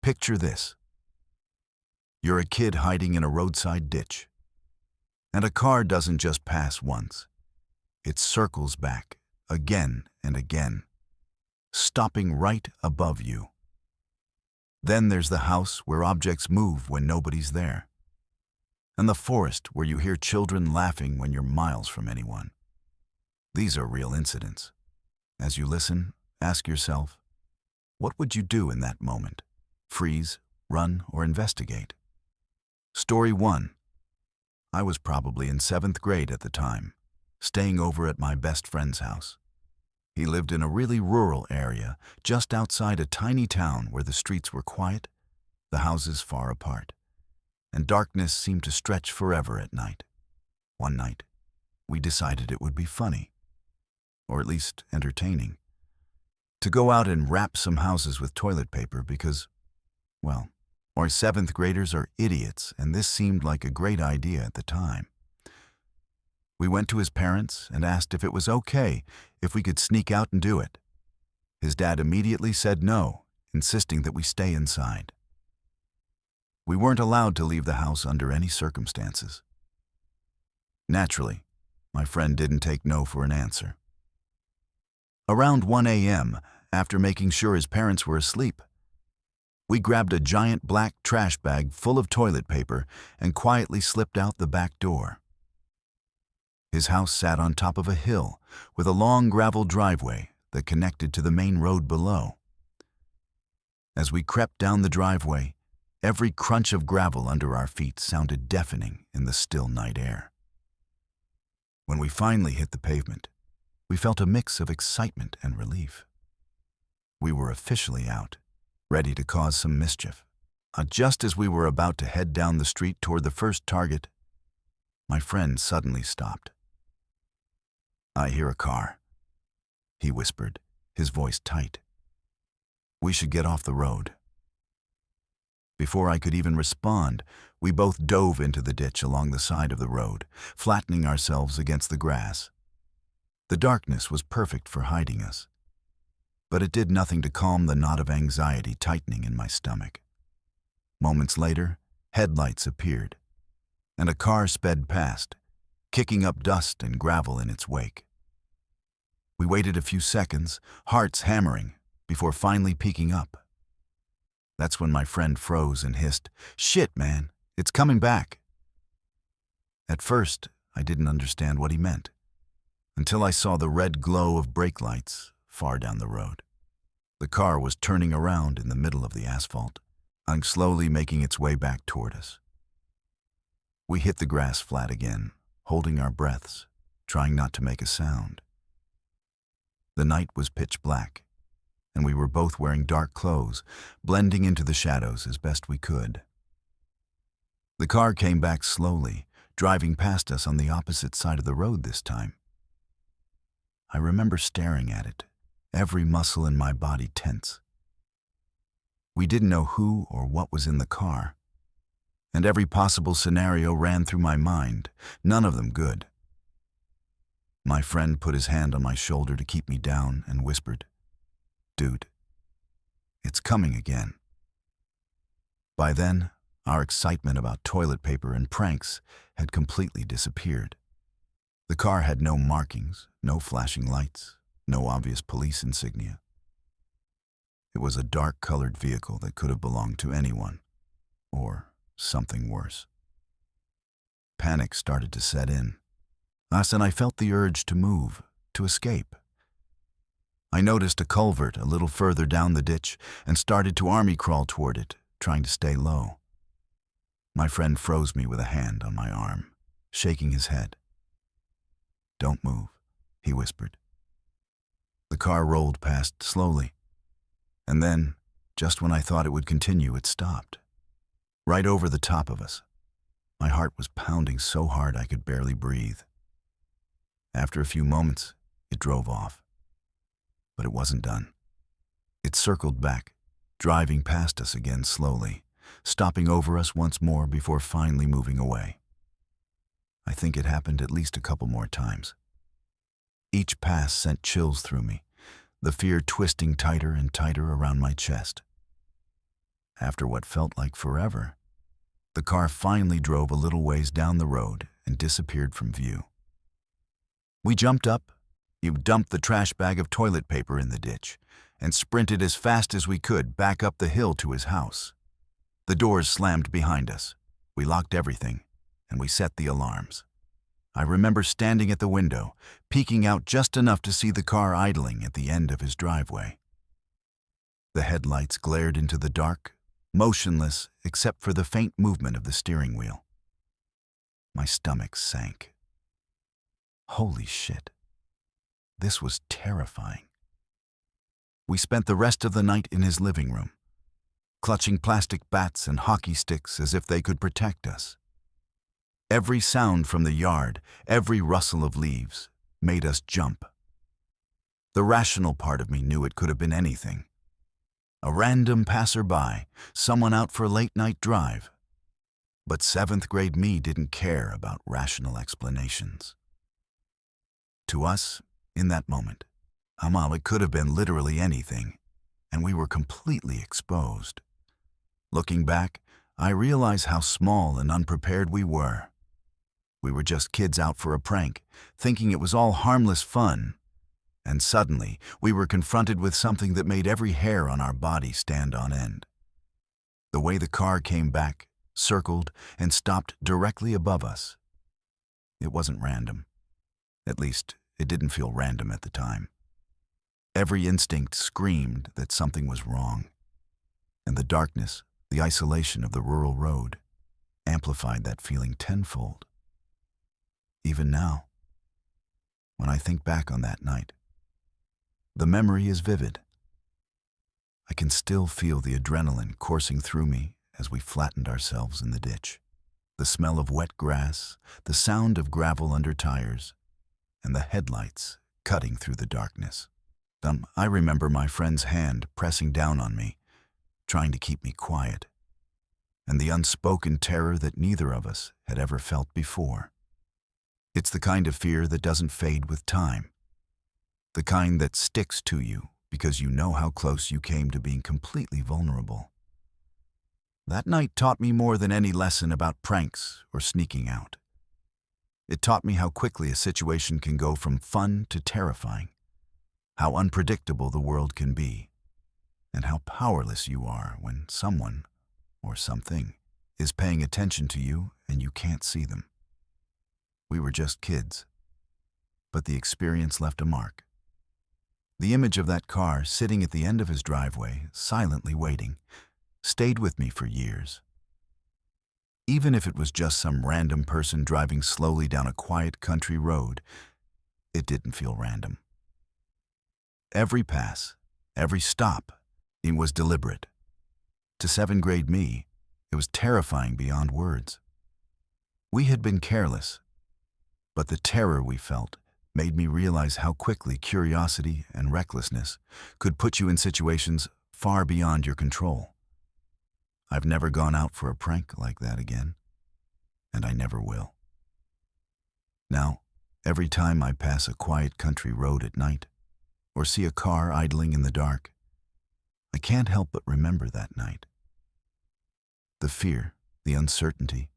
Picture this. You're a kid hiding in a roadside ditch, and a car doesn't just pass once. It circles back again and again, stopping right above you. Then there's the house where objects move when nobody's there, and the forest where you hear children laughing when you're miles from anyone. These are real incidents. As you listen, ask yourself, what would you do in that moment? Freeze, run, or investigate? Story 1. I was probably in 7th grade at the time, staying over at my best friend's house. He lived in a really rural area, just outside a tiny town where the streets were quiet, the houses far apart, and darkness seemed to stretch forever at night. One night, we decided it would be funny, or at least entertaining, to go out and wrap some houses with toilet paper because, well, our 7th graders are idiots, and this seemed like a great idea at the time. We went to his parents and asked if it was okay if we could sneak out and do it. His dad immediately said no, insisting that we stay inside. We weren't allowed to leave the house under any circumstances. Naturally, my friend didn't take no for an answer. Around 1 a.m., after making sure his parents were asleep, we grabbed a giant black trash bag full of toilet paper and quietly slipped out the back door. His house sat on top of a hill with a long gravel driveway that connected to the main road below. As we crept down the driveway, every crunch of gravel under our feet sounded deafening in the still night air. When we finally hit the pavement, we felt a mix of excitement and relief. We were officially out, ready to cause some mischief. Just as we were about to head down the street toward the first target, my friend suddenly stopped. "I hear a car," he whispered, his voice tight. "We should get off the road." Before I could even respond, we both dove into the ditch along the side of the road, flattening ourselves against the grass. The darkness was perfect for hiding us, but it did nothing to calm the knot of anxiety tightening in my stomach. Moments later, headlights appeared, and a car sped past, kicking up dust and gravel in its wake. We waited a few seconds, hearts hammering, before finally peeking up. That's when my friend froze and hissed, "Shit, man, it's coming back." At first, I didn't understand what he meant, until I saw the red glow of brake lights far down the road. The car was turning around in the middle of the asphalt, and slowly making its way back toward us. We hit the grass flat again, holding our breaths, trying not to make a sound. The night was pitch black, and we were both wearing dark clothes, blending into the shadows as best we could. The car came back slowly, driving past us on the opposite side of the road this time. I remember staring at it, every muscle in my body tense. We didn't know who or what was in the car, and every possible scenario ran through my mind, none of them good. My friend put his hand on my shoulder to keep me down and whispered, "Dude, it's coming again." By then, our excitement about toilet paper and pranks had completely disappeared. The car had no markings, no flashing lights, no obvious police insignia. It was a dark-colored vehicle that could have belonged to anyone, or something worse. Panic started to set in, and I felt the urge to move, to escape. I noticed a culvert a little further down the ditch and started to army crawl toward it, trying to stay low. My friend froze me with a hand on my arm, shaking his head. "Don't move," he whispered. The car rolled past slowly, and then, just when I thought it would continue, it stopped. Right over the top of us. My heart was pounding so hard I could barely breathe. After a few moments, it drove off. But it wasn't done. It circled back, driving past us again slowly, stopping over us once more before finally moving away. I think it happened at least a couple more times. Each pass sent chills through me, the fear twisting tighter and tighter around my chest. After what felt like forever, the car finally drove a little ways down the road and disappeared from view. We jumped up, you dumped the trash bag of toilet paper in the ditch, and sprinted as fast as we could back up the hill to his house. The doors slammed behind us. We locked everything, and we set the alarms. I remember standing at the window, peeking out just enough to see the car idling at the end of his driveway. The headlights glared into the dark, motionless except for the faint movement of the steering wheel. My stomach sank. Holy shit. This was terrifying. We spent the rest of the night in his living room, clutching plastic bats and hockey sticks as if they could protect us. Every sound from the yard, every rustle of leaves, made us jump. The rational part of me knew it could have been anything. A random passerby, someone out for a late-night drive. But seventh-grade me didn't care about rational explanations. To us, in that moment, it could have been literally anything, and we were completely exposed. Looking back, I realize how small and unprepared we were. We were just kids out for a prank, thinking it was all harmless fun. And suddenly, we were confronted with something that made every hair on our body stand on end. The way the car came back, circled, and stopped directly above us. It wasn't random. At least, it didn't feel random at the time. Every instinct screamed that something was wrong. And the darkness, the isolation of the rural road, amplified that feeling tenfold. Even now, when I think back on that night, the memory is vivid. I can still feel the adrenaline coursing through me as we flattened ourselves in the ditch. The smell of wet grass, the sound of gravel under tires, and the headlights cutting through the darkness. I remember my friend's hand pressing down on me, trying to keep me quiet, and the unspoken terror that neither of us had ever felt before. It's the kind of fear that doesn't fade with time, the kind that sticks to you because you know how close you came to being completely vulnerable. That night taught me more than any lesson about pranks or sneaking out. It taught me how quickly a situation can go from fun to terrifying, how unpredictable the world can be, and how powerless you are when someone or something is paying attention to you and you can't see them. We were just kids, but the experience left a mark. The image of that car sitting at the end of his driveway, silently waiting, stayed with me for years. Even if it was just some random person driving slowly down a quiet country road, it didn't feel random. Every pass, every stop, it was deliberate. To seventh-grade me, it was terrifying beyond words. We had been careless, but the terror we felt made me realize how quickly curiosity and recklessness could put you in situations far beyond your control. I've never gone out for a prank like that again, and I never will. Now, every time I pass a quiet country road at night, or see a car idling in the dark, I can't help but remember that night. The fear, the uncertainty,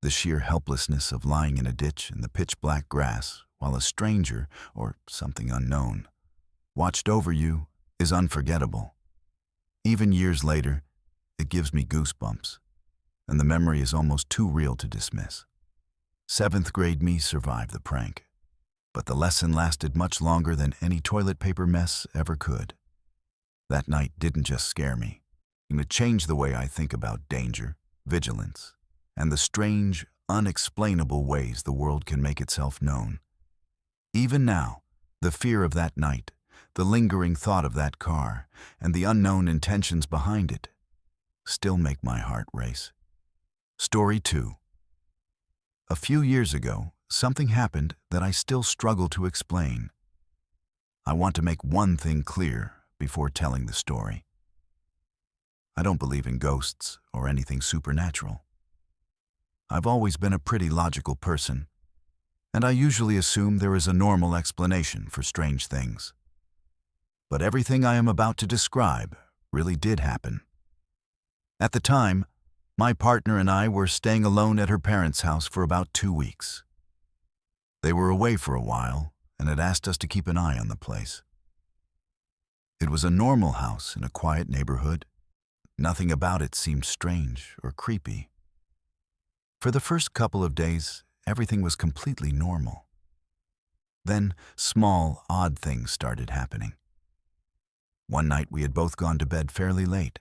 the sheer helplessness of lying in a ditch in the pitch-black grass while a stranger, or something unknown, watched over you is unforgettable. Even years later, it gives me goosebumps, and the memory is almost too real to dismiss. Seventh-grade me survived the prank, but the lesson lasted much longer than any toilet paper mess ever could. That night didn't just scare me. It changed the way I think about danger, vigilance, and the strange, unexplainable ways the world can make itself known. Even now, the fear of that night, the lingering thought of that car, and the unknown intentions behind it still make my heart race. Story 2. A few years ago, something happened that I still struggle to explain. I want to make one thing clear before telling the story. I don't believe in ghosts or anything supernatural. I've always been a pretty logical person, and I usually assume there is a normal explanation for strange things. But everything I am about to describe really did happen. At the time, my partner and I were staying alone at her parents' house for about 2 weeks. They were away for a while and had asked us to keep an eye on the place. It was a normal house in a quiet neighborhood. Nothing about it seemed strange or creepy. For the first couple of days, everything was completely normal. Then, small, odd things started happening. One night we had both gone to bed fairly late.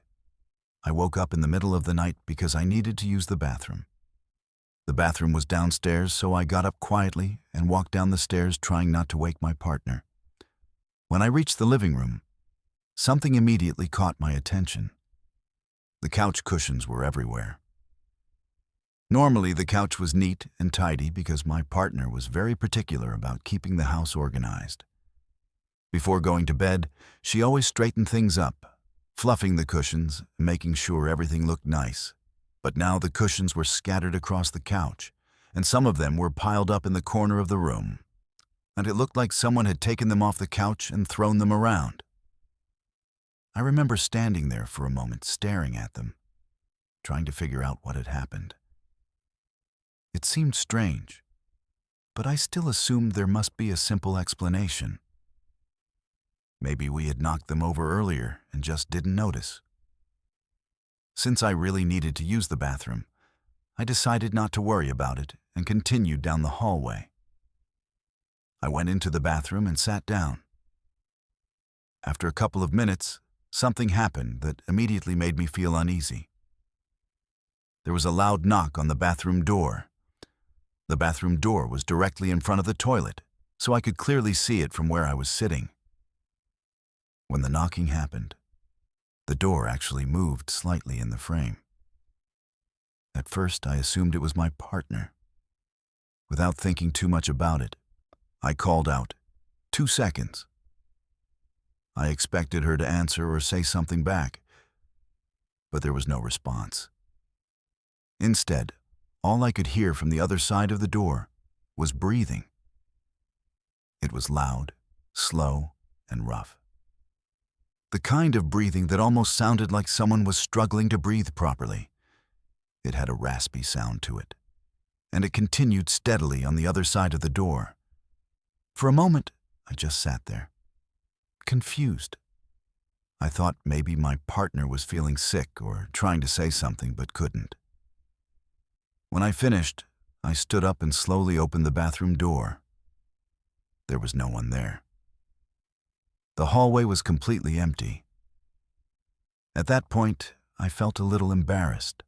I woke up in the middle of the night because I needed to use the bathroom. The bathroom was downstairs, so I got up quietly and walked down the stairs, trying not to wake my partner. When I reached the living room, something immediately caught my attention. The couch cushions were everywhere. Normally, the couch was neat and tidy because my partner was very particular about keeping the house organized. Before going to bed, she always straightened things up, fluffing the cushions and making sure everything looked nice. But now the cushions were scattered across the couch, and some of them were piled up in the corner of the room, and it looked like someone had taken them off the couch and thrown them around. I remember standing there for a moment, staring at them, trying to figure out what had happened. It seemed strange, but I still assumed there must be a simple explanation. Maybe we had knocked them over earlier and just didn't notice. Since I really needed to use the bathroom, I decided not to worry about it and continued down the hallway. I went into the bathroom and sat down. After a couple of minutes, something happened that immediately made me feel uneasy. There was a loud knock on the bathroom door. The bathroom door was directly in front of the toilet, so I could clearly see it from where I was sitting. When the knocking happened, the door actually moved slightly in the frame. At first, I assumed it was my partner. Without thinking too much about it, I called out, "2 seconds." I expected her to answer or say something back, but there was no response. Instead, all I could hear from the other side of the door was breathing. It was loud, slow, and rough. The kind of breathing that almost sounded like someone was struggling to breathe properly. It had a raspy sound to it, and it continued steadily on the other side of the door. For a moment, I just sat there, confused. I thought maybe my partner was feeling sick or trying to say something but couldn't. When I finished, I stood up and slowly opened the bathroom door. There was no one there. The hallway was completely empty. At that point, I felt a little embarrassed.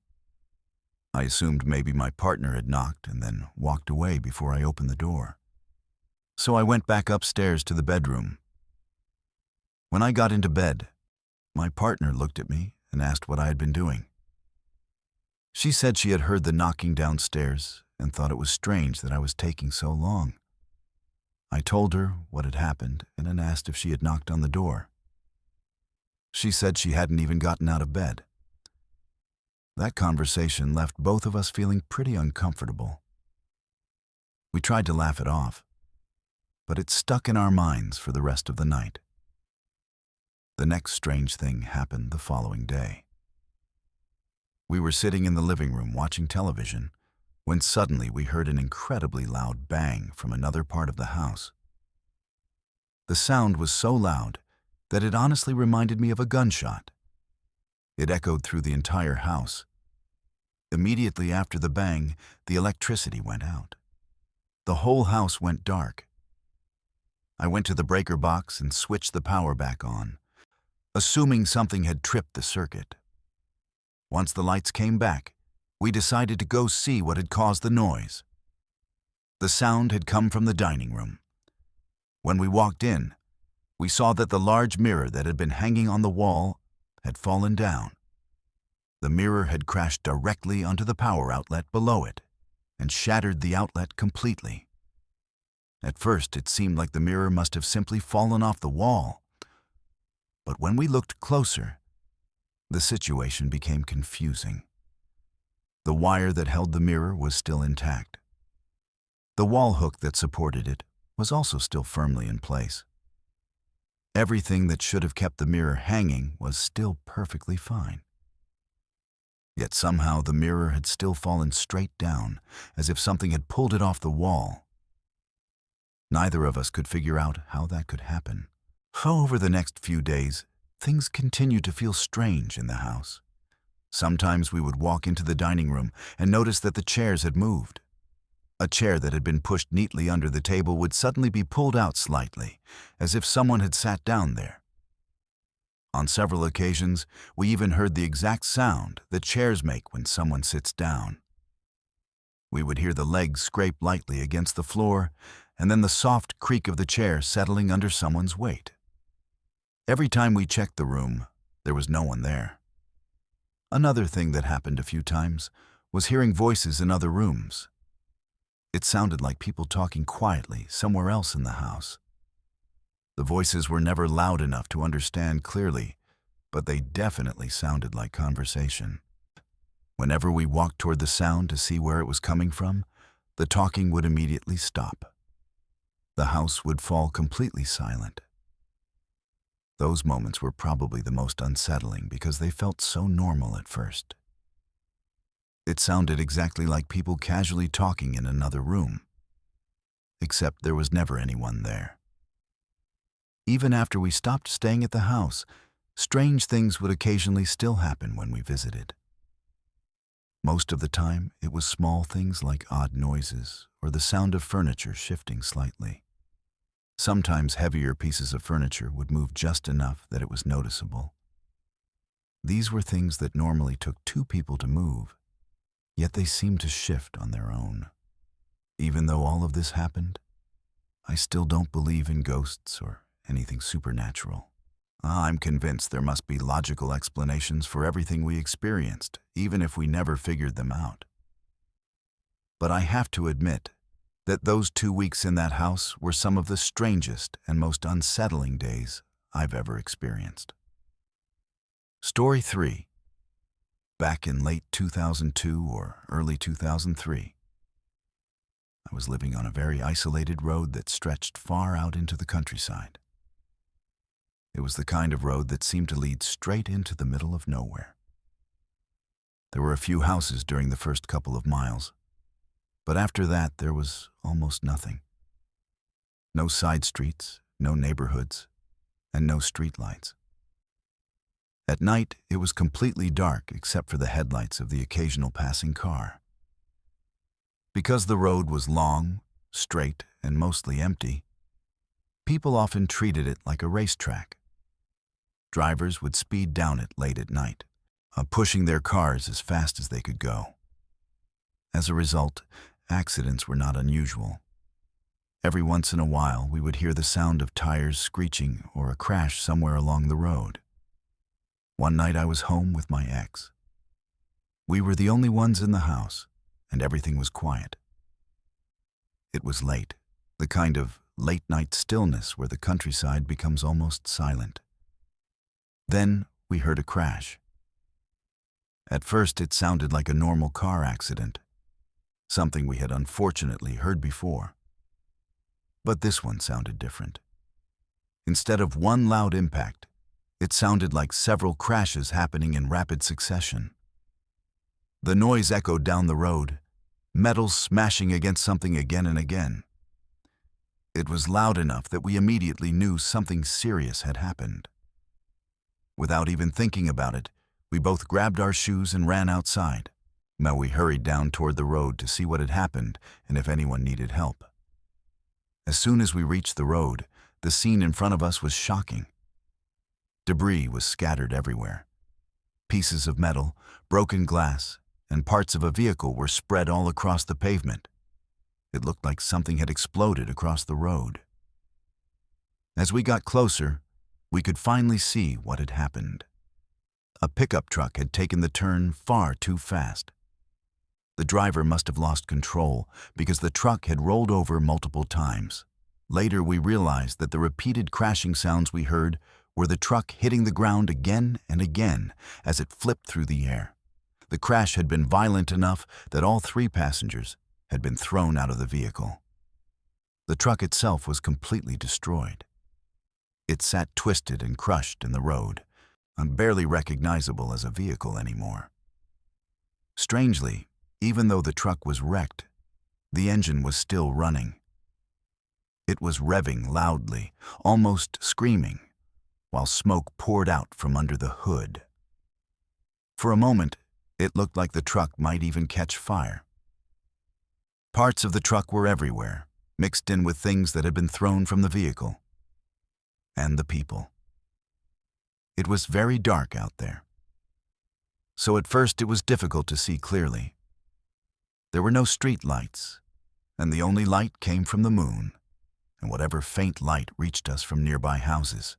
I assumed maybe my partner had knocked and then walked away before I opened the door. So I went back upstairs to the bedroom. When I got into bed, my partner looked at me and asked what I had been doing. She said she had heard the knocking downstairs and thought it was strange that I was taking so long. I told her what had happened and then asked if she had knocked on the door. She said she hadn't even gotten out of bed. That conversation left both of us feeling pretty uncomfortable. We tried to laugh it off, but it stuck in our minds for the rest of the night. The next strange thing happened the following day. We were sitting in the living room watching television when suddenly we heard an incredibly loud bang from another part of the house. The sound was so loud that it honestly reminded me of a gunshot. It echoed through the entire house. Immediately after the bang, the electricity went out. The whole house went dark. I went to the breaker box and switched the power back on, assuming something had tripped the circuit. Once the lights came back, we decided to go see what had caused the noise. The sound had come from the dining room. When we walked in, we saw that the large mirror that had been hanging on the wall had fallen down. The mirror had crashed directly onto the power outlet below it and shattered the outlet completely. At first, it seemed like the mirror must have simply fallen off the wall. But when we looked closer, the situation became confusing. The wire that held the mirror was still intact. The wall hook that supported it was also still firmly in place. Everything that should have kept the mirror hanging was still perfectly fine. Yet somehow the mirror had still fallen straight down, as if something had pulled it off the wall. Neither of us could figure out how that could happen. Over the next few days, things continued to feel strange in the house. Sometimes we would walk into the dining room and notice that the chairs had moved. A chair that had been pushed neatly under the table would suddenly be pulled out slightly, as if someone had sat down there. On several occasions, we even heard the exact sound that chairs make when someone sits down. We would hear the legs scrape lightly against the floor, and then the soft creak of the chair settling under someone's weight. Every time we checked the room, there was no one there. Another thing that happened a few times was hearing voices in other rooms. It sounded like people talking quietly somewhere else in the house. The voices were never loud enough to understand clearly, but they definitely sounded like conversation. Whenever we walked toward the sound to see where it was coming from, the talking would immediately stop. The house would fall completely silent. Those moments were probably the most unsettling because they felt so normal at first. It sounded exactly like people casually talking in another room, except there was never anyone there. Even after we stopped staying at the house, strange things would occasionally still happen when we visited. Most of the time, it was small things like odd noises or the sound of furniture shifting slightly. Sometimes heavier pieces of furniture would move just enough that it was noticeable. These were things that normally took two people to move, yet they seemed to shift on their own. Even though all of this happened, I still don't believe in ghosts or anything supernatural. I'm convinced there must be logical explanations for everything we experienced, even if we never figured them out. But I have to admit that those 2 weeks in that house were some of the strangest and most unsettling days I've ever experienced. Story 3. Back in late 2002 or early 2003, I was living on a very isolated road that stretched far out into the countryside. It was the kind of road that seemed to lead straight into the middle of nowhere. There were a few houses during the first couple of miles, but after that there was almost nothing. No side streets, no neighborhoods, and no streetlights. At night, it was completely dark except for the headlights of the occasional passing car. Because the road was long, straight, and mostly empty, people often treated it like a racetrack. Drivers would speed down it late at night, pushing their cars as fast as they could go. As a result, accidents were not unusual. Every once in a while, we would hear the sound of tires screeching or a crash somewhere along the road. One night I was home with my ex. We were the only ones in the house, and everything was quiet. It was late, the kind of late-night stillness where the countryside becomes almost silent. Then we heard a crash. At first it sounded like a normal car accident, something we had unfortunately heard before. But this one sounded different. Instead of one loud impact, it sounded like several crashes happening in rapid succession. The noise echoed down the road, metal smashing against something again and again. It was loud enough that we immediately knew something serious had happened. Without even thinking about it, we both grabbed our shoes and ran outside. Now we hurried down toward the road to see what had happened and if anyone needed help. As soon as we reached the road, the scene in front of us was shocking. Debris was scattered everywhere. Pieces of metal, broken glass, and parts of a vehicle were spread all across the pavement. It looked like something had exploded across the road. As we got closer, we could finally see what had happened. A pickup truck had taken the turn far too fast. The driver must have lost control because the truck had rolled over multiple times. Later, we realized that the repeated crashing sounds we heard were the truck hitting the ground again and again as it flipped through the air. The crash had been violent enough that all 3 passengers had been thrown out of the vehicle. The truck itself was completely destroyed. It sat twisted and crushed in the road, barely recognizable as a vehicle anymore. Strangely, even though the truck was wrecked, the engine was still running. It was revving loudly, almost screaming, while smoke poured out from under the hood. For a moment, it looked like the truck might even catch fire. Parts of the truck were everywhere, mixed in with things that had been thrown from the vehicle. And the people. It was very dark out there. So at first it was difficult to see clearly. There were no street lights, and the only light came from the moon, and whatever faint light reached us from nearby houses.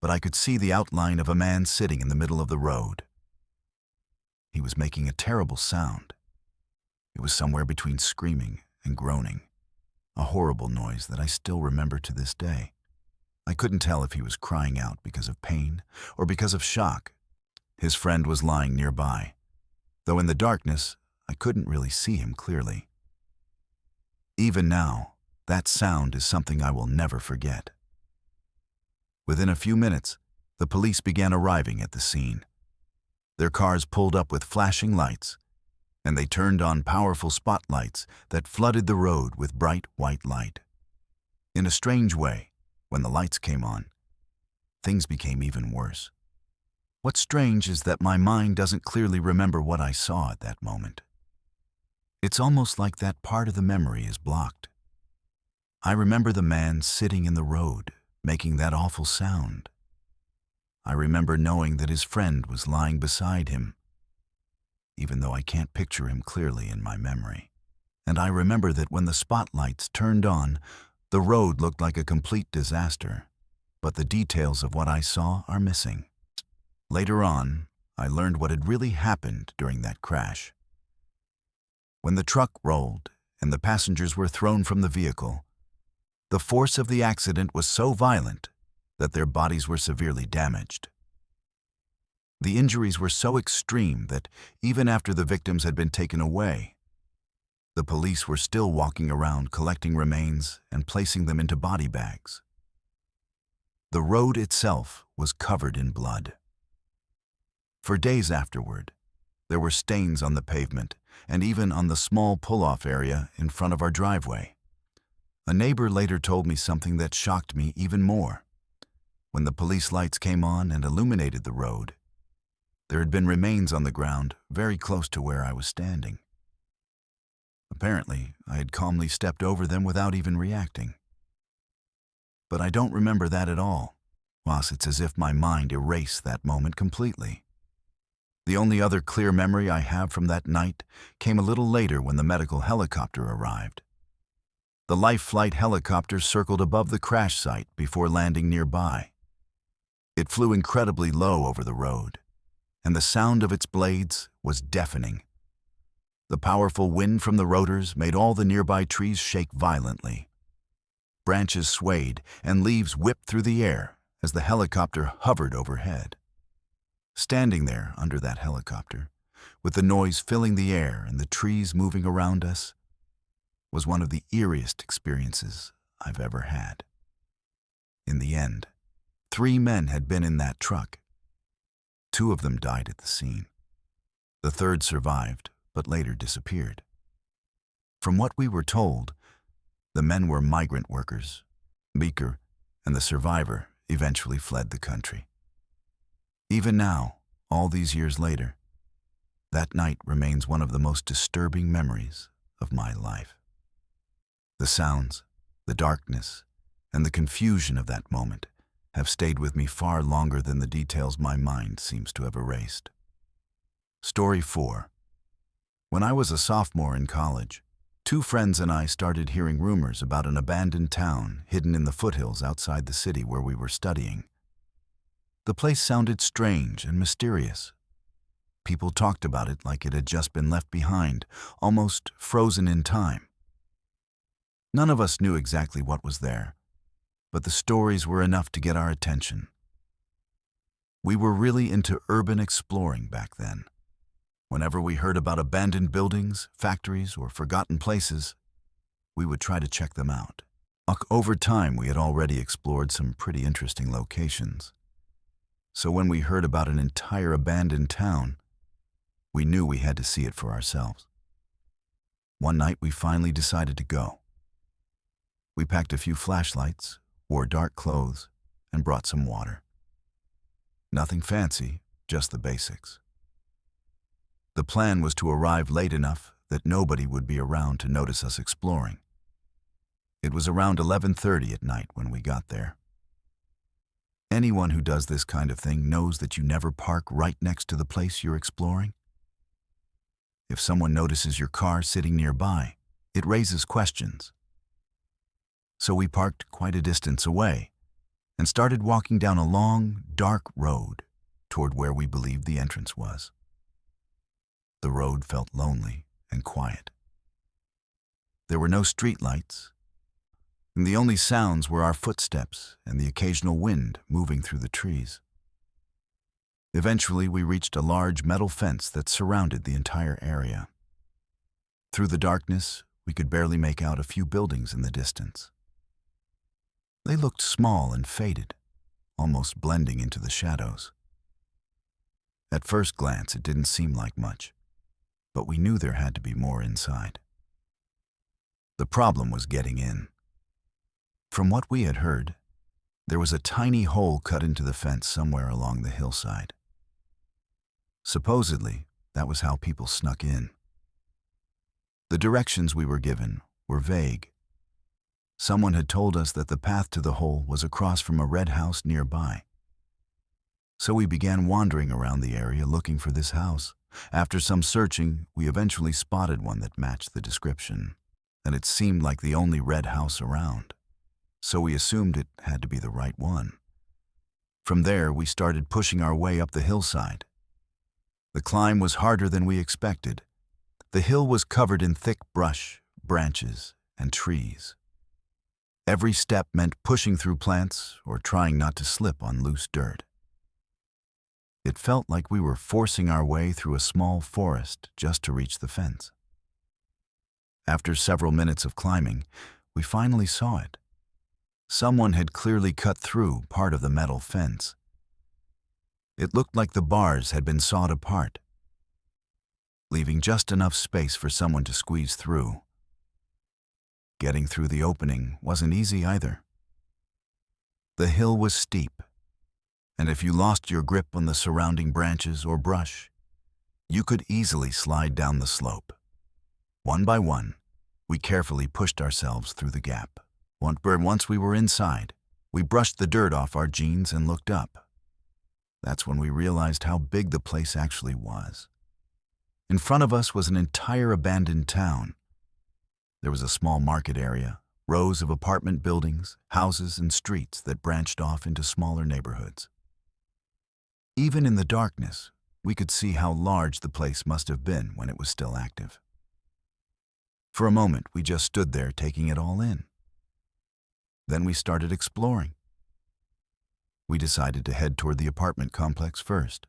But I could see the outline of a man sitting in the middle of the road. He was making a terrible sound. It was somewhere between screaming and groaning, a horrible noise that I still remember to this day. I couldn't tell if he was crying out because of pain or because of shock. His friend was lying nearby, though in the darkness, I couldn't really see him clearly. Even now, that sound is something I will never forget. Within a few minutes, the police began arriving at the scene. Their cars pulled up with flashing lights, and they turned on powerful spotlights that flooded the road with bright white light. In a strange way, when the lights came on, things became even worse. What's strange is that my mind doesn't clearly remember what I saw at that moment. It's almost like that part of the memory is blocked. I remember the man sitting in the road, making that awful sound. I remember knowing that his friend was lying beside him, even though I can't picture him clearly in my memory. And I remember that when the spotlights turned on, the road looked like a complete disaster, but the details of what I saw are missing. Later on, I learned what had really happened during that crash. When the truck rolled and the passengers were thrown from the vehicle, the force of the accident was so violent that their bodies were severely damaged. The injuries were so extreme that even after the victims had been taken away, the police were still walking around collecting remains and placing them into body bags. The road itself was covered in blood. For days afterward, there were stains on the pavement and even on the small pull-off area in front of our driveway. A neighbor later told me something that shocked me even more. When the police lights came on and illuminated the road, there had been remains on the ground very close to where I was standing. Apparently, I had calmly stepped over them without even reacting. But I don't remember that at all, whilst it's as if my mind erased that moment completely. The only other clear memory I have from that night came a little later when the medical helicopter arrived. The life flight helicopter circled above the crash site before landing nearby. It flew incredibly low over the road, and the sound of its blades was deafening. The powerful wind from the rotors made all the nearby trees shake violently. Branches swayed and leaves whipped through the air as the helicopter hovered overhead. Standing there under that helicopter, with the noise filling the air and the trees moving around us, was one of the eeriest experiences I've ever had. In the end, 3 men had been in that truck. 2 of them died at the scene. The third survived, but later disappeared. From what we were told, the men were migrant workers. Beaker and the survivor eventually fled the country. Even now, all these years later, that night remains one of the most disturbing memories of my life. The sounds, the darkness, and the confusion of that moment have stayed with me far longer than the details my mind seems to have erased. Story 4. When I was a sophomore in college, 2 friends and I started hearing rumors about an abandoned town hidden in the foothills outside the city where we were studying. The place sounded strange and mysterious. People talked about it like it had just been left behind, almost frozen in time. None of us knew exactly what was there, but the stories were enough to get our attention. We were really into urban exploring back then. Whenever we heard about abandoned buildings, factories, or forgotten places, we would try to check them out. Over time, we had already explored some pretty interesting locations. So when we heard about an entire abandoned town, We knew we had to see it for ourselves. One night we finally decided to go. We packed a few flashlights, wore dark clothes, and brought some water. Nothing fancy, just the basics. The plan was to arrive late enough that nobody would be around to notice us exploring. It was around 11:30 at night when we got there. Anyone who does this kind of thing knows that you never park right next to the place you're exploring. If someone notices your car sitting nearby, it raises questions. So we parked quite a distance away and started walking down a long, dark road toward where we believed the entrance was. The road felt lonely and quiet. There were no streetlights, and the only sounds were our footsteps and the occasional wind moving through the trees. Eventually, we reached a large metal fence that surrounded the entire area. Through the darkness, we could barely make out a few buildings in the distance. They looked small and faded, almost blending into the shadows. At first glance, it didn't seem like much, but we knew there had to be more inside. The problem was getting in. From what we had heard, there was a tiny hole cut into the fence somewhere along the hillside. Supposedly, that was how people snuck in. The directions we were given were vague. Someone had told us that the path to the hole was across from a red house nearby. So we began wandering around the area looking for this house. After some searching, we eventually spotted one that matched the description, and it seemed like the only red house around. So we assumed it had to be the right one. From there, we started pushing our way up the hillside. The climb was harder than we expected. The hill was covered in thick brush, branches, and trees. Every step meant pushing through plants or trying not to slip on loose dirt. It felt like we were forcing our way through a small forest just to reach the fence. After several minutes of climbing, we finally saw it. Someone had clearly cut through part of the metal fence. It looked like the bars had been sawed apart, leaving just enough space for someone to squeeze through. Getting through the opening wasn't easy either. The hill was steep, and if you lost your grip on the surrounding branches or brush, you could easily slide down the slope. One by one, we carefully pushed ourselves through the gap. Once we were inside, we brushed the dirt off our jeans and looked up. That's when we realized how big the place actually was. In front of us was an entire abandoned town. There was a small market area, rows of apartment buildings, houses, and streets that branched off into smaller neighborhoods. Even in the darkness, we could see how large the place must have been when it was still active. For a moment, we just stood there taking it all in. Then we started exploring. We decided to head toward the apartment complex first.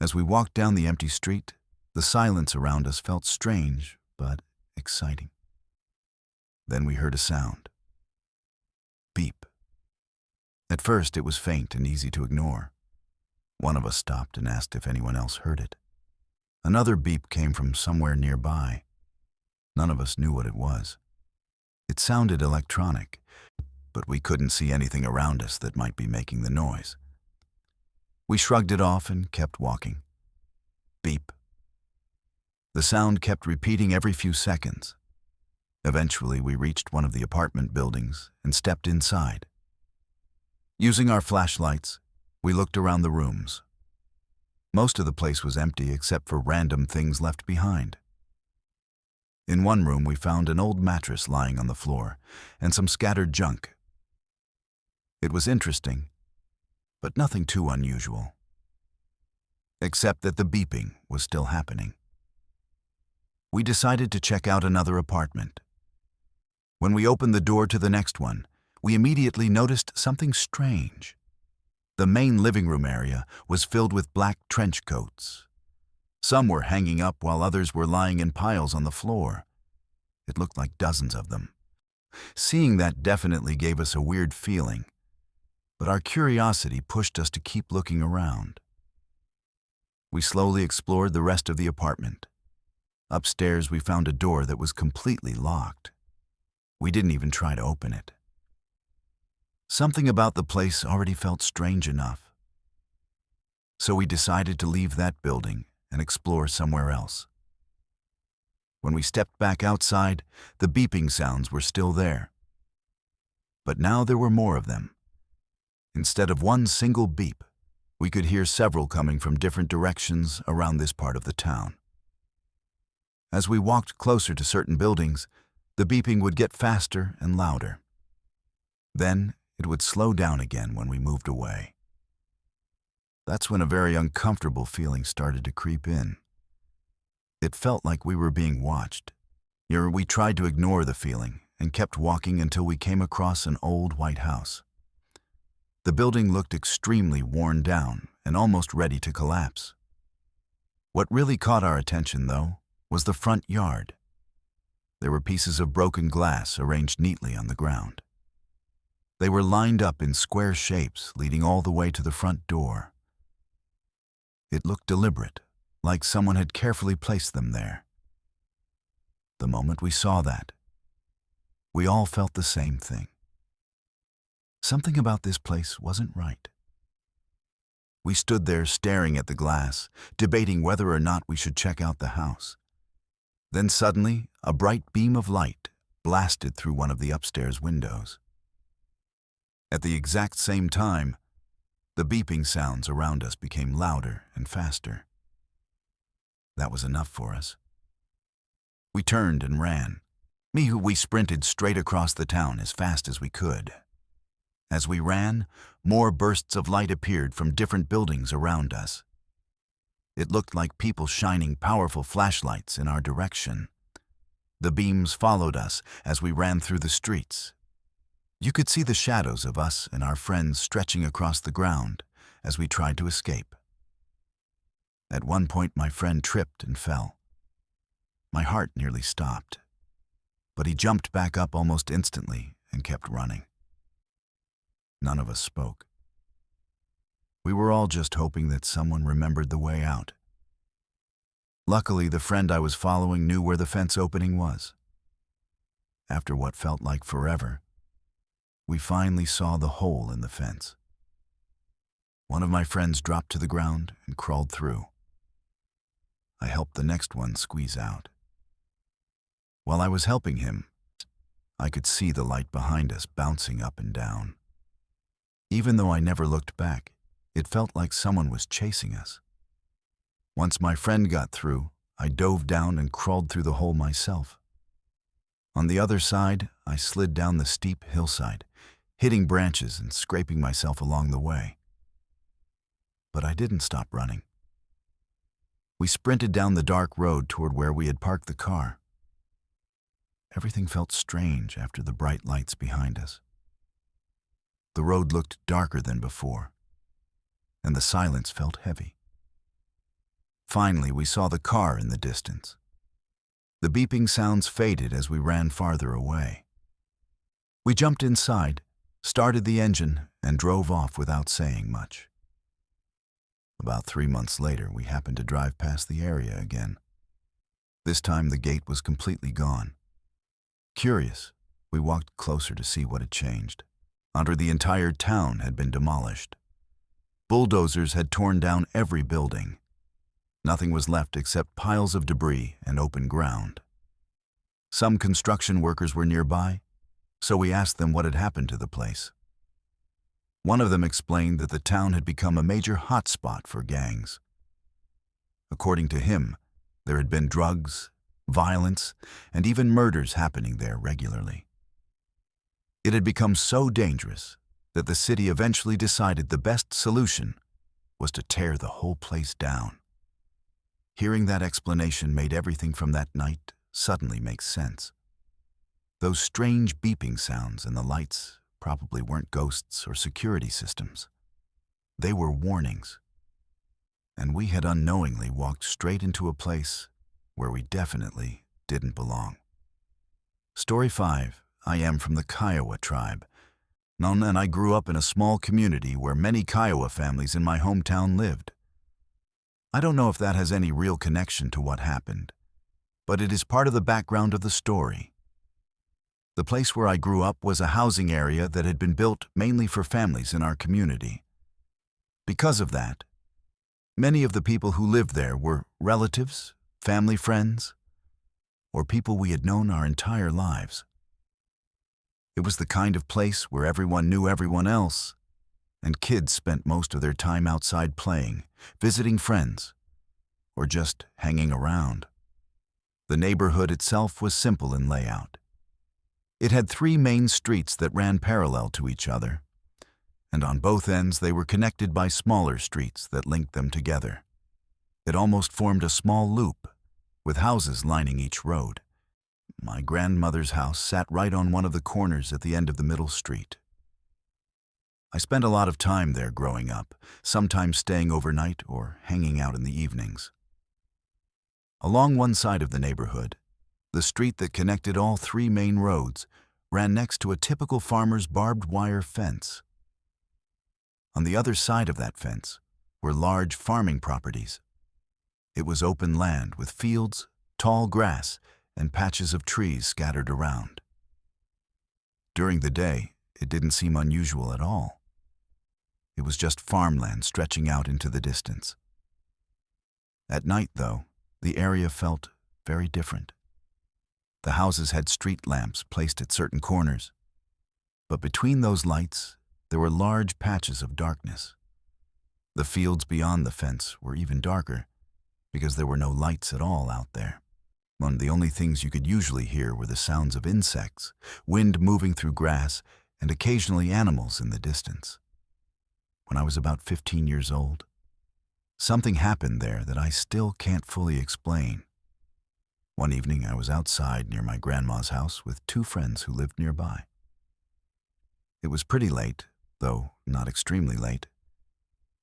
As we walked down the empty street, the silence around us felt strange, but exciting. Then we heard a sound. Beep. At first, it was faint and easy to ignore. One of us stopped and asked if anyone else heard it. Another beep came from somewhere nearby. None of us knew what it was. It sounded electronic, but we couldn't see anything around us that might be making the noise. We shrugged it off and kept walking. Beep. The sound kept repeating every few seconds. Eventually, we reached one of the apartment buildings and stepped inside. Using our flashlights, we looked around the rooms. Most of the place was empty except for random things left behind. In one room, we found an old mattress lying on the floor and some scattered junk. It was interesting, but nothing too unusual, except that the beeping was still happening. We decided to check out another apartment. When we opened the door to the next one, we immediately noticed something strange. The main living room area was filled with black trench coats. Some were hanging up while others were lying in piles on the floor. It looked like dozens of them. Seeing that definitely gave us a weird feeling, but our curiosity pushed us to keep looking around. We slowly explored the rest of the apartment. Upstairs, we found a door that was completely locked. We didn't even try to open it. Something about the place already felt strange enough. So we decided to leave that building and explore somewhere else. When we stepped back outside, the beeping sounds were still there. But now there were more of them. Instead of one single beep, we could hear several coming from different directions around this part of the town. As we walked closer to certain buildings, the beeping would get faster and louder. Then it would slow down again when we moved away. That's when a very uncomfortable feeling started to creep in. It felt like we were being watched. We tried to ignore the feeling and kept walking until we came across an old white house. The building looked extremely worn down and almost ready to collapse. What really caught our attention, though, was the front yard. There were pieces of broken glass arranged neatly on the ground. They were lined up in square shapes leading all the way to the front door. It looked deliberate, like someone had carefully placed them there. The moment we saw that, we all felt the same thing. Something about this place wasn't right. We stood there staring at the glass, debating whether or not we should check out the house. Then suddenly, a bright beam of light blasted through one of the upstairs windows. At the exact same time, the beeping sounds around us became louder and faster. That was enough for us. We turned and ran. We sprinted straight across the town as fast as we could. As we ran, more bursts of light appeared from different buildings around us. It looked like people shining powerful flashlights in our direction. The beams followed us as we ran through the streets. You could see the shadows of us and our friends stretching across the ground as we tried to escape. At one point, my friend tripped and fell. My heart nearly stopped, but he jumped back up almost instantly and kept running. None of us spoke. We were all just hoping that someone remembered the way out. Luckily, the friend I was following knew where the fence opening was. After what felt like forever, we finally saw the hole in the fence. One of my friends dropped to the ground and crawled through. I helped the next one squeeze out. While I was helping him, I could see the light behind us bouncing up and down. Even though I never looked back, it felt like someone was chasing us. Once my friend got through, I dove down and crawled through the hole myself. On the other side, I slid down the steep hillside, hitting branches and scraping myself along the way. But I didn't stop running. We sprinted down the dark road toward where we had parked the car. Everything felt strange after the bright lights behind us. The road looked darker than before, and the silence felt heavy. Finally, we saw the car in the distance. The beeping sounds faded as we ran farther away. We jumped inside, started the engine, and drove off without saying much. About 3 months later, we happened to drive past the area again. This time, the gate was completely gone. Curious, we walked closer to see what had changed. The entire town had been demolished. Bulldozers had torn down every building. Nothing was left except piles of debris and open ground. Some construction workers were nearby, so we asked them what had happened to the place. One of them explained that the town had become a major hotspot for gangs. According to him, there had been drugs, violence, and even murders happening there regularly. It had become so dangerous that the city eventually decided the best solution was to tear the whole place down. Hearing that explanation made everything from that night suddenly make sense. Those strange beeping sounds and the lights probably weren't ghosts or security systems. They were warnings. And we had unknowingly walked straight into a place where we definitely didn't belong. Story 5. I am from the Kiowa tribe. And I grew up in a small community where many Kiowa families in my hometown lived. I don't know if that has any real connection to what happened, but it is part of the background of the story. The place where I grew up was a housing area that had been built mainly for families in our community. Because of that, many of the people who lived there were relatives, family friends, or people we had known our entire lives. It was the kind of place where everyone knew everyone else, and kids spent most of their time outside playing, visiting friends, or just hanging around. The neighborhood itself was simple in layout. It had 3 main streets that ran parallel to each other, and on both ends they were connected by smaller streets that linked them together. It almost formed a small loop, with houses lining each road. My grandmother's house sat right on one of the corners at the end of the middle street. I spent a lot of time there growing up, sometimes staying overnight or hanging out in the evenings. Along one side of the neighborhood, the street that connected all 3 main roads ran next to a typical farmer's barbed wire fence. On the other side of that fence were large farming properties. It was open land with fields, tall grass, and patches of trees scattered around. During the day, it didn't seem unusual at all. It was just farmland stretching out into the distance. At night, though, the area felt very different. The houses had street lamps placed at certain corners, but between those lights, there were large patches of darkness. The fields beyond the fence were even darker because there were no lights at all out there. One of the only things you could usually hear were the sounds of insects, wind moving through grass, and occasionally animals in the distance. When I was about 15 years old, something happened there that I still can't fully explain. One evening, I was outside near my grandma's house with 2 friends who lived nearby. It was pretty late, though not extremely late.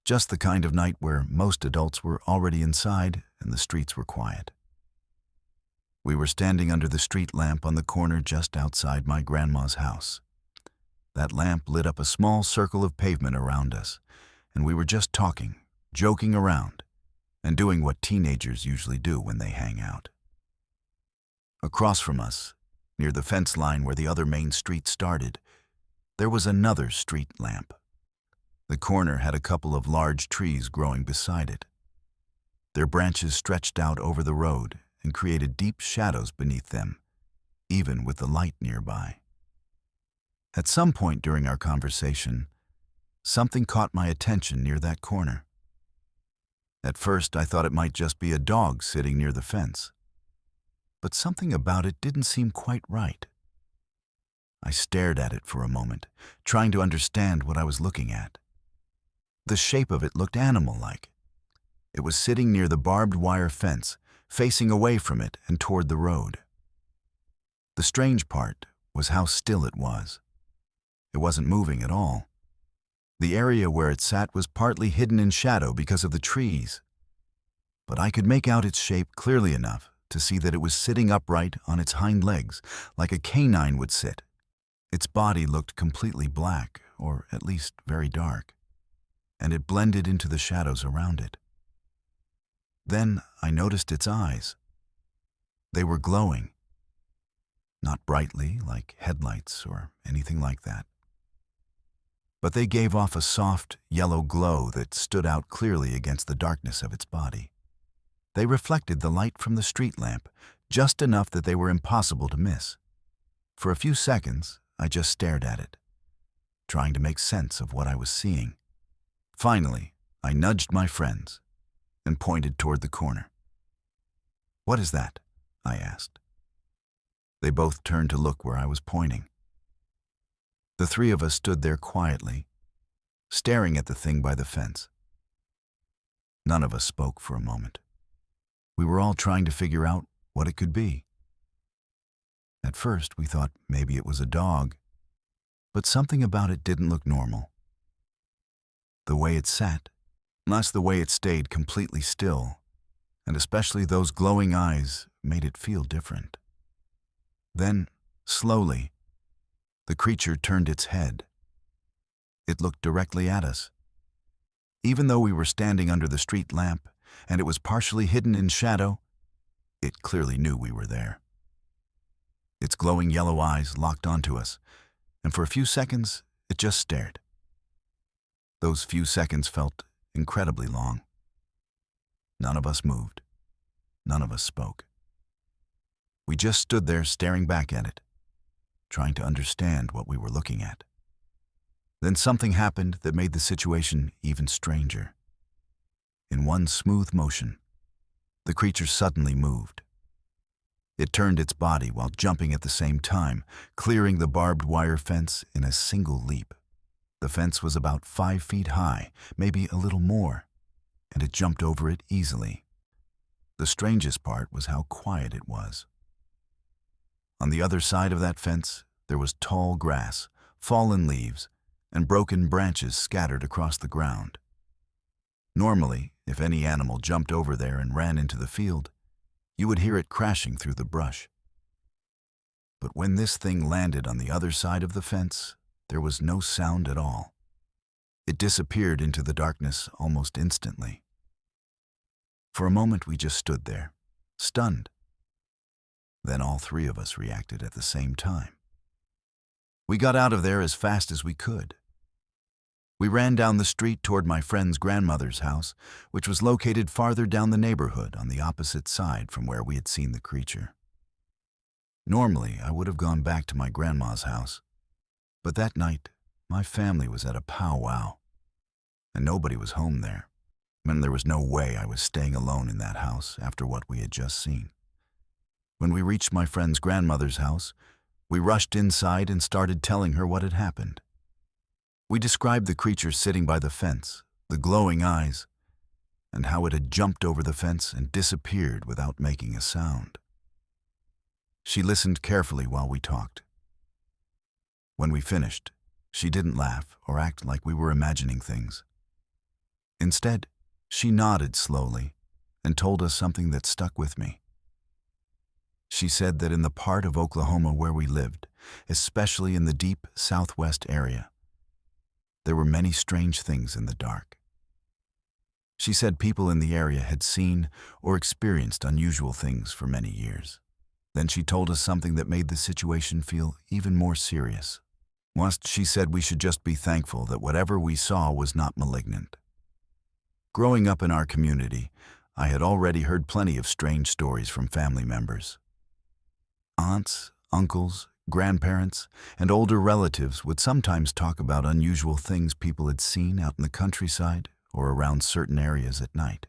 Just the kind of night where most adults were already inside and the streets were quiet. We were standing under the street lamp on the corner just outside my grandma's house. That lamp lit up a small circle of pavement around us, and we were just talking, joking around, and doing what teenagers usually do when they hang out. Across from us, near the fence line where the other main street started, there was another street lamp. The corner had a couple of large trees growing beside it. Their branches stretched out over the road and created deep shadows beneath them, even with the light nearby. At some point during our conversation, something caught my attention near that corner. At first, I thought it might just be a dog sitting near the fence, but something about it didn't seem quite right. I stared at it for a moment, trying to understand what I was looking at. The shape of it looked animal-like. It was sitting near the barbed wire fence, facing away from it and toward the road. The strange part was how still it was. It wasn't moving at all. The area where it sat was partly hidden in shadow because of the trees, but I could make out its shape clearly enough to see that it was sitting upright on its hind legs, like a canine would sit. Its body looked completely black, or at least very dark, and it blended into the shadows around it. Then I noticed its eyes. They were glowing. Not brightly, like headlights or anything like that, but they gave off a soft, yellow glow that stood out clearly against the darkness of its body. They reflected the light from the street lamp, just enough that they were impossible to miss. For a few seconds, I just stared at it, trying to make sense of what I was seeing. Finally, I nudged my friends and pointed toward the corner. "What is that?" I asked. They both turned to look where I was pointing. The 3 of us stood there quietly, staring at the thing by the fence. None of us spoke for a moment. We were all trying to figure out what it could be. At first, we thought maybe it was a dog, but something about it didn't look normal. The way it sat, plus the way it stayed completely still, and especially those glowing eyes, made it feel different. Then, slowly, the creature turned its head. It looked directly at us. Even though we were standing under the street lamp, and it was partially hidden in shadow, it clearly knew we were there. Its glowing yellow eyes locked onto us, and for a few seconds, it just stared. Those few seconds felt incredibly long. None of us moved. None of us spoke. We just stood there staring back at it, trying to understand what we were looking at. Then something happened that made the situation even stranger. In one smooth motion, the creature suddenly moved. It turned its body while jumping at the same time, clearing the barbed wire fence in a single leap. The fence was about 5 feet high, maybe a little more, and it jumped over it easily. The strangest part was how quiet it was. On the other side of that fence, there was tall grass, fallen leaves, and broken branches scattered across the ground. Normally, if any animal jumped over there and ran into the field, you would hear it crashing through the brush. But when this thing landed on the other side of the fence, there was no sound at all. It disappeared into the darkness almost instantly. For a moment, we just stood there, stunned. Then all three of us reacted at the same time. We got out of there as fast as we could. We ran down the street toward my friend's grandmother's house, which was located farther down the neighborhood on the opposite side from where we had seen the creature. Normally, I would have gone back to my grandma's house, but that night, my family was at a powwow, and nobody was home there, and there was no way I was staying alone in that house after what we had just seen. When we reached my friend's grandmother's house, we rushed inside and started telling her what had happened. We described the creature sitting by the fence, the glowing eyes, and how it had jumped over the fence and disappeared without making a sound. She listened carefully while we talked. When we finished, she didn't laugh or act like we were imagining things. Instead, she nodded slowly and told us something that stuck with me. She said that in the part of Oklahoma where we lived, especially in the deep southwest area, there were many strange things in the dark. She said people in the area had seen or experienced unusual things for many years. Then she told us something that made the situation feel even more serious. Once she said we should just be thankful that whatever we saw was not malignant. Growing up in our community, I had already heard plenty of strange stories from family members. Aunts, uncles, grandparents, and older relatives would sometimes talk about unusual things people had seen out in the countryside or around certain areas at night.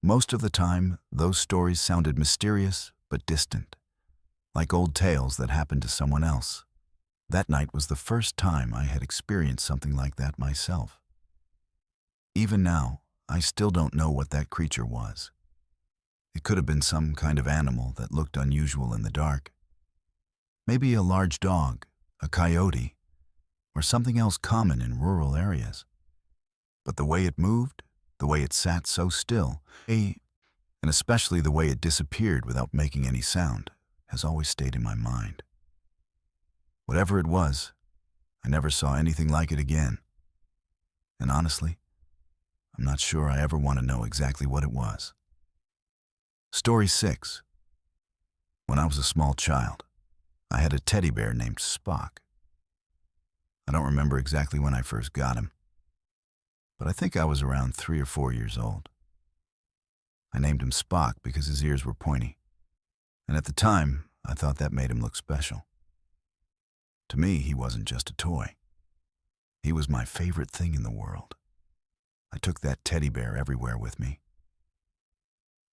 Most of the time, those stories sounded mysterious but distant, like old tales that happened to someone else. That night was the first time I had experienced something like that myself. Even now, I still don't know what that creature was. It could have been some kind of animal that looked unusual in the dark. Maybe a large dog, a coyote, or something else common in rural areas. But the way it moved, the way it sat so still, and especially the way it disappeared without making any sound, has always stayed in my mind. Whatever it was, I never saw anything like it again. And honestly, I'm not sure I ever want to know exactly what it was. Story 6. When I was a small child, I had a teddy bear named Spock. I don't remember exactly when I first got him, but I think I was around 3 or 4 years old. I named him Spock because his ears were pointy, and at the time, I thought that made him look special. To me, he wasn't just a toy. He was my favorite thing in the world. I took that teddy bear everywhere with me.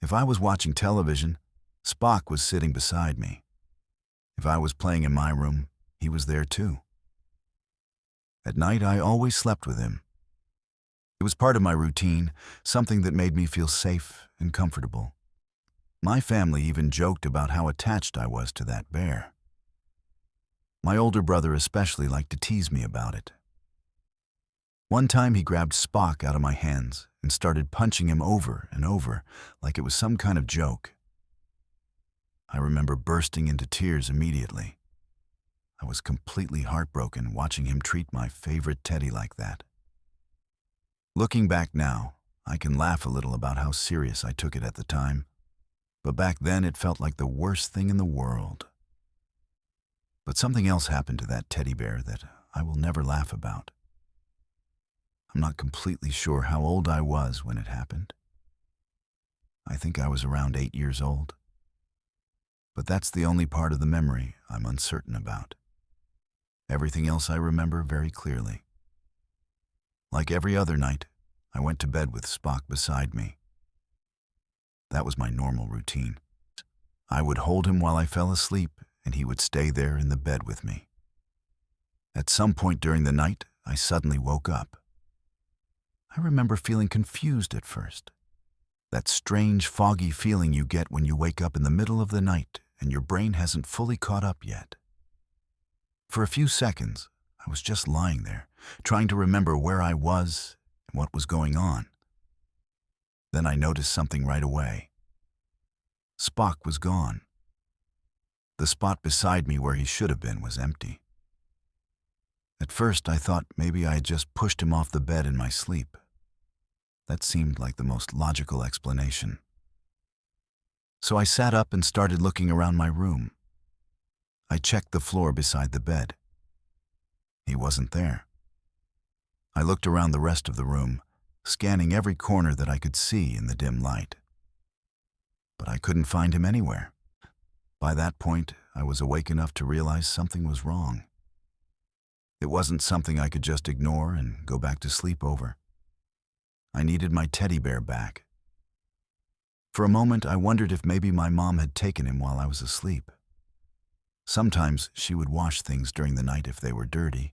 If I was watching television, Spock was sitting beside me. If I was playing in my room, he was there too. At night, I always slept with him. It was part of my routine, something that made me feel safe and comfortable. My family even joked about how attached I was to that bear. My older brother especially liked to tease me about it. One time he grabbed Spock out of my hands and started punching him over and over like it was some kind of joke. I remember bursting into tears immediately. I was completely heartbroken watching him treat my favorite teddy like that. Looking back now, I can laugh a little about how serious I took it at the time, but back then it felt like the worst thing in the world. But something else happened to that teddy bear that I will never laugh about. I'm not completely sure how old I was when it happened. I think I was around 8 years old. But that's the only part of the memory I'm uncertain about. Everything else I remember very clearly. Like every other night, I went to bed with Spock beside me. That was my normal routine. I would hold him while I fell asleep, and he would stay there in the bed with me. At some point during the night, I suddenly woke up. I remember feeling confused at first. That strange, foggy feeling you get when you wake up in the middle of the night and your brain hasn't fully caught up yet. For a few seconds, I was just lying there, trying to remember where I was and what was going on. Then I noticed something right away. Spock was gone. The spot beside me where he should have been was empty. At first, I thought maybe I had just pushed him off the bed in my sleep. That seemed like the most logical explanation. So I sat up and started looking around my room. I checked the floor beside the bed. He wasn't there. I looked around the rest of the room, scanning every corner that I could see in the dim light. But I couldn't find him anywhere. By that point, I was awake enough to realize something was wrong. It wasn't something I could just ignore and go back to sleep over. I needed my teddy bear back. For a moment, I wondered if maybe my mom had taken him while I was asleep. Sometimes she would wash things during the night if they were dirty,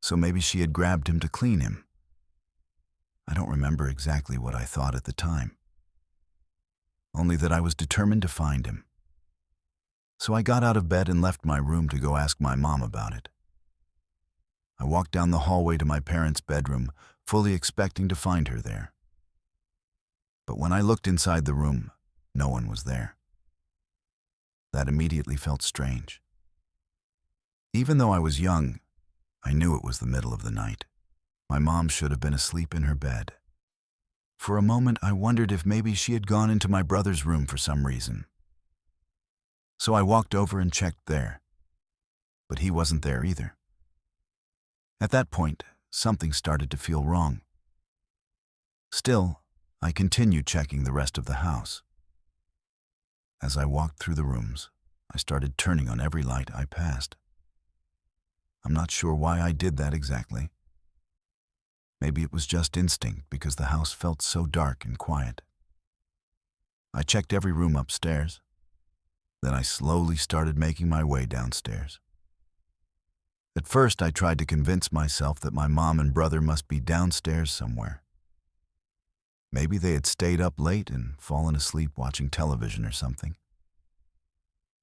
so maybe she had grabbed him to clean him. I don't remember exactly what I thought at the time, only that I was determined to find him. So I got out of bed and left my room to go ask my mom about it. I walked down the hallway to my parents' bedroom, fully expecting to find her there. But when I looked inside the room, no one was there. That immediately felt strange. Even though I was young, I knew it was the middle of the night. My mom should have been asleep in her bed. For a moment, I wondered if maybe she had gone into my brother's room for some reason. So I walked over and checked there. But he wasn't there either. At that point, something started to feel wrong. Still, I continued checking the rest of the house. As I walked through the rooms, I started turning on every light I passed. I'm not sure why I did that exactly. Maybe it was just instinct because the house felt so dark and quiet. I checked every room upstairs. Then I slowly started making my way downstairs. At first, I tried to convince myself that my mom and brother must be downstairs somewhere. Maybe they had stayed up late and fallen asleep watching television or something.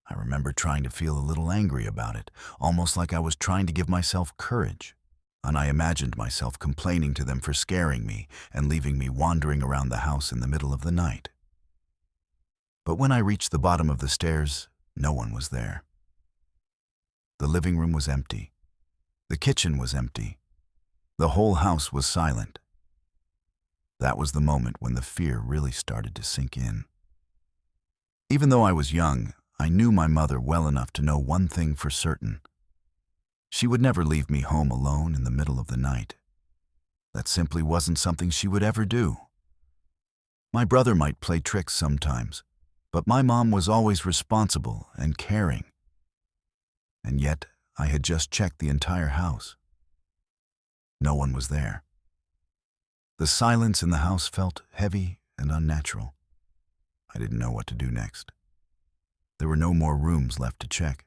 I remember trying to feel a little angry about it, almost like I was trying to give myself courage, and I imagined myself complaining to them for scaring me and leaving me wandering around the house in the middle of the night. But when I reached the bottom of the stairs, no one was there. The living room was empty. The kitchen was empty. The whole house was silent. That was the moment when the fear really started to sink in. Even though I was young, I knew my mother well enough to know one thing for certain. She would never leave me home alone in the middle of the night. That simply wasn't something she would ever do. My brother might play tricks sometimes, but my mom was always responsible and caring. And yet, I had just checked the entire house. No one was there. The silence in the house felt heavy and unnatural. I didn't know what to do next. There were no more rooms left to check.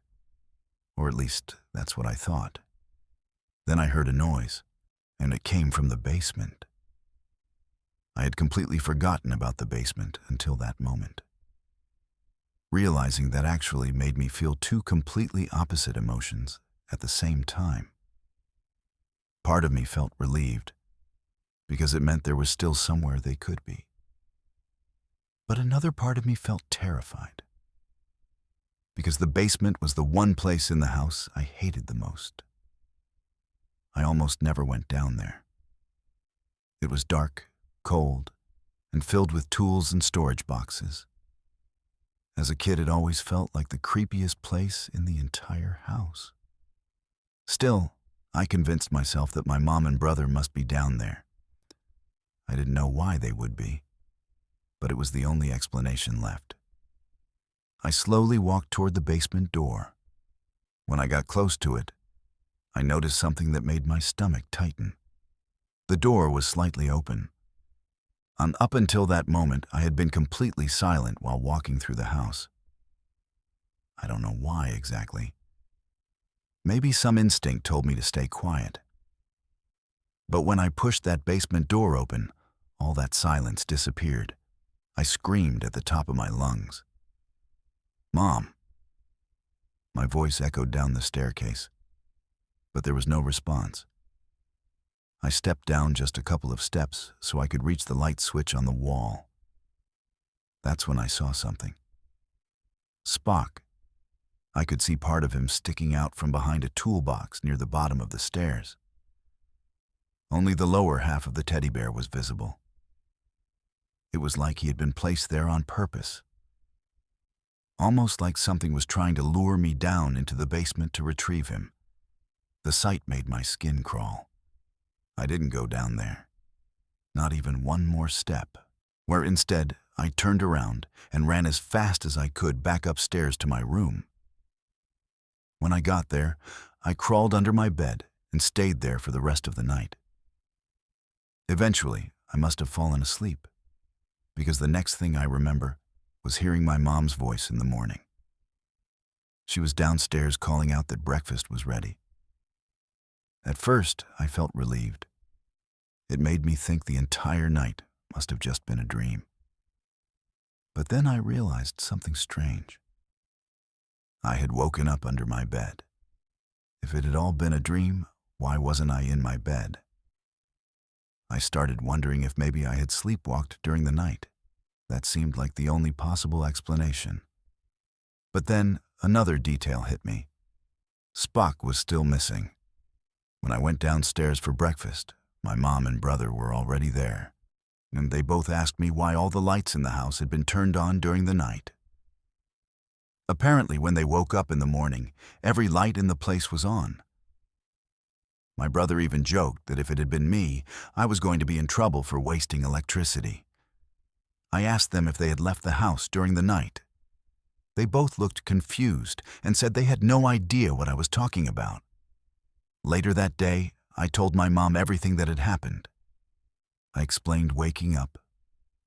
Or at least, that's what I thought. Then I heard a noise, and it came from the basement. I had completely forgotten about the basement until that moment. Realizing that actually made me feel two completely opposite emotions at the same time. Part of me felt relieved, because it meant there was still somewhere they could be. But another part of me felt terrified, because the basement was the one place in the house I hated the most. I almost never went down there. It was dark, cold, and filled with tools and storage boxes. As a kid, it always felt like the creepiest place in the entire house. Still, I convinced myself that my mom and brother must be down there. I didn't know why they would be, but it was the only explanation left. I slowly walked toward the basement door. When I got close to it, I noticed something that made my stomach tighten. The door was slightly open. Up until that moment, I had been completely silent while walking through the house. I don't know why exactly. Maybe some instinct told me to stay quiet. But when I pushed that basement door open, all that silence disappeared. I screamed at the top of my lungs. "Mom!" My voice echoed down the staircase, but there was no response. I stepped down just a couple of steps so I could reach the light switch on the wall. That's when I saw something. Spock. I could see part of him sticking out from behind a toolbox near the bottom of the stairs. Only the lower half of the teddy bear was visible. It was like he had been placed there on purpose. Almost like something was trying to lure me down into the basement to retrieve him. The sight made my skin crawl. I didn't go down there. Not even one more step, where instead I turned around and ran as fast as I could back upstairs to my room. When I got there, I crawled under my bed and stayed there for the rest of the night. Eventually, I must have fallen asleep, because the next thing I remember was hearing my mom's voice in the morning. She was downstairs calling out that breakfast was ready. At first, I felt relieved. It made me think the entire night must have just been a dream. But then I realized something strange. I had woken up under my bed. If it had all been a dream, why wasn't I in my bed? I started wondering if maybe I had sleepwalked during the night. That seemed like the only possible explanation. But then another detail hit me. Spock was still missing. When I went downstairs for breakfast, my mom and brother were already there, and they both asked me why all the lights in the house had been turned on during the night. Apparently, when they woke up in the morning, every light in the place was on. My brother even joked that if it had been me, I was going to be in trouble for wasting electricity. I asked them if they had left the house during the night. They both looked confused and said they had no idea what I was talking about. Later that day, I told my mom everything that had happened. I explained waking up,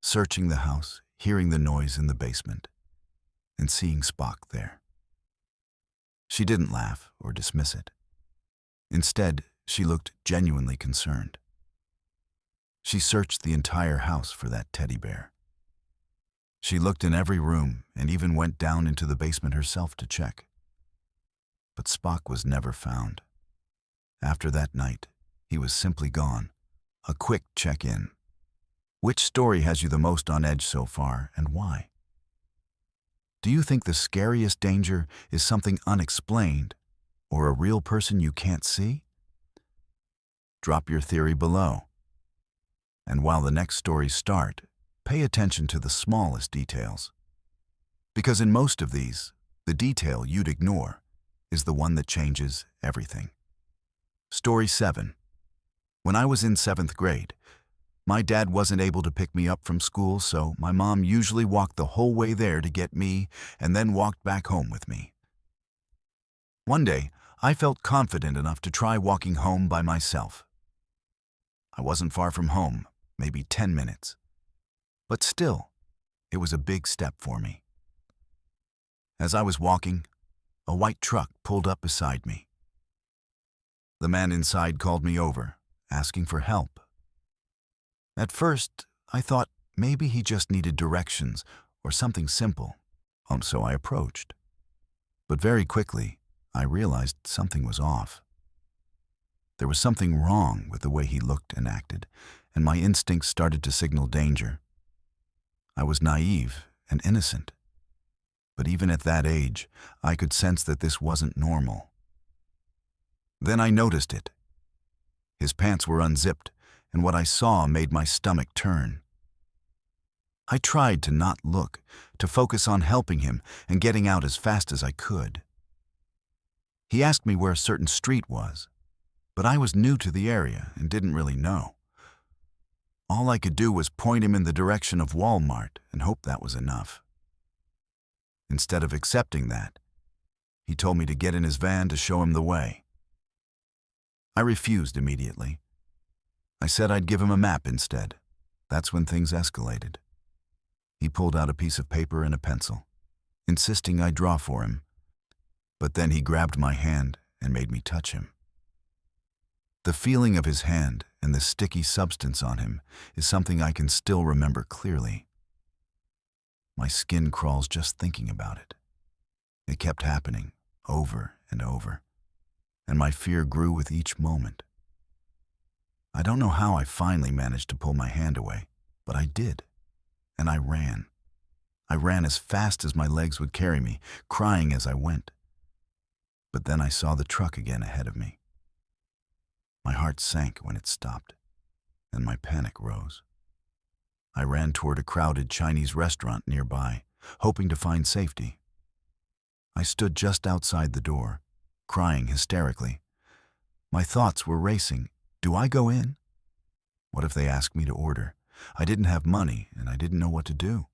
searching the house, hearing the noise in the basement, and seeing Spock there. She didn't laugh or dismiss it. Instead, she looked genuinely concerned. She searched the entire house for that teddy bear. She looked in every room and even went down into the basement herself to check. But Spock was never found. After that night, he was simply gone. A quick check-in. Which story has you the most on edge so far, and why? Do you think the scariest danger is something unexplained, or a real person you can't see? Drop your theory below. And while the next stories start, pay attention to the smallest details. Because in most of these, the detail you'd ignore is the one that changes everything. Story 7. When I was in 7th grade, my dad wasn't able to pick me up from school, so my mom usually walked the whole way there to get me and then walked back home with me. One day, I felt confident enough to try walking home by myself. I wasn't far from home, maybe 10 minutes. But still, it was a big step for me. As I was walking, a white truck pulled up beside me. The man inside called me over, asking for help. At first, I thought maybe he just needed directions or something simple, so I approached. But very quickly, I realized something was off. There was something wrong with the way he looked and acted, and my instincts started to signal danger. I was naive and innocent, but even at that age, I could sense that this wasn't normal. Then I noticed it. His pants were unzipped, and what I saw made my stomach turn. I tried to not look, to focus on helping him and getting out as fast as I could. He asked me where a certain street was, but I was new to the area and didn't really know. All I could do was point him in the direction of Walmart and hope that was enough. Instead of accepting that, he told me to get in his van to show him the way. I refused immediately. I said I'd give him a map instead. That's when things escalated. He pulled out a piece of paper and a pencil, insisting I draw for him, but then he grabbed my hand and made me touch him. The feeling of his hand and the sticky substance on him is something I can still remember clearly. My skin crawls just thinking about it. It kept happening over and over, and my fear grew with each moment. I don't know how I finally managed to pull my hand away, but I did, and I ran. I ran as fast as my legs would carry me, crying as I went. But then I saw the truck again ahead of me. My heart sank when it stopped, and my panic rose. I ran toward a crowded Chinese restaurant nearby, hoping to find safety. I stood just outside the door, crying hysterically. My thoughts were racing. Do I go in? What if they ask me to order? I didn't have money, and I didn't know what to do.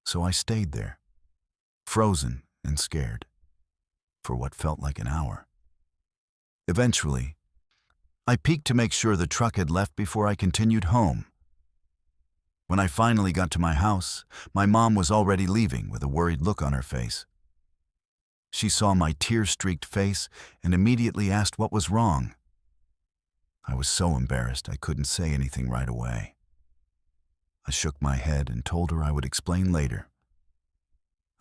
So I stayed there, frozen and scared, for what felt like an hour. Eventually, I peeked to make sure the truck had left before I continued home. When I finally got to my house, my mom was already leaving with a worried look on her face. She saw my tear-streaked face and immediately asked what was wrong. I was so embarrassed I couldn't say anything right away. I shook my head and told her I would explain later.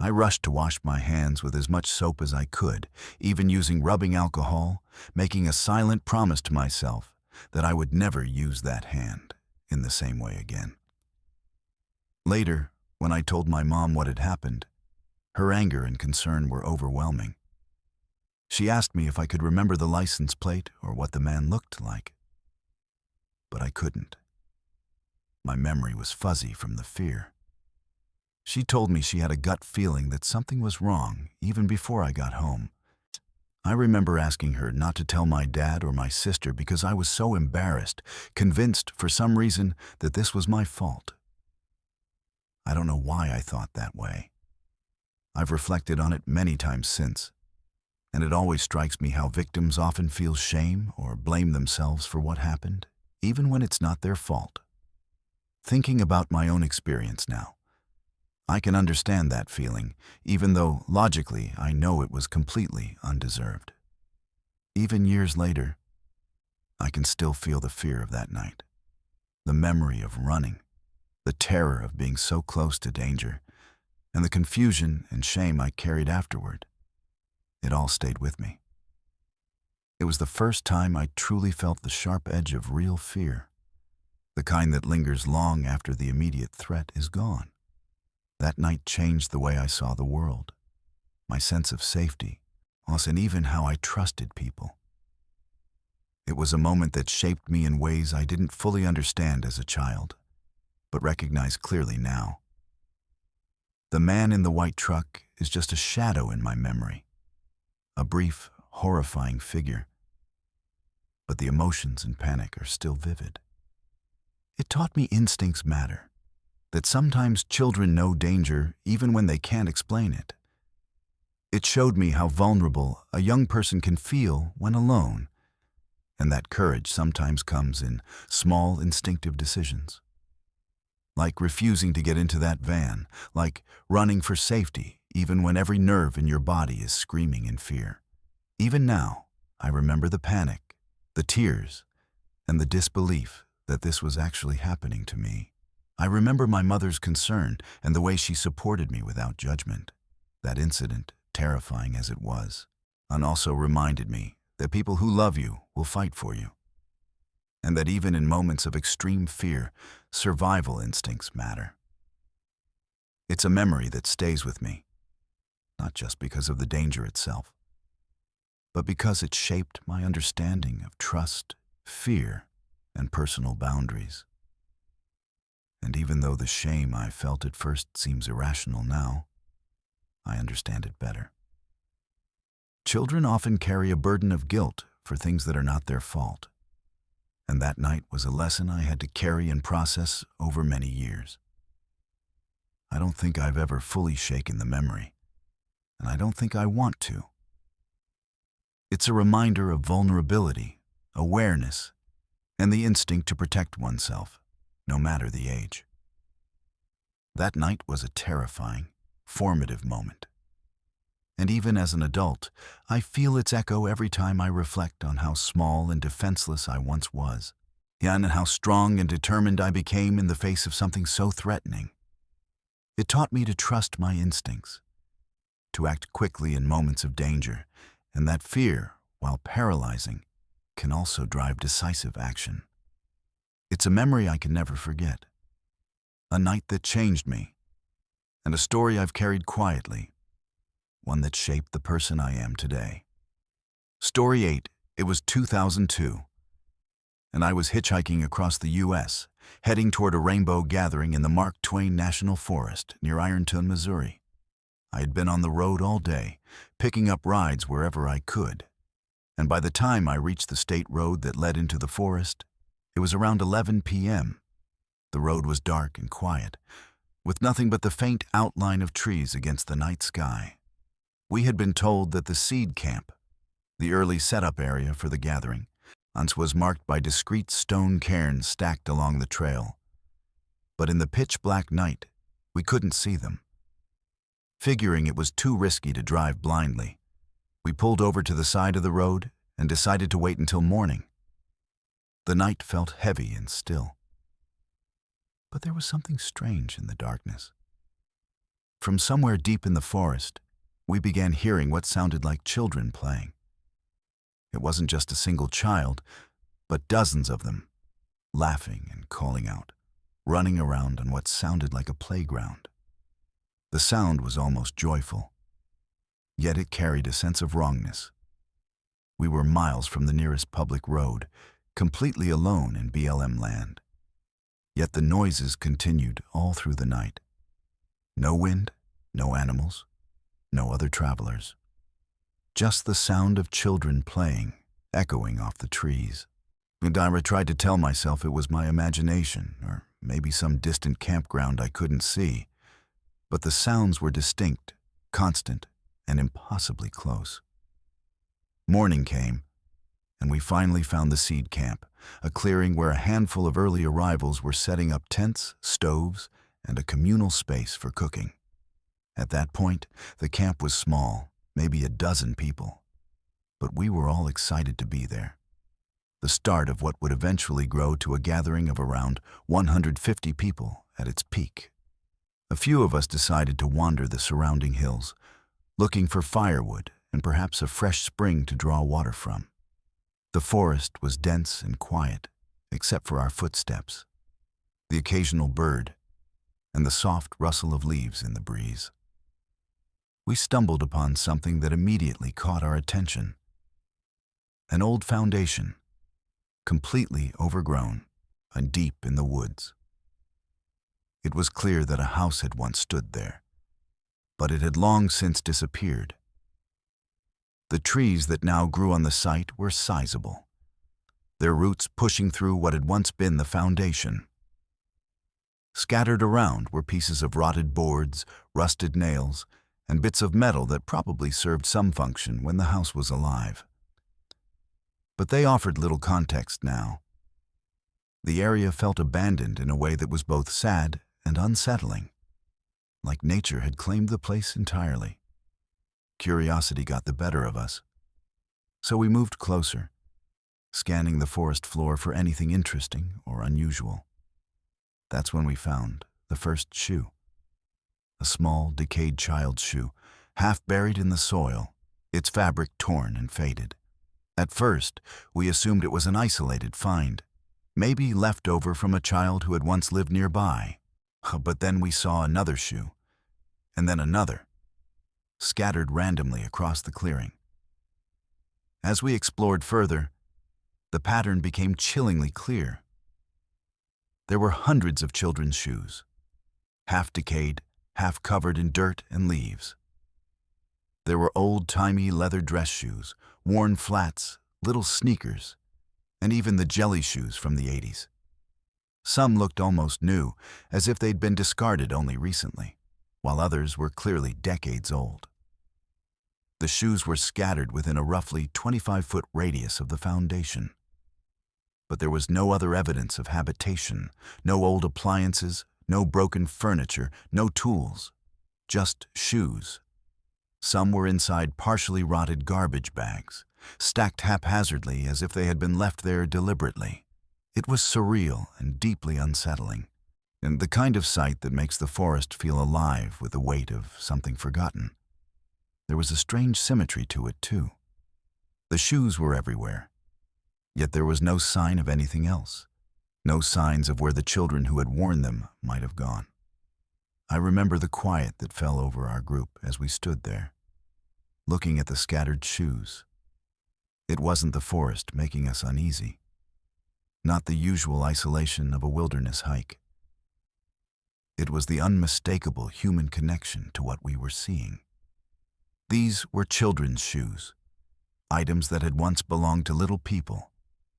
I rushed to wash my hands with as much soap as I could, even using rubbing alcohol, making a silent promise to myself that I would never use that hand in the same way again. Later, when I told my mom what had happened, her anger and concern were overwhelming. She asked me if I could remember the license plate or what the man looked like. But I couldn't. My memory was fuzzy from the fear. She told me she had a gut feeling that something was wrong even before I got home. I remember asking her not to tell my dad or my sister because I was so embarrassed, convinced for some reason that this was my fault. I don't know why I thought that way. I've reflected on it many times since, and it always strikes me how victims often feel shame or blame themselves for what happened, even when it's not their fault. Thinking about my own experience now, I can understand that feeling, even though logically I know it was completely undeserved. Even years later, I can still feel the fear of that night, the memory of running, the terror of being so close to danger, and the confusion and shame I carried afterward. It all stayed with me. It was the first time I truly felt the sharp edge of real fear, the kind that lingers long after the immediate threat is gone. That night changed the way I saw the world, my sense of safety, and even how I trusted people. It was a moment that shaped me in ways I didn't fully understand as a child, but recognize clearly now. The man in the white truck is just a shadow in my memory, a brief, horrifying figure, but the emotions and panic are still vivid. It taught me instincts matter, that sometimes children know danger even when they can't explain it. It showed me how vulnerable a young person can feel when alone, and that courage sometimes comes in small instinctive decisions. Like refusing to get into that van, like running for safety even when every nerve in your body is screaming in fear. Even now, I remember the panic, the tears, and the disbelief that this was actually happening to me. I remember my mother's concern and the way she supported me without judgment. That incident, terrifying as it was, and also reminded me that people who love you will fight for you, and that even in moments of extreme fear, survival instincts matter. It's a memory that stays with me, not just because of the danger itself, but because it shaped my understanding of trust, fear, and personal boundaries. And even though the shame I felt at first seems irrational now, I understand it better. Children often carry a burden of guilt for things that are not their fault. And that night was a lesson I had to carry and process over many years. I don't think I've ever fully shaken the memory, and I don't think I want to. It's a reminder of vulnerability, awareness, and the instinct to protect oneself, no matter the age. That night was a terrifying, formative moment. And even as an adult, I feel its echo every time I reflect on how small and defenseless I once was, and how strong and determined I became in the face of something so threatening. It taught me to trust my instincts, to act quickly in moments of danger, and that fear, while paralyzing, can also drive decisive action. It's a memory I can never forget, a night that changed me, and a story I've carried quietly, one that shaped the person I am today. Story 8, it was 2002, and I was hitchhiking across the U.S., heading toward a rainbow gathering in the Mark Twain National Forest near Ironton, Missouri. I had been on the road all day, picking up rides wherever I could, and by the time I reached the state road that led into the forest, it was around 11 p.m. The road was dark and quiet, with nothing but the faint outline of trees against the night sky. We had been told that the seed camp, the early setup area for the gathering, once was marked by discrete stone cairns stacked along the trail. But in the pitch-black night, we couldn't see them. Figuring it was too risky to drive blindly, we pulled over to the side of the road and decided to wait until morning. The night felt heavy and still. But there was something strange in the darkness. From somewhere deep in the forest, we began hearing what sounded like children playing. It wasn't just a single child, but dozens of them, laughing and calling out, running around on what sounded like a playground. The sound was almost joyful, yet it carried a sense of wrongness. We were miles from the nearest public road, completely alone in BLM land. Yet the noises continued all through the night. No wind, no animals, no other travelers. Just the sound of children playing, echoing off the trees. And I tried to tell myself it was my imagination, or maybe some distant campground I couldn't see. But the sounds were distinct, constant, and impossibly close. Morning came, and we finally found the seed camp, a clearing where a handful of early arrivals were setting up tents, stoves, and a communal space for cooking. At that point, the camp was small, maybe a dozen people. But we were all excited to be there. The start of what would eventually grow to a gathering of around 150 people at its peak. A few of us decided to wander the surrounding hills, looking for firewood and perhaps a fresh spring to draw water from. The forest was dense and quiet, except for our footsteps, the occasional bird, and the soft rustle of leaves in the breeze. We stumbled upon something that immediately caught our attention. An old foundation, completely overgrown and deep in the woods. It was clear that a house had once stood there, but it had long since disappeared. The trees that now grew on the site were sizable, their roots pushing through what had once been the foundation. Scattered around were pieces of rotted boards, rusted nails, and bits of metal that probably served some function when the house was alive. But they offered little context now. The area felt abandoned in a way that was both sad and unsettling, like nature had claimed the place entirely. Curiosity got the better of us, so we moved closer, scanning the forest floor for anything interesting or unusual. That's when we found the first shoe. A small, decayed child's shoe, half buried in the soil, its fabric torn and faded. At first, we assumed it was an isolated find, maybe left over from a child who had once lived nearby. But then we saw another shoe, and then another, scattered randomly across the clearing. As we explored further, the pattern became chillingly clear. There were hundreds of children's shoes, half decayed, half covered in dirt and leaves. There were old-timey leather dress shoes, worn flats, little sneakers, and even the jelly shoes from the 80s. Some looked almost new, as if they'd been discarded only recently, while others were clearly decades old. The shoes were scattered within a roughly 25-foot radius of the foundation. But there was no other evidence of habitation, no old appliances, no broken furniture, no tools, just shoes. Some were inside partially rotted garbage bags, stacked haphazardly as if they had been left there deliberately. It was surreal and deeply unsettling, and the kind of sight that makes the forest feel alive with the weight of something forgotten. There was a strange symmetry to it, too. The shoes were everywhere, yet there was no sign of anything else, no signs of where the children who had worn them might have gone. I remember the quiet that fell over our group as we stood there, looking at the scattered shoes. It wasn't the forest making us uneasy, not the usual isolation of a wilderness hike. It was the unmistakable human connection to what we were seeing. These were children's shoes, items that had once belonged to little people,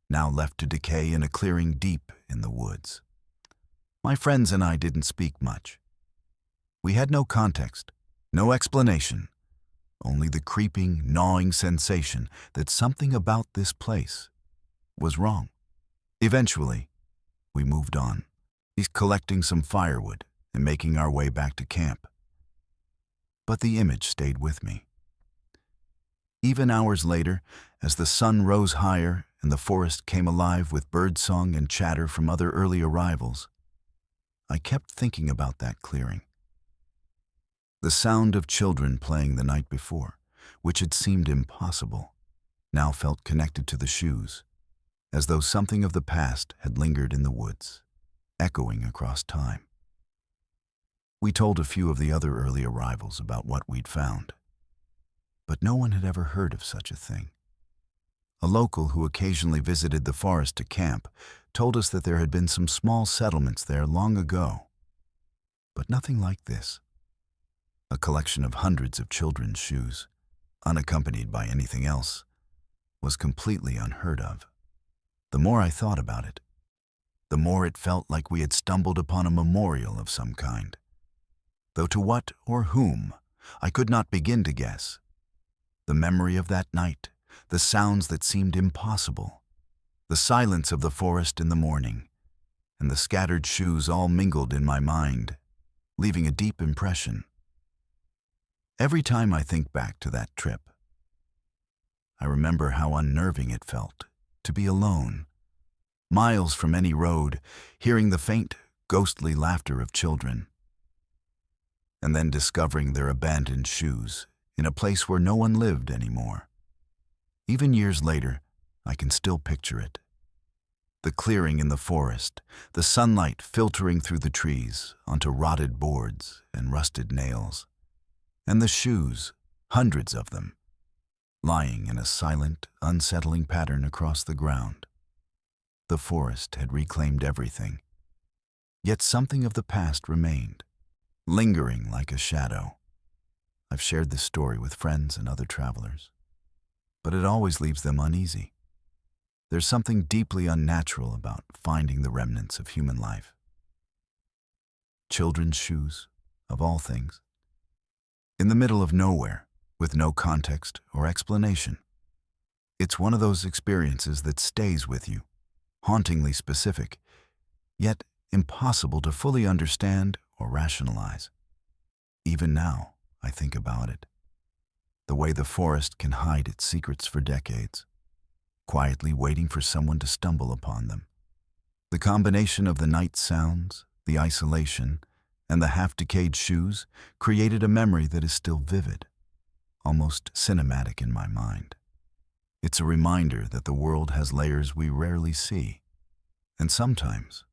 now left to decay in a clearing deep in the woods. My friends and I didn't speak much. We had no context, no explanation, only the creeping, gnawing sensation that something about this place was wrong. Eventually, we moved on, collecting some firewood and making our way back to camp. But the image stayed with me. Even hours later, as the sun rose higher and the forest came alive with birdsong and chatter from other early arrivals, I kept thinking about that clearing. The sound of children playing the night before, which had seemed impossible, now felt connected to the shoes, as though something of the past had lingered in the woods, echoing across time. We told a few of the other early arrivals about what we'd found, but no one had ever heard of such a thing. A local who occasionally visited the forest to camp told us that there had been some small settlements there long ago, but nothing like this. A collection of hundreds of children's shoes, unaccompanied by anything else, was completely unheard of. The more I thought about it, the more it felt like we had stumbled upon a memorial of some kind. Though to what or whom, I could not begin to guess. The memory of that night, the sounds that seemed impossible, the silence of the forest in the morning, and the scattered shoes all mingled in my mind, leaving a deep impression. Every time I think back to that trip, I remember how unnerving it felt to be alone, miles from any road, hearing the faint, ghostly laughter of children, and then discovering their abandoned shoes in a place where no one lived anymore. Even years later, I can still picture it. The clearing in the forest, the sunlight filtering through the trees onto rotted boards and rusted nails, and the shoes, hundreds of them, lying in a silent, unsettling pattern across the ground. The forest had reclaimed everything, yet something of the past remained, lingering like a shadow. I've shared this story with friends and other travelers, but it always leaves them uneasy. There's something deeply unnatural about finding the remnants of human life. Children's shoes, of all things, in the middle of nowhere, with no context or explanation. It's one of those experiences that stays with you, hauntingly specific, yet impossible to fully understand or rationalize. Even now, I think about it. The way the forest can hide its secrets for decades, quietly waiting for someone to stumble upon them. The combination of the night sounds, the isolation, and the half-decayed shoes created a memory that is still vivid, almost cinematic in my mind. It's a reminder that the world has layers we rarely see, and sometimes,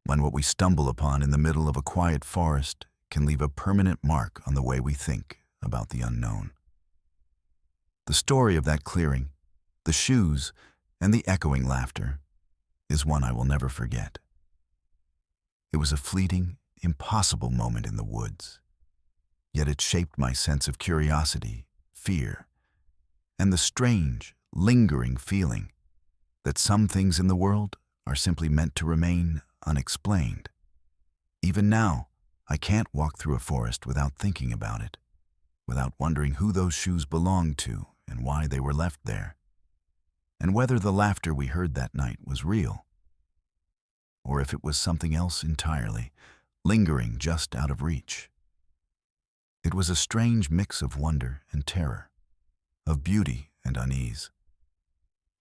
when what we stumble upon in the middle of a quiet forest can leave a permanent mark on the way we think about the unknown. The story of that clearing, the shoes, and the echoing laughter is one I will never forget. It was a fleeting, impossible moment in the woods, yet it shaped my sense of curiosity, fear, and the strange, lingering feeling that some things in the world are simply meant to remain unexplained. Even now, I can't walk through a forest without thinking about it, without wondering who those shoes belonged to and why they were left there, and whether the laughter we heard that night was real, or if it was something else entirely, lingering just out of reach. It was a strange mix of wonder and terror, of beauty and unease,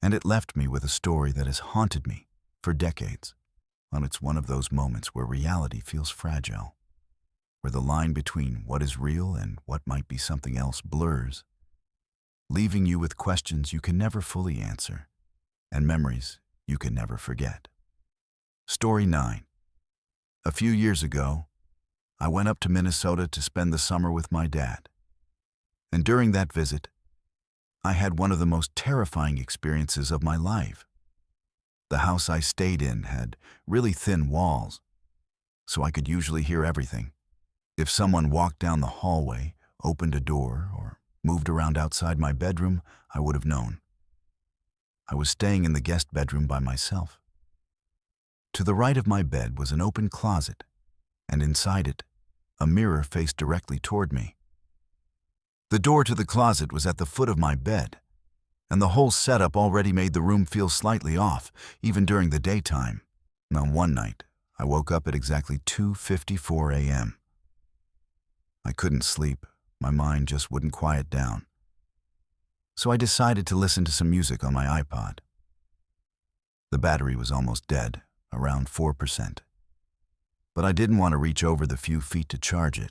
and it left me with a story that has haunted me for decades. And it's one of those moments where reality feels fragile, where the line between what is real and what might be something else blurs, leaving you with questions you can never fully answer and memories you can never forget. Story 9. A few years ago, I went up to Minnesota to spend the summer with my dad. And during that visit, I had one of the most terrifying experiences of my life. The house I stayed in had really thin walls, so I could usually hear everything. If someone walked down the hallway, opened a door, or moved around outside my bedroom, I would have known. I was staying in the guest bedroom by myself. To the right of my bed was an open closet, and inside it, a mirror faced directly toward me. The door to the closet was at the foot of my bed, and the whole setup already made the room feel slightly off, even during the daytime. Now, one night, I woke up at exactly 2:54 a.m. I couldn't sleep. My mind just wouldn't quiet down. So I decided to listen to some music on my iPod. The battery was almost dead, around 4%. But I didn't want to reach over the few feet to charge it,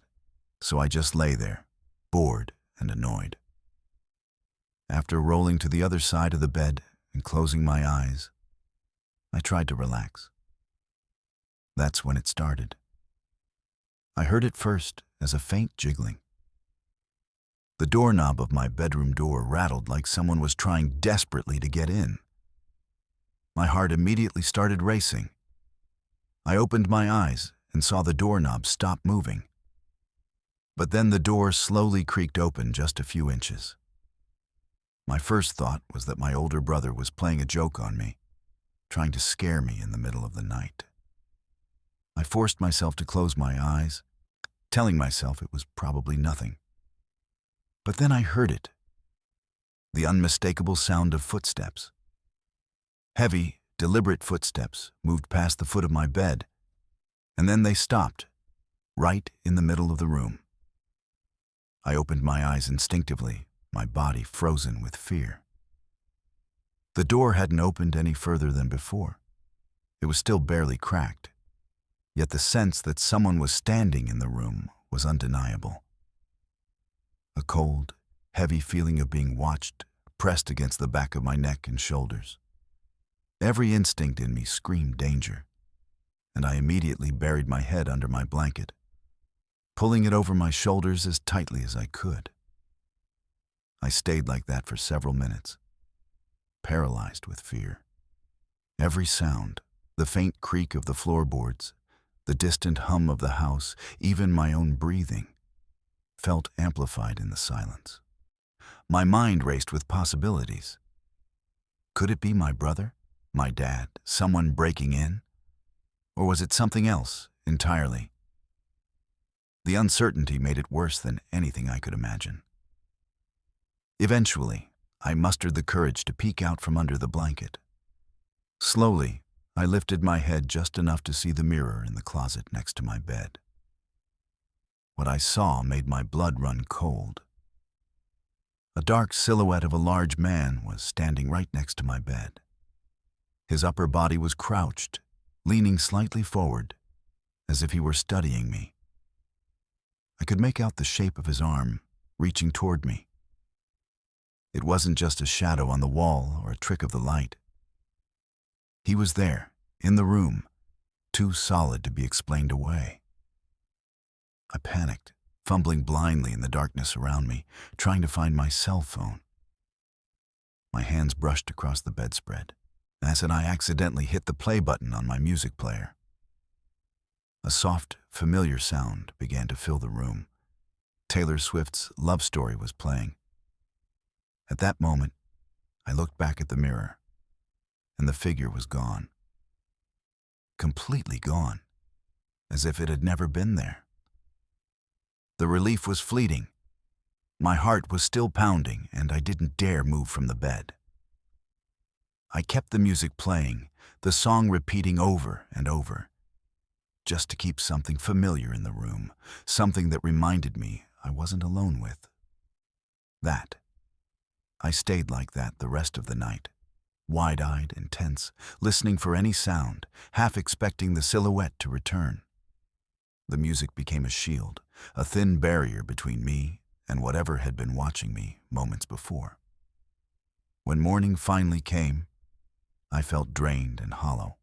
so I just lay there, bored and annoyed. After rolling to the other side of the bed and closing my eyes, I tried to relax. That's when it started. I heard it first as a faint jiggling. The doorknob of my bedroom door rattled like someone was trying desperately to get in. My heart immediately started racing. I opened my eyes and saw the doorknob stop moving. But then the door slowly creaked open just a few inches. My first thought was that my older brother was playing a joke on me, trying to scare me in the middle of the night. I forced myself to close my eyes, telling myself it was probably nothing. But then I heard it, the unmistakable sound of footsteps. Heavy, deliberate footsteps moved past the foot of my bed, and then they stopped, right in the middle of the room. I opened my eyes instinctively, my body frozen with fear. The door hadn't opened any further than before. It was still barely cracked, yet the sense that someone was standing in the room was undeniable. A cold, heavy feeling of being watched pressed against the back of my neck and shoulders. Every instinct in me screamed danger, and I immediately buried my head under my blanket, pulling it over my shoulders as tightly as I could. I stayed like that for several minutes, paralyzed with fear. Every sound, the faint creak of the floorboards, the distant hum of the house, even my own breathing, felt amplified in the silence. My mind raced with possibilities. Could it be my brother, my dad, someone breaking in? Or was it something else entirely? The uncertainty made it worse than anything I could imagine. Eventually, I mustered the courage to peek out from under the blanket. Slowly, I lifted my head just enough to see the mirror in the closet next to my bed. What I saw made my blood run cold. A dark silhouette of a large man was standing right next to my bed. His upper body was crouched, leaning slightly forward, as if he were studying me. I could make out the shape of his arm, reaching toward me. It wasn't just a shadow on the wall or a trick of the light. He was there, in the room, too solid to be explained away. I panicked, fumbling blindly in the darkness around me, trying to find my cell phone. My hands brushed across the bedspread, as I accidentally hit the play button on my music player. A soft, familiar sound began to fill the room. Taylor Swift's Love Story was playing. At that moment, I looked back at the mirror, and the figure was gone. Completely gone, as if it had never been there. The relief was fleeting. My heart was still pounding, and I didn't dare move from the bed. I kept the music playing, the song repeating over and over, just to keep something familiar in the room, something that reminded me I wasn't alone with. That. I stayed like that the rest of the night, wide-eyed and tense, listening for any sound, half expecting the silhouette to return. The music became a shield, a thin barrier between me and whatever had been watching me moments before. When morning finally came, I felt drained and hollow.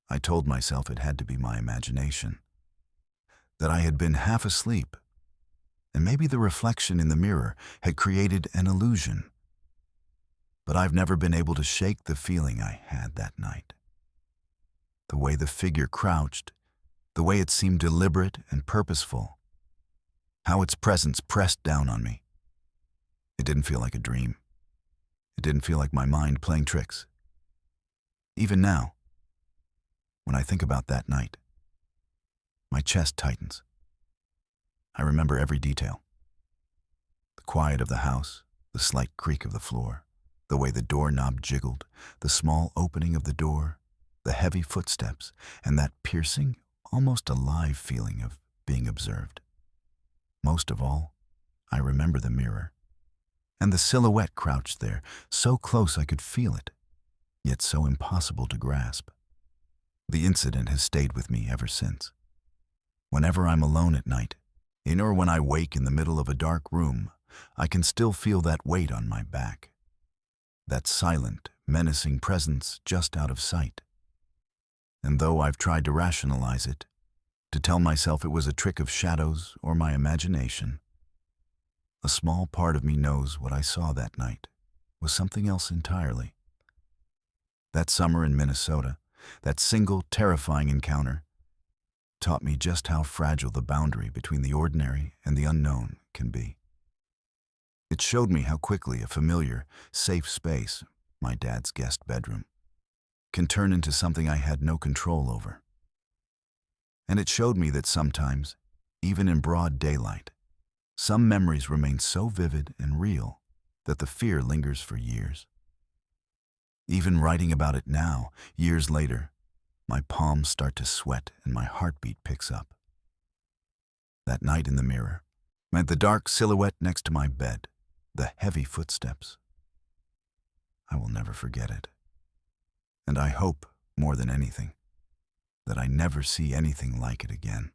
I told myself it had to be my imagination, that I had been half asleep, and maybe the reflection in the mirror had created an illusion. But I've never been able to shake the feeling I had that night. The way the figure crouched, the way it seemed deliberate and purposeful, how its presence pressed down on me. It didn't feel like a dream. It didn't feel like my mind playing tricks. Even now, when I think about that night, my chest tightens. I remember every detail. The quiet of the house, the slight creak of the floor, the way the doorknob jiggled, the small opening of the door, the heavy footsteps, and that piercing, almost alive feeling of being observed. Most of all, I remember the mirror, and the silhouette crouched there, so close I could feel it, yet so impossible to grasp. The incident has stayed with me ever since. Whenever I'm alone at night, or when I wake in the middle of a dark room, I can still feel that weight on my back. That silent, menacing presence just out of sight. And though I've tried to rationalize it, to tell myself it was a trick of shadows or my imagination, a small part of me knows what I saw that night was something else entirely. That summer in Minnesota, that single terrifying encounter, taught me just how fragile the boundary between the ordinary and the unknown can be. It showed me how quickly a familiar, safe space, my dad's guest bedroom, can turn into something I had no control over. And it showed me that sometimes, even in broad daylight, some memories remain so vivid and real that the fear lingers for years. Even writing about it now, years later, my palms start to sweat and my heartbeat picks up. That night in the mirror meant the dark silhouette next to my bed, the heavy footsteps. I will never forget it. And I hope, more than anything, that I never see anything like it again.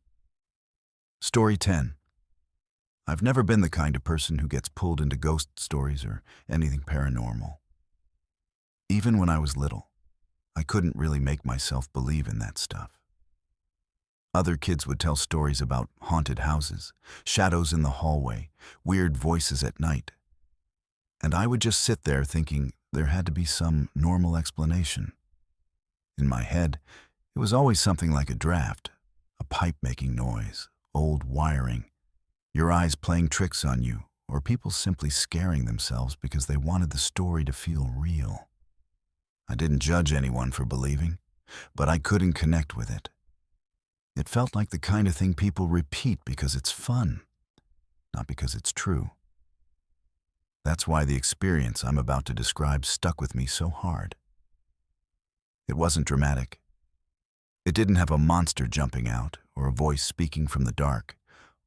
Story 10. I've never been the kind of person who gets pulled into ghost stories or anything paranormal. Even when I was little, I couldn't really make myself believe in that stuff. Other kids would tell stories about haunted houses, shadows in the hallway, weird voices at night. And I would just sit there thinking there had to be some normal explanation. In my head, it was always something like a draft, a pipe making noise, old wiring, your eyes playing tricks on you, or people simply scaring themselves because they wanted the story to feel real. I didn't judge anyone for believing, but I couldn't connect with it. It felt like the kind of thing people repeat because it's fun, not because it's true. That's why the experience I'm about to describe stuck with me so hard. It wasn't dramatic. It didn't have a monster jumping out, or a voice speaking from the dark,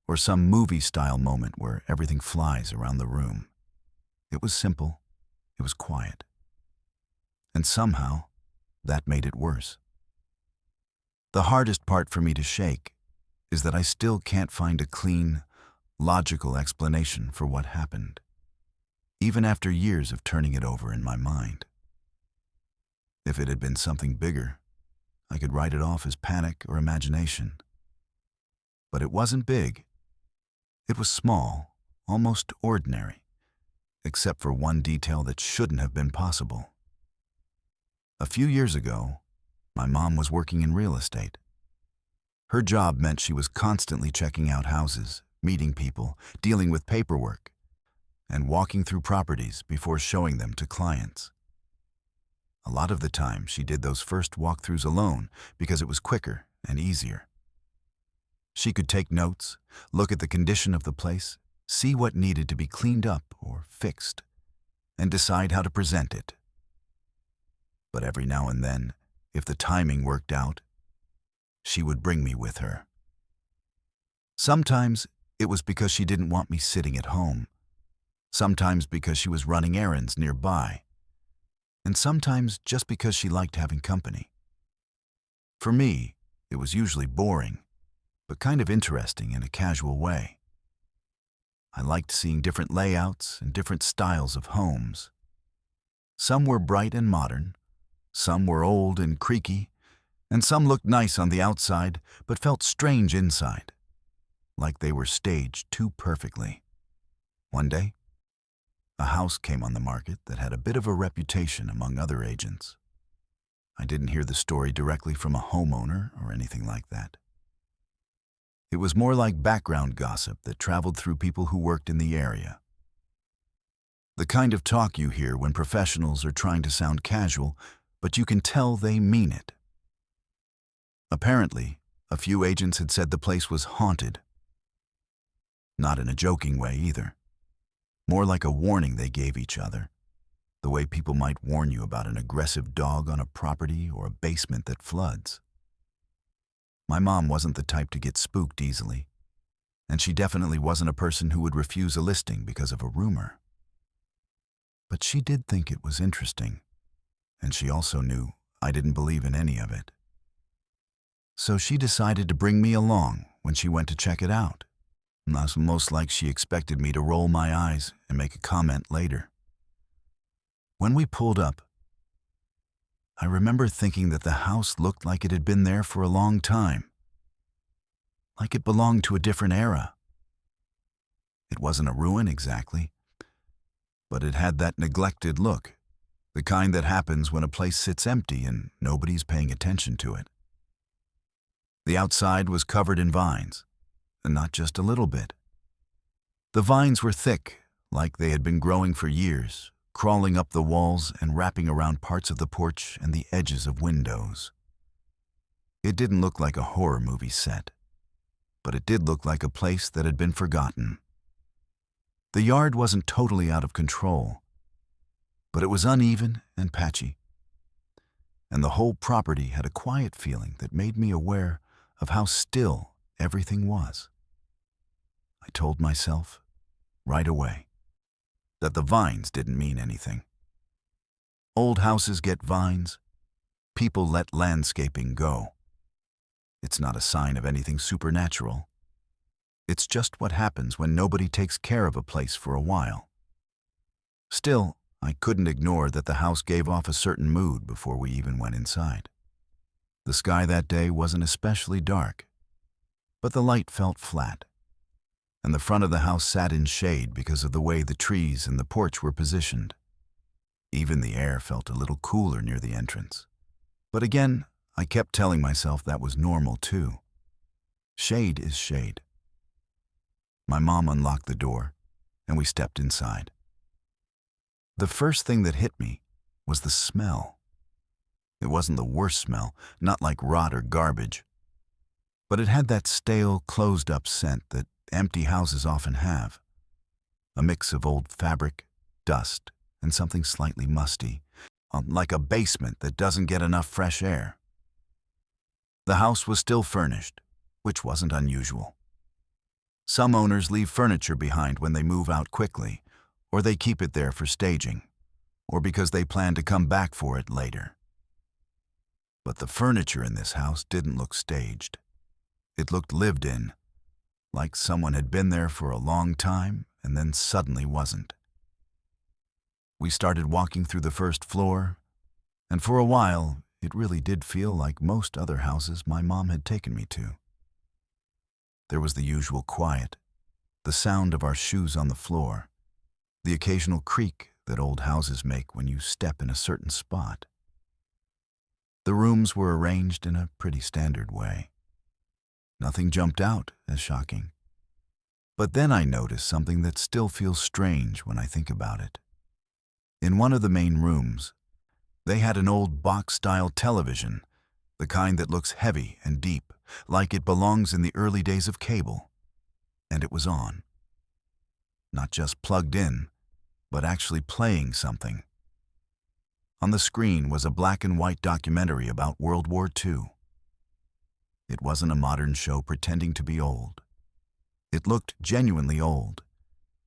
or some movie-style moment where everything flies around the room. It was simple. It was quiet. And somehow, that made it worse. The hardest part for me to shake is that I still can't find a clean, logical explanation for what happened, even after years of turning it over in my mind. If it had been something bigger, I could write it off as panic or imagination. But it wasn't big. It was small, almost ordinary, except for one detail that shouldn't have been possible. A few years ago, my mom was working in real estate. Her job meant she was constantly checking out houses, meeting people, dealing with paperwork, and walking through properties before showing them to clients. A lot of the time, she did those first walkthroughs alone because it was quicker and easier. She could take notes, look at the condition of the place, see what needed to be cleaned up or fixed, and decide how to present it. But every now and then, if the timing worked out, she would bring me with her. Sometimes it was because she didn't want me sitting at home, sometimes because she was running errands nearby, and sometimes just because she liked having company. For me, it was usually boring, but kind of interesting in a casual way. I liked seeing different layouts and different styles of homes. Some were bright and modern, some were old and creaky, and some looked nice on the outside but felt strange inside, like they were staged too perfectly. One day, a house came on the market that had a bit of a reputation among other agents. I didn't hear the story directly from a homeowner or anything like that. It was more like background gossip that traveled through people who worked in the area. The kind of talk you hear when professionals are trying to sound casual, but you can tell they mean it. Apparently, a few agents had said the place was haunted. Not in a joking way either. More like a warning they gave each other, the way people might warn you about an aggressive dog on a property or a basement that floods. My mom wasn't the type to get spooked easily, and she definitely wasn't a person who would refuse a listing because of a rumor. But she did think it was interesting, and she also knew I didn't believe in any of it. So she decided to bring me along when she went to check it out. Most like she expected me to roll my eyes and make a comment later. When we pulled up, I remember thinking that the house looked like it had been there for a long time, like it belonged to a different era. It wasn't a ruin exactly, but it had that neglected look, the kind that happens when a place sits empty and nobody's paying attention to it. The outside was covered in vines, and not just a little bit. The vines were thick, like they had been growing for years, crawling up the walls and wrapping around parts of the porch and the edges of windows. It didn't look like a horror movie set, but it did look like a place that had been forgotten. The yard wasn't totally out of control, but it was uneven and patchy, and the whole property had a quiet feeling that made me aware of how still everything was. I told myself, right away, that the vines didn't mean anything. Old houses get vines. People let landscaping go. It's not a sign of anything supernatural. It's just what happens when nobody takes care of a place for a while. Still, I couldn't ignore that the house gave off a certain mood before we even went inside. The sky that day wasn't especially dark, but the light felt flat, and the front of the house sat in shade because of the way the trees and the porch were positioned. Even the air felt a little cooler near the entrance. But again, I kept telling myself that was normal too. Shade is shade. My mom unlocked the door, and we stepped inside. The first thing that hit me was the smell. It wasn't the worst smell, not like rot or garbage, but it had that stale, closed-up scent that empty houses often have. A mix of old fabric, dust, and something slightly musty, like a basement that doesn't get enough fresh air. The house was still furnished, which wasn't unusual. Some owners leave furniture behind when they move out quickly, or they keep it there for staging, or because they plan to come back for it later. But the furniture in this house didn't look staged. It looked lived in, like someone had been there for a long time and then suddenly wasn't. We started walking through the first floor, and for a while, it really did feel like most other houses my mom had taken me to. There was the usual quiet, the sound of our shoes on the floor, the occasional creak that old houses make when you step in a certain spot. The rooms were arranged in a pretty standard way. Nothing jumped out as shocking. But then I noticed something that still feels strange when I think about it. In one of the main rooms, they had an old box-style television, the kind that looks heavy and deep, like it belongs in the early days of cable. And it was on. Not just plugged in, but actually playing something. On the screen was a black and white documentary about World War II. It wasn't a modern show pretending to be old. It looked genuinely old,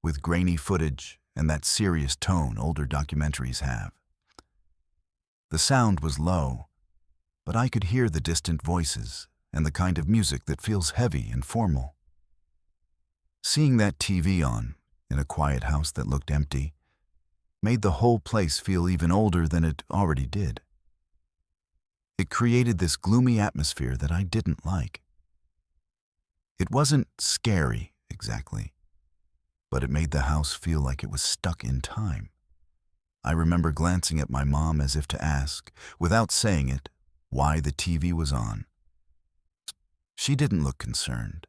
with grainy footage and that serious tone older documentaries have. The sound was low, but I could hear the distant voices and the kind of music that feels heavy and formal. Seeing that TV on, in a quiet house that looked empty, made the whole place feel even older than it already did. It created this gloomy atmosphere that I didn't like. It wasn't scary, exactly, but it made the house feel like it was stuck in time. I remember glancing at my mom as if to ask, without saying it, why the TV was on. She didn't look concerned.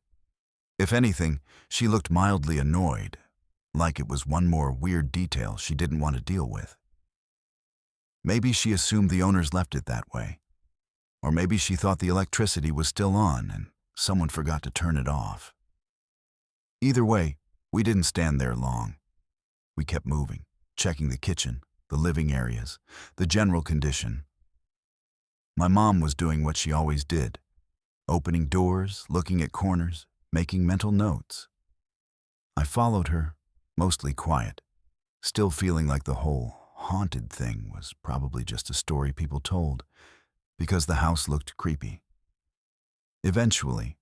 If anything, she looked mildly annoyed, like it was one more weird detail she didn't want to deal with. Maybe she assumed the owners left it that way. Or maybe she thought the electricity was still on and someone forgot to turn it off. Either way, we didn't stand there long. We kept moving, checking the kitchen, the living areas, the general condition. My mom was doing what she always did, opening doors, looking at corners, making mental notes. I followed her, mostly quiet, still feeling like the whole haunted thing was probably just a story people told, because the house looked creepy. Eventually,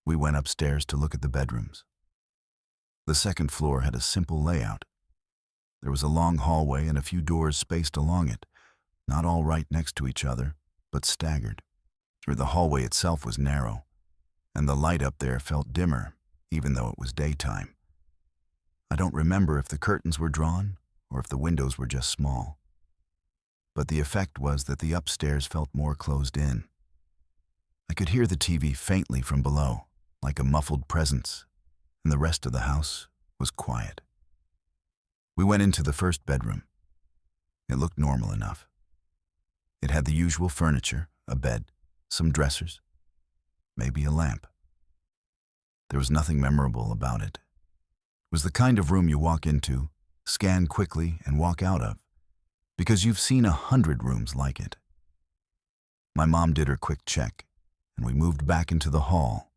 we went upstairs to look at the bedrooms. The second floor had a simple layout. There was a long hallway and a few doors spaced along it, not all right next to each other, but staggered. The hallway itself was narrow, and the light up there felt dimmer, even though it was daytime. I don't remember if the curtains were drawn or if the windows were just small. But the effect was that the upstairs felt more closed in. I could hear the TV faintly from below, like a muffled presence, and the rest of the house was quiet. We went into the first bedroom. It looked normal enough. It had the usual furniture, a bed, some dressers, maybe a lamp. There was nothing memorable about it. It was the kind of room you walk into, scan quickly, and walk out of, because you've seen 100 rooms like it. My mom did her quick check, and we moved back into the hall.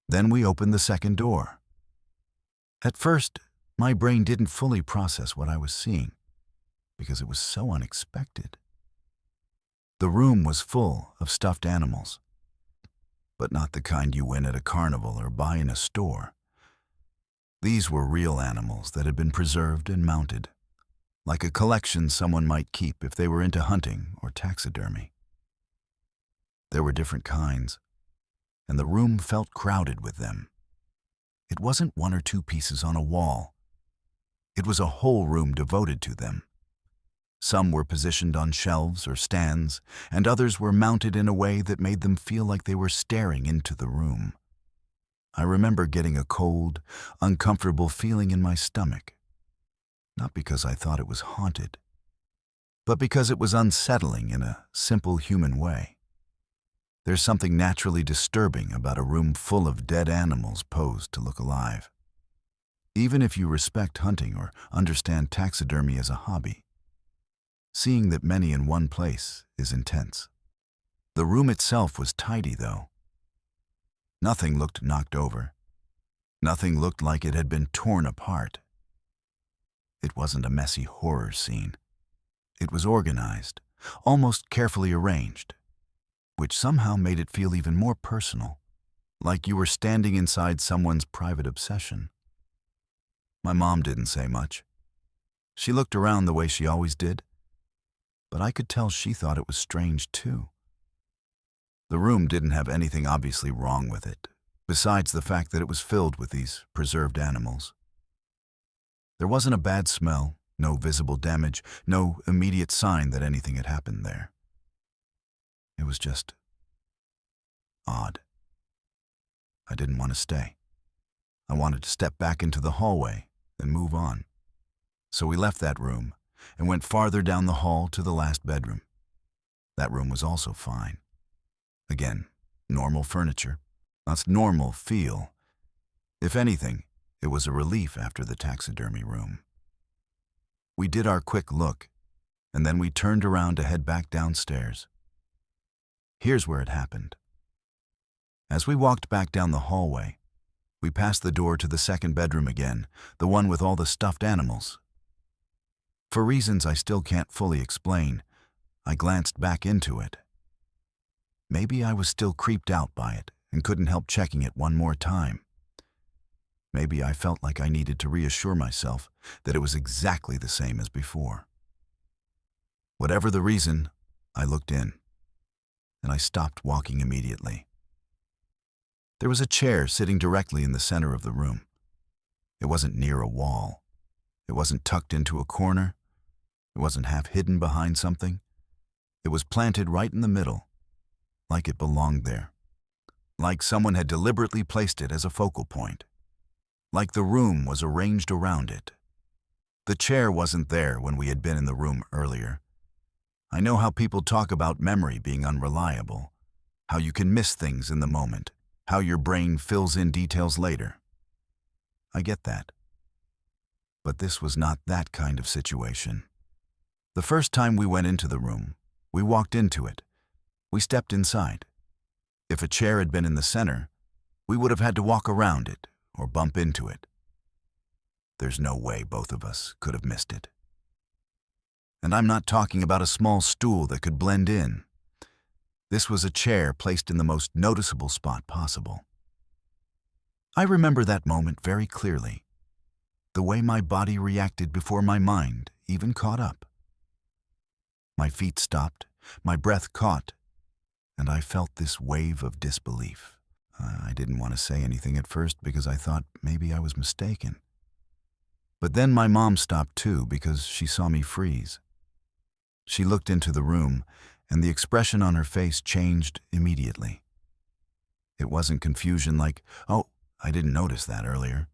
Then we opened the second door. At first, my brain didn't fully process what I was seeing, because it was so unexpected. The room was full of stuffed animals, but not the kind you win at a carnival or buy in a store. These were real animals that had been preserved and mounted, like a collection someone might keep if they were into hunting or taxidermy. There were different kinds, and the room felt crowded with them. It wasn't one or two pieces on a wall. It was a whole room devoted to them. Some were positioned on shelves or stands, and others were mounted in a way that made them feel like they were staring into the room. I remember getting a cold, uncomfortable feeling in my stomach. Not because I thought it was haunted, but because it was unsettling in a simple human way. There's something naturally disturbing about a room full of dead animals posed to look alive. Even if you respect hunting or understand taxidermy as a hobby, seeing that many in one place is intense. The room itself was tidy, though. Nothing looked knocked over. Nothing looked like it had been torn apart. It wasn't a messy horror scene. It was organized, almost carefully arranged, which somehow made it feel even more personal, like you were standing inside someone's private obsession. My mom didn't say much. She looked around the way she always did, but I could tell she thought it was strange too. The room didn't have anything obviously wrong with it, besides the fact that it was filled with these preserved animals. There wasn't a bad smell, no visible damage, no immediate sign that anything had happened there. It was just odd. I didn't want to stay. I wanted to step back into the hallway and move on. So we left that room and went farther down the hall to the last bedroom. That room was also fine. Again, normal furniture, not normal feel. If anything, it was a relief after the taxidermy room. We did our quick look, and then we turned around to head back downstairs. Here's where it happened. As we walked back down the hallway, we passed the door to the second bedroom again, the one with all the stuffed animals. For reasons I still can't fully explain, I glanced back into it. Maybe I was still creeped out by it and couldn't help checking it one more time. Maybe I felt like I needed to reassure myself that it was exactly the same as before. Whatever the reason, I looked in, and I stopped walking immediately. There was a chair sitting directly in the center of the room. It wasn't near a wall. It wasn't tucked into a corner. It wasn't half hidden behind something. It was planted right in the middle, like it belonged there. Like someone had deliberately placed it as a focal point. Like the room was arranged around it. The chair wasn't there when we had been in the room earlier. I know how people talk about memory being unreliable, how you can miss things in the moment, how your brain fills in details later. I get that. But this was not that kind of situation. The first time we went into the room, we walked into it. We stepped inside. If a chair had been in the center, we would have had to walk around it or bump into it. There's no way both of us could have missed it. And I'm not talking about a small stool that could blend in. This was a chair placed in the most noticeable spot possible. I remember that moment very clearly, the way my body reacted before my mind even caught up. My feet stopped, my breath caught, and I felt this wave of disbelief. I didn't want to say anything at first because I thought maybe I was mistaken. But then my mom stopped too because she saw me freeze. She looked into the room, and the expression on her face changed immediately. It wasn't confusion like, "Oh, I didn't notice that earlier."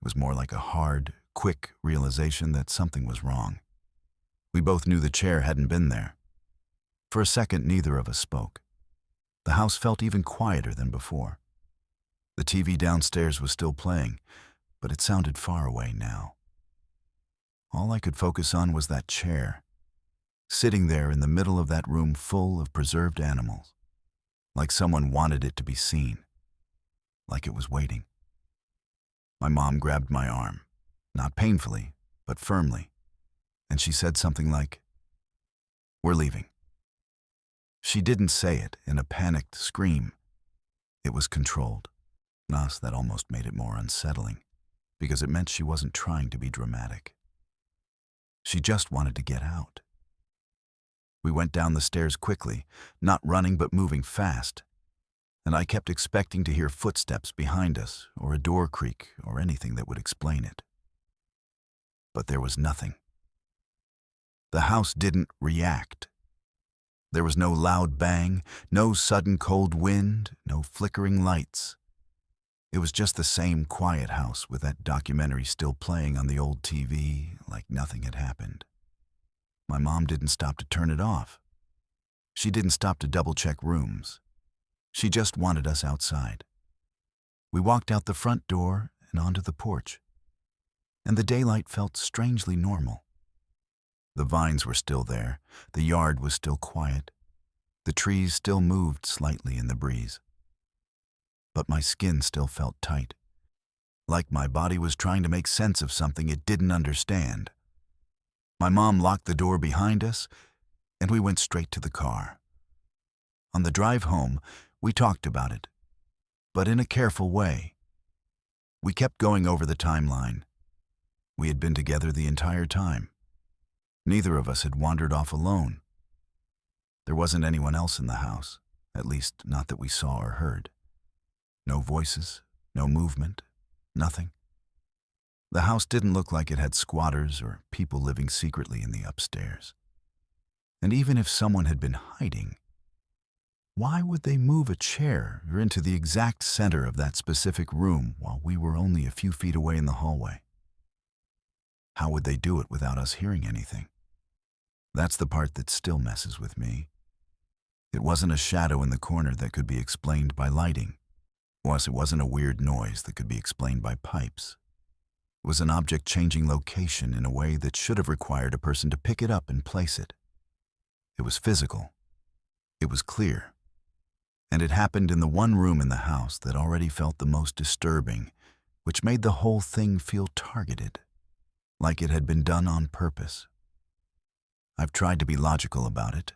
It was more like a hard, quick realization that something was wrong. We both knew the chair hadn't been there. For a second, neither of us spoke. The house felt even quieter than before. The TV downstairs was still playing, but it sounded far away now. All I could focus on was that chair, sitting there in the middle of that room full of preserved animals, like someone wanted it to be seen, like it was waiting. My mom grabbed my arm, not painfully, but firmly, and she said something like, "We're leaving." She didn't say it in a panicked scream. It was controlled. Us, that almost made it more unsettling, because it meant she wasn't trying to be dramatic. She just wanted to get out. We went down the stairs quickly, not running but moving fast, and I kept expecting to hear footsteps behind us or a door creak or anything that would explain it. But there was nothing. The house didn't react. There was no loud bang, no sudden cold wind, no flickering lights. It was just the same quiet house with that documentary still playing on the old TV like nothing had happened. My mom didn't stop to turn it off. She didn't stop to double-check rooms. She just wanted us outside. We walked out the front door and onto the porch, and the daylight felt strangely normal. The vines were still there, the yard was still quiet, the trees still moved slightly in the breeze. But my skin still felt tight, like my body was trying to make sense of something it didn't understand. My mom locked the door behind us, and we went straight to the car. On the drive home, we talked about it, but in a careful way. We kept going over the timeline. We had been together the entire time. Neither of us had wandered off alone. There wasn't anyone else in the house, at least not that we saw or heard. No voices, no movement, nothing. The house didn't look like it had squatters or people living secretly in the upstairs. And even if someone had been hiding, Why would they move a chair into the exact center of that specific room while we were only a few feet away in the hallway? How would they do it without us hearing anything? That's the part that still messes with me. It wasn't a shadow in the corner that could be explained by lighting. Plus, it wasn't a weird noise that could be explained by pipes. It was an object changing location in a way that should have required a person to pick it up and place it. It was physical. It was clear. And it happened in the one room in the house that already felt the most disturbing, which made the whole thing feel targeted, like it had been done on purpose. I've tried to be logical about it.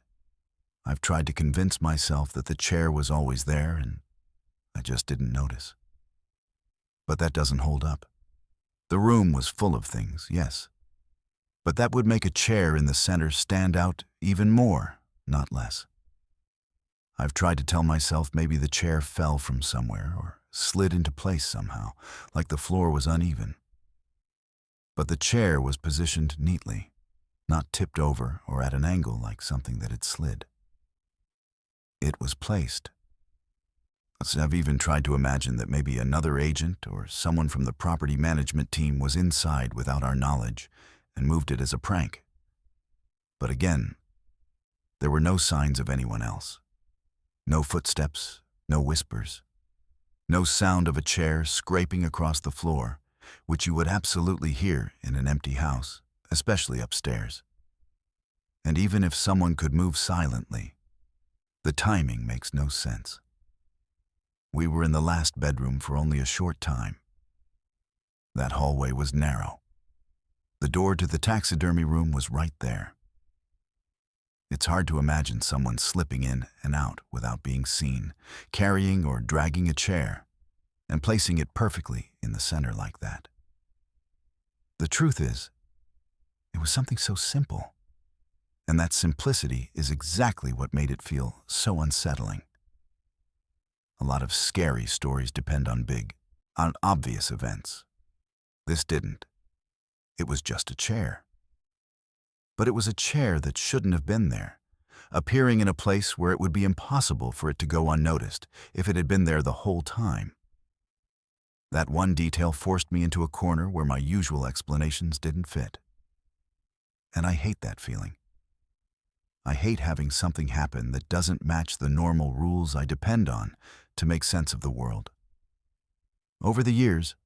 I've tried to convince myself that the chair was always there and I just didn't notice. But that doesn't hold up. The room was full of things, yes. But that would make a chair in the center stand out even more, not less. I've tried to tell myself maybe the chair fell from somewhere or slid into place somehow, like the floor was uneven. But the chair was positioned neatly, not tipped over or at an angle like something that had slid. It was placed. I've even tried to imagine that maybe another agent or someone from the property management team was inside without our knowledge and moved it as a prank. But again, there were no signs of anyone else. No footsteps, no whispers, no sound of a chair scraping across the floor, which you would absolutely hear in an empty house, especially upstairs. And even if someone could move silently, the timing makes no sense. We were in the last bedroom for only a short time. That hallway was narrow. The door to the taxidermy room was right there. It's hard to imagine someone slipping in and out without being seen, carrying or dragging a chair, and placing it perfectly in the center like that. The truth is, it was something so simple. And that simplicity is exactly what made it feel so unsettling. A lot of scary stories depend on obvious events. This didn't. It was just a chair. But it was a chair that shouldn't have been there, appearing in a place where it would be impossible for it to go unnoticed if it had been there the whole time. That one detail forced me into a corner where my usual explanations didn't fit. And I hate that feeling. I hate having something happen that doesn't match the normal rules I depend on to make sense of the world. Over the years,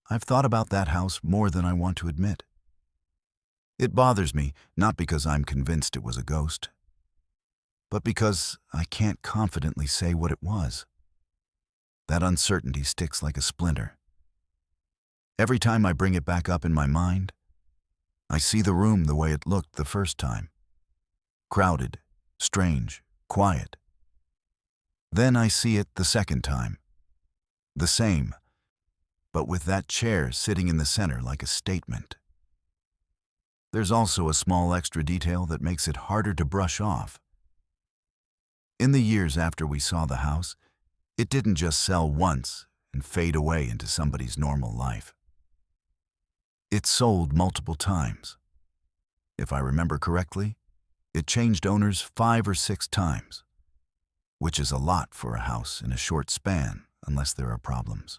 I've thought about that house more than I want to admit. It bothers me not because I'm convinced it was a ghost, but because I can't confidently say what it was. That uncertainty sticks like a splinter. Every time I bring it back up in my mind, I see the room the way it looked the first time. Crowded, strange, quiet. Then I see it the second time. The same, but with that chair sitting in the center like a statement. There's also a small extra detail that makes it harder to brush off. In the years after we saw the house, it didn't just sell once and fade away into somebody's normal life. It sold multiple times. If I remember correctly, it changed owners 5 or 6 times, which is a lot for a house in a short span unless there are problems.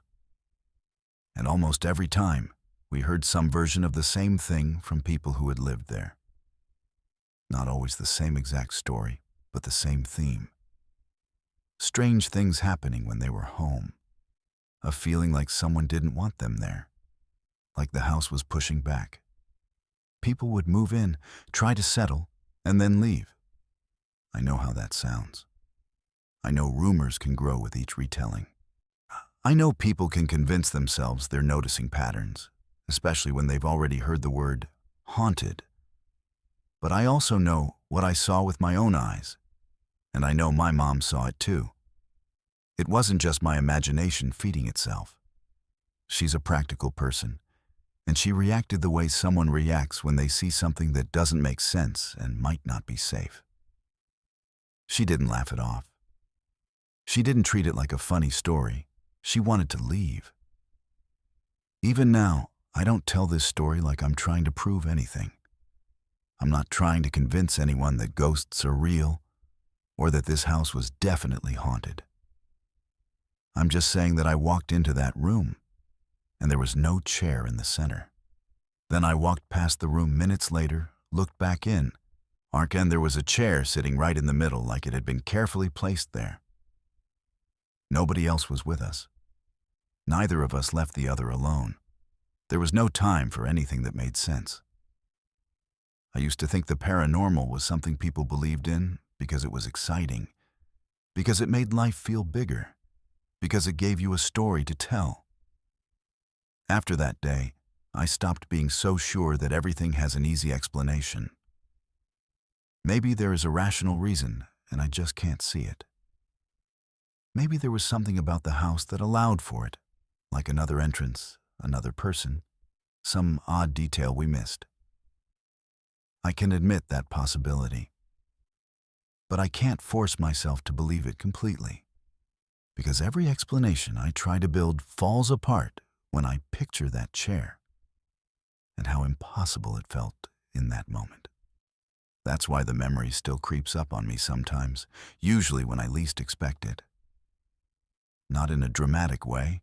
And almost every time, we heard some version of the same thing from people who had lived there. Not always the same exact story, but the same theme. Strange things happening when they were home. A feeling like someone didn't want them there. Like the house was pushing back. People would move in, try to settle, and then leave. I know how that sounds. I know rumors can grow with each retelling. I know people can convince themselves they're noticing patterns, especially when they've already heard the word haunted. But I also know what I saw with my own eyes, and I know my mom saw it too. It wasn't just my imagination feeding itself. She's a practical person, and she reacted the way someone reacts when they see something that doesn't make sense and might not be safe. She didn't laugh it off. She didn't treat it like a funny story. She wanted to leave. Even now, I don't tell this story like I'm trying to prove anything. I'm not trying to convince anyone that ghosts are real. or that this house was definitely haunted. I'm just saying that I walked into that room, and there was no chair in the center. Then I walked past the room minutes later, looked back in, and there was a chair sitting right in the middle like it had been carefully placed there. Nobody else was with us. Neither of us left the other alone. There was no time for anything that made sense. I used to think the paranormal was something people believed in because it was exciting, because it made life feel bigger, because it gave you a story to tell. After that day, I stopped being so sure that everything has an easy explanation. Maybe there is a rational reason, and I just can't see it. Maybe there was something about the house that allowed for it, like another entrance, another person, some odd detail we missed. I can admit that possibility. But I can't force myself to believe it completely, because every explanation I try to build falls apart when I picture that chair and how impossible it felt in that moment. That's why the memory still creeps up on me sometimes, usually when I least expect it. Not in a dramatic way,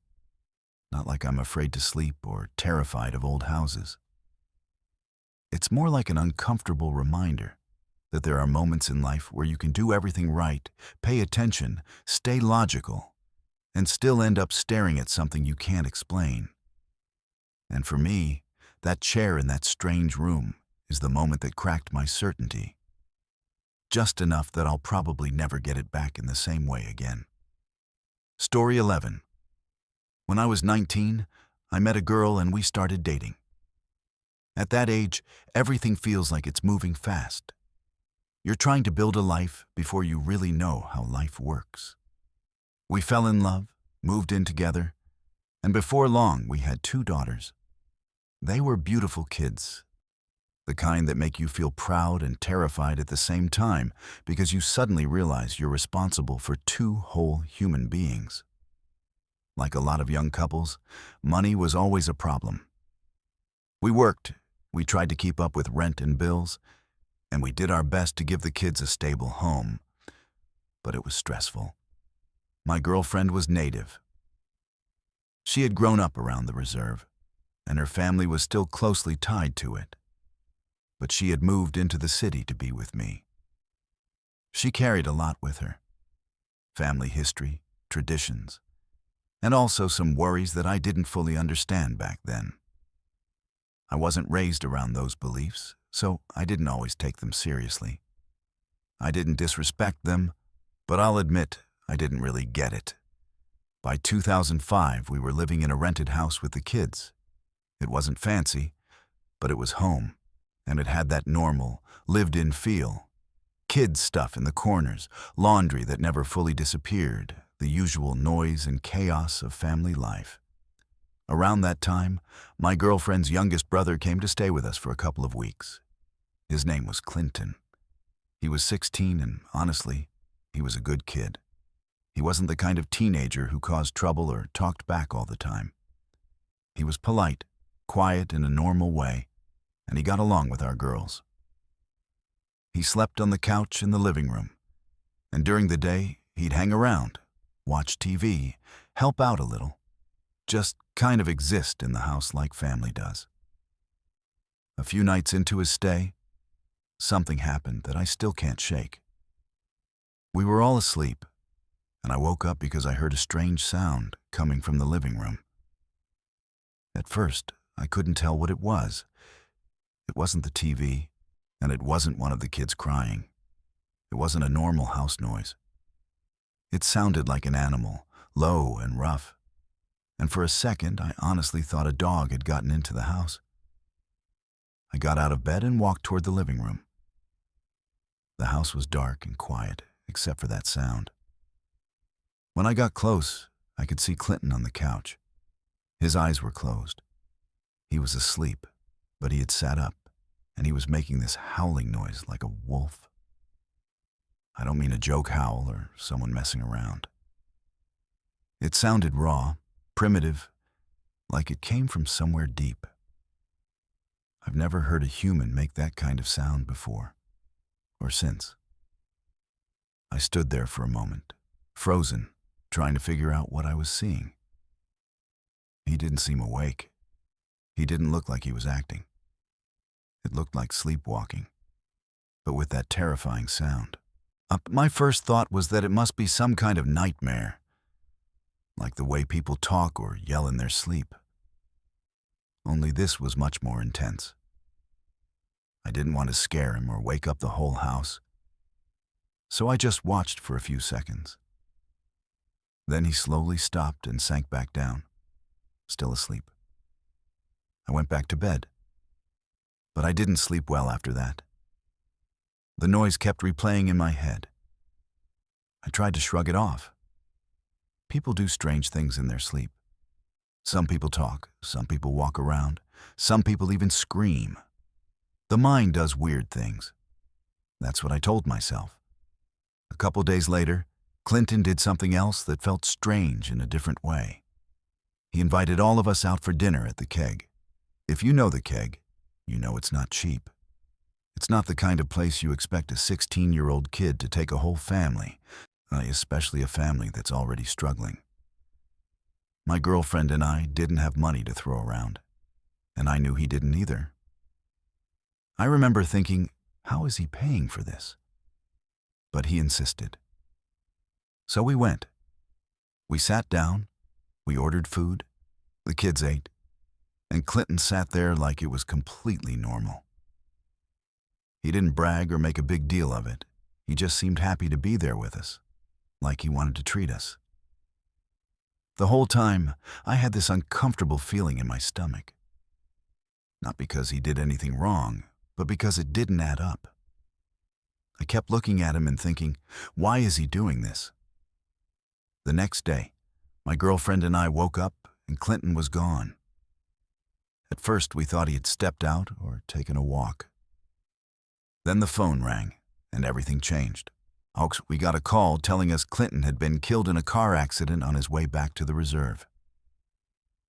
not like I'm afraid to sleep or terrified of old houses. It's more like an uncomfortable reminder that there are moments in life where you can do everything right, pay attention, stay logical, and still end up staring at something you can't explain. And for me, that chair in that strange room is the moment that cracked my certainty. Just enough that I'll probably never get it back in the same way again. Story 11. When I was 19, I met a girl and we started dating. At that age, everything feels like it's moving fast. You're trying to build a life before you really know how life works. We fell in love, moved in together, and before long we had 2 daughters. They were beautiful kids, the kind that make you feel proud and terrified at the same time because you suddenly realize you're responsible for 2 whole human beings. Like a lot of young couples, money was always a problem. We worked, we tried to keep up with rent and bills, and we did our best to give the kids a stable home. But it was stressful. My girlfriend was native. She had grown up around the reserve, and her family was still closely tied to it. But she had moved into the city to be with me. She carried a lot with her. Family history, traditions, and also some worries that I didn't fully understand back then. I wasn't raised around those beliefs, so I didn't always take them seriously. I didn't disrespect them, but I'll admit I didn't really get it. By 2005, we were living in a rented house with the kids. It wasn't fancy, but it was home, and it had that normal, lived-in feel. Kids' stuff in the corners, laundry that never fully disappeared, the usual noise and chaos of family life. Around that time, my girlfriend's youngest brother came to stay with us for a couple of weeks. His name was Clinton. He was 16 and, honestly, he was a good kid. He wasn't the kind of teenager who caused trouble or talked back all the time. He was polite, quiet in a normal way, and he got along with our girls. He slept on the couch in the living room, and during the day, he'd hang around, watch TV, help out a little, just kind of exist in the house like family does. A few nights into his stay, something happened that I still can't shake. We were all asleep, and I woke up because I heard a strange sound coming from the living room. At first, I couldn't tell what it was. It wasn't the TV, and it wasn't one of the kids crying. It wasn't a normal house noise. It sounded like an animal, low and rough. And for a second, I honestly thought a dog had gotten into the house. I got out of bed and walked toward the living room. The house was dark and quiet, except for that sound. When I got close, I could see Clinton on the couch. His eyes were closed. He was asleep, but he had sat up, and he was making this howling noise like a wolf. I don't mean a joke howl or someone messing around. It sounded raw, primitive, like it came from somewhere deep. I've never heard a human make that kind of sound before, or since. I stood there for a moment, frozen, trying to figure out what I was seeing. He didn't seem awake. He didn't look like he was acting. It looked like sleepwalking, but with that terrifying sound. My first thought was that it must be some kind of nightmare, like the way people talk or yell in their sleep. Only this was much more intense. I didn't want to scare him or wake up the whole house, so I just watched for a few seconds. Then he slowly stopped and sank back down, still asleep. I went back to bed, but I didn't sleep well after that. The noise kept replaying in my head. I tried to shrug it off. People do strange things in their sleep. Some people talk, some people walk around, some people even scream. The mind does weird things. That's what I told myself. A couple days later, Clinton did something else that felt strange in a different way. He invited all of us out for dinner at the Keg. If you know the Keg, you know it's not cheap. It's not the kind of place you expect a 16-year-old kid to take a whole family, especially a family that's already struggling. My girlfriend and I didn't have money to throw around, and I knew he didn't either. I remember thinking, how is he paying for this? But he insisted. So we went. We sat down, we ordered food, the kids ate, and Clinton sat there like it was completely normal. He didn't brag or make a big deal of it. He just seemed happy to be there with us, like he wanted to treat us. The whole time, I had this uncomfortable feeling in my stomach. Not because he did anything wrong, but because it didn't add up. I kept looking at him and thinking, why is he doing this? The next day, my girlfriend and I woke up and Clinton was gone. At first, we thought he had stepped out or taken a walk. Then the phone rang, and everything changed. We got a call telling us Clinton had been killed in a car accident on his way back to the reserve.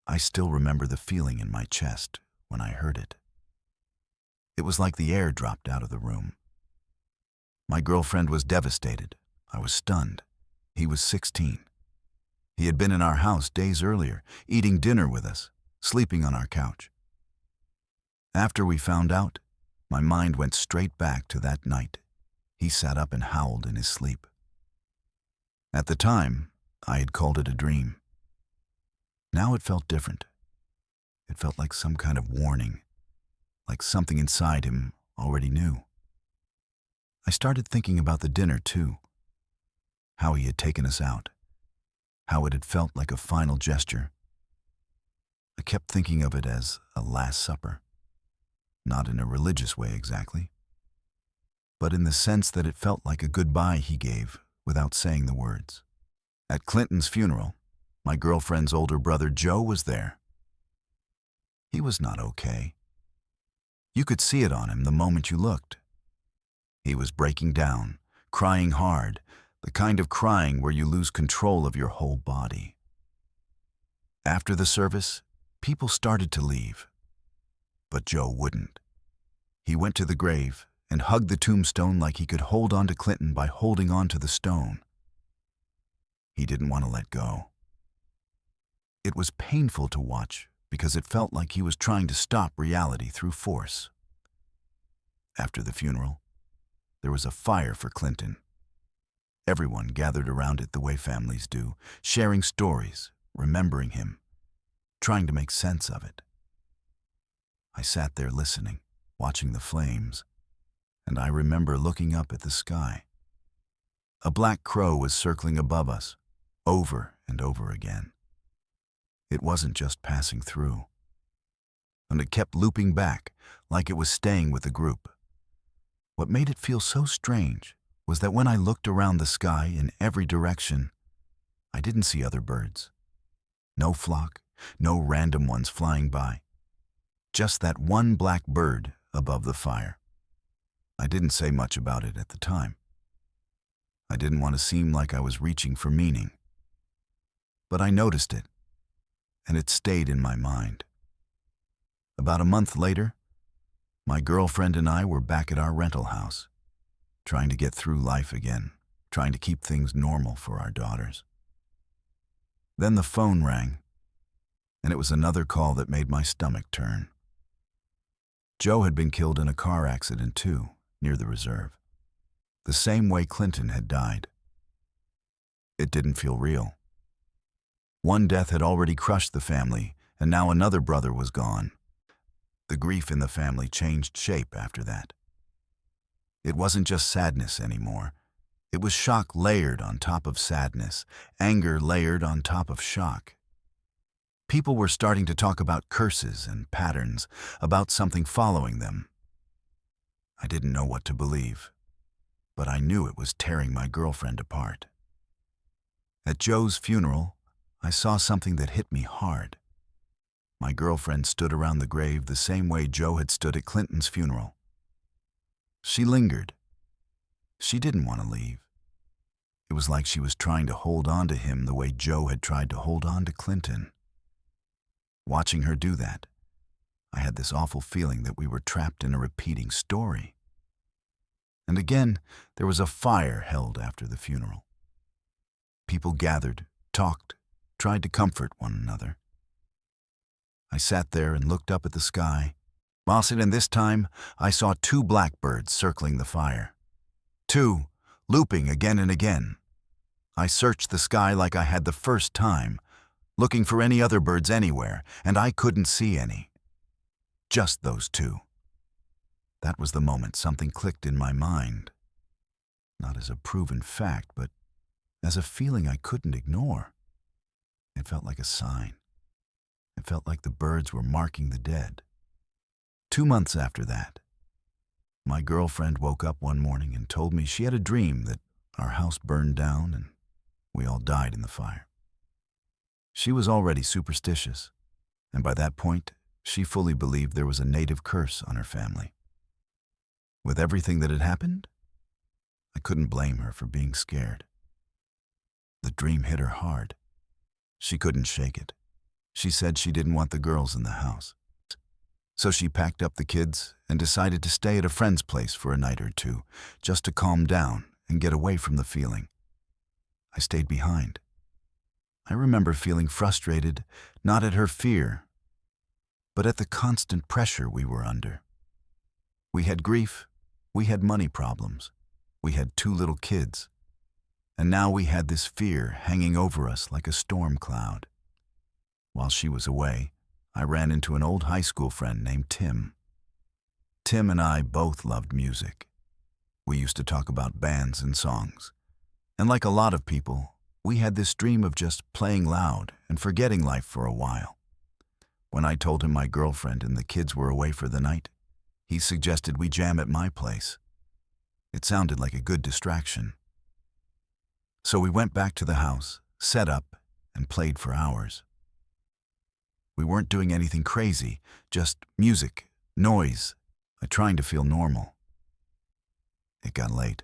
I still remember the feeling in my chest when I heard it. It was like the air dropped out of the room. My girlfriend was devastated. I was stunned. He was 16. He had been in our house days earlier, eating dinner with us, sleeping on our couch. After we found out, my mind went straight back to that night. He sat up and howled in his sleep. At the time, I had called it a dream. Now it felt different. It felt like some kind of warning, like something inside him already knew. I started thinking about the dinner too, how he had taken us out, how it had felt like a final gesture. I kept thinking of it as a Last Supper, not in a religious way exactly, but in the sense that it felt like a goodbye he gave without saying the words. At Clinton's funeral, my girlfriend's older brother Joe was there. He was not okay. You could see it on him the moment you looked. He was breaking down, crying hard, the kind of crying where you lose control of your whole body. After the service, people started to leave, but Joe wouldn't. He went to the grave and hugged the tombstone like he could hold on to Clinton by holding on to the stone. He didn't want to let go. It was painful to watch because it felt like he was trying to stop reality through force. After the funeral, there was a fire for Clinton. Everyone gathered around it the way families do, sharing stories, remembering him, trying to make sense of it. I sat there listening, watching the flames, and I remember looking up at the sky. A black crow was circling above us, over and over again. It wasn't just passing through, and it kept looping back like it was staying with the group. What made it feel so strange was that when I looked around the sky in every direction, I didn't see other birds. No flock, no random ones flying by. Just that one black bird above the fire. I didn't say much about it at the time. I didn't want to seem like I was reaching for meaning. But I noticed it, and it stayed in my mind. About a month later, my girlfriend and I were back at our rental house, trying to get through life again, trying to keep things normal for our daughters. Then the phone rang, and it was another call that made my stomach turn. Joe had been killed in a car accident too, near the reserve. The same way Clinton had died. It didn't feel real. One death had already crushed the family, and now another brother was gone. The grief in the family changed shape after that. It wasn't just sadness anymore. It was shock layered on top of sadness, anger layered on top of shock. People were starting to talk about curses and patterns, about something following them. I didn't know what to believe, but I knew it was tearing my girlfriend apart. At Joe's funeral, I saw something that hit me hard. My girlfriend stood around the grave the same way Joe had stood at Clinton's funeral. She lingered. She didn't want to leave. It was like she was trying to hold on to him the way Joe had tried to hold on to Clinton. Watching her do that, I had this awful feeling that we were trapped in a repeating story. And again, there was a fire held after the funeral. People gathered, talked, tried to comfort one another. I sat there and looked up at the sky. And this time, I saw 2 blackbirds circling the fire. 2, looping again and again. I searched the sky like I had the first time, looking for any other birds anywhere, and I couldn't see any. Just those 2. That was the moment something clicked in my mind. Not as a proven fact, but as a feeling I couldn't ignore. It felt like a sign. It felt like the birds were marking the dead. 2 months after that, my girlfriend woke up one morning and told me she had a dream that our house burned down and we all died in the fire. She was already superstitious, and by that point, she fully believed there was a native curse on her family. With everything that had happened, I couldn't blame her for being scared. The dream hit her hard. She couldn't shake it. She said she didn't want the girls in the house. So she packed up the kids and decided to stay at a friend's place for a night or 2, just to calm down and get away from the feeling. I stayed behind. I remember feeling frustrated, not at her fear, but at the constant pressure we were under. We had grief, we had money problems, we had 2 little kids, and now we had this fear hanging over us like a storm cloud. While she was away, I ran into an old high school friend named Tim. Tim and I both loved music. We used to talk about bands and songs. And like a lot of people, we had this dream of just playing loud and forgetting life for a while. When I told him my girlfriend and the kids were away for the night, he suggested we jam at my place. It sounded like a good distraction. So we went back to the house, set up, and played for hours. We weren't doing anything crazy, just music, noise, trying to feel normal. It got late.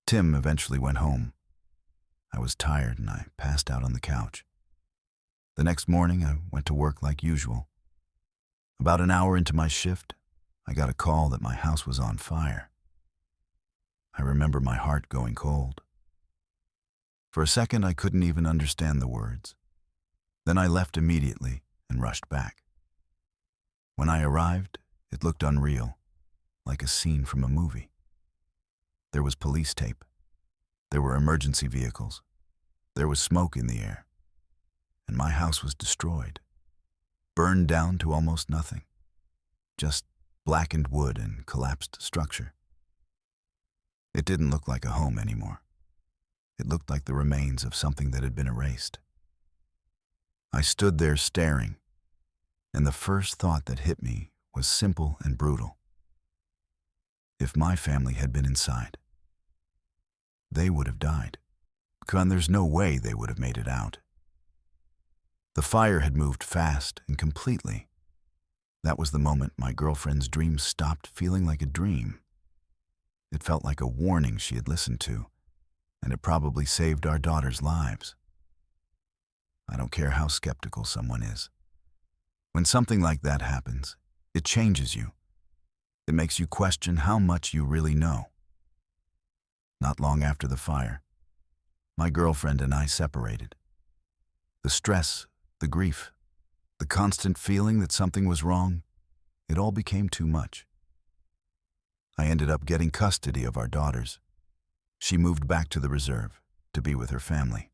Tim eventually went home. I was tired and I passed out on the couch. The next morning, I went to work like usual. About an hour into my shift, I got a call that my house was on fire. I remember my heart going cold. For a second, I couldn't even understand the words. Then I left immediately and rushed back. When I arrived, it looked unreal, like a scene from a movie. There was police tape. There were emergency vehicles. There was smoke in the air. And my house was destroyed, burned down to almost nothing. Just blackened wood and collapsed structure. It didn't look like a home anymore. It looked like the remains of something that had been erased. I stood there staring, and the first thought that hit me was simple and brutal. If my family had been inside, they would have died. And there's no way they would have made it out. The fire had moved fast and completely. That was the moment my girlfriend's dream stopped feeling like a dream. It felt like a warning she had listened to, and it probably saved our daughters' lives. I don't care how skeptical someone is. When something like that happens, it changes you. It makes you question how much you really know. Not long after the fire, my girlfriend and I separated. The stress, the grief, the constant feeling that something was wrong, it all became too much. I ended up getting custody of our daughters. She moved back to the reserve to be with her family.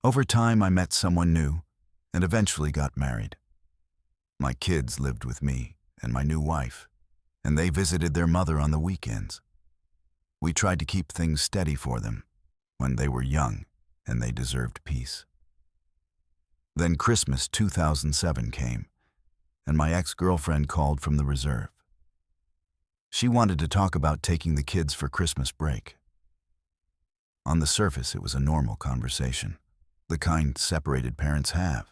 Over time, I met someone new and eventually got married. My kids lived with me and my new wife, and they visited their mother on the weekends. We tried to keep things steady for them when they were young and they deserved peace. Then Christmas 2007 came, and my ex-girlfriend called from the reserve. She wanted to talk about taking the kids for Christmas break. On the surface, it was a normal conversation, the kind separated parents have.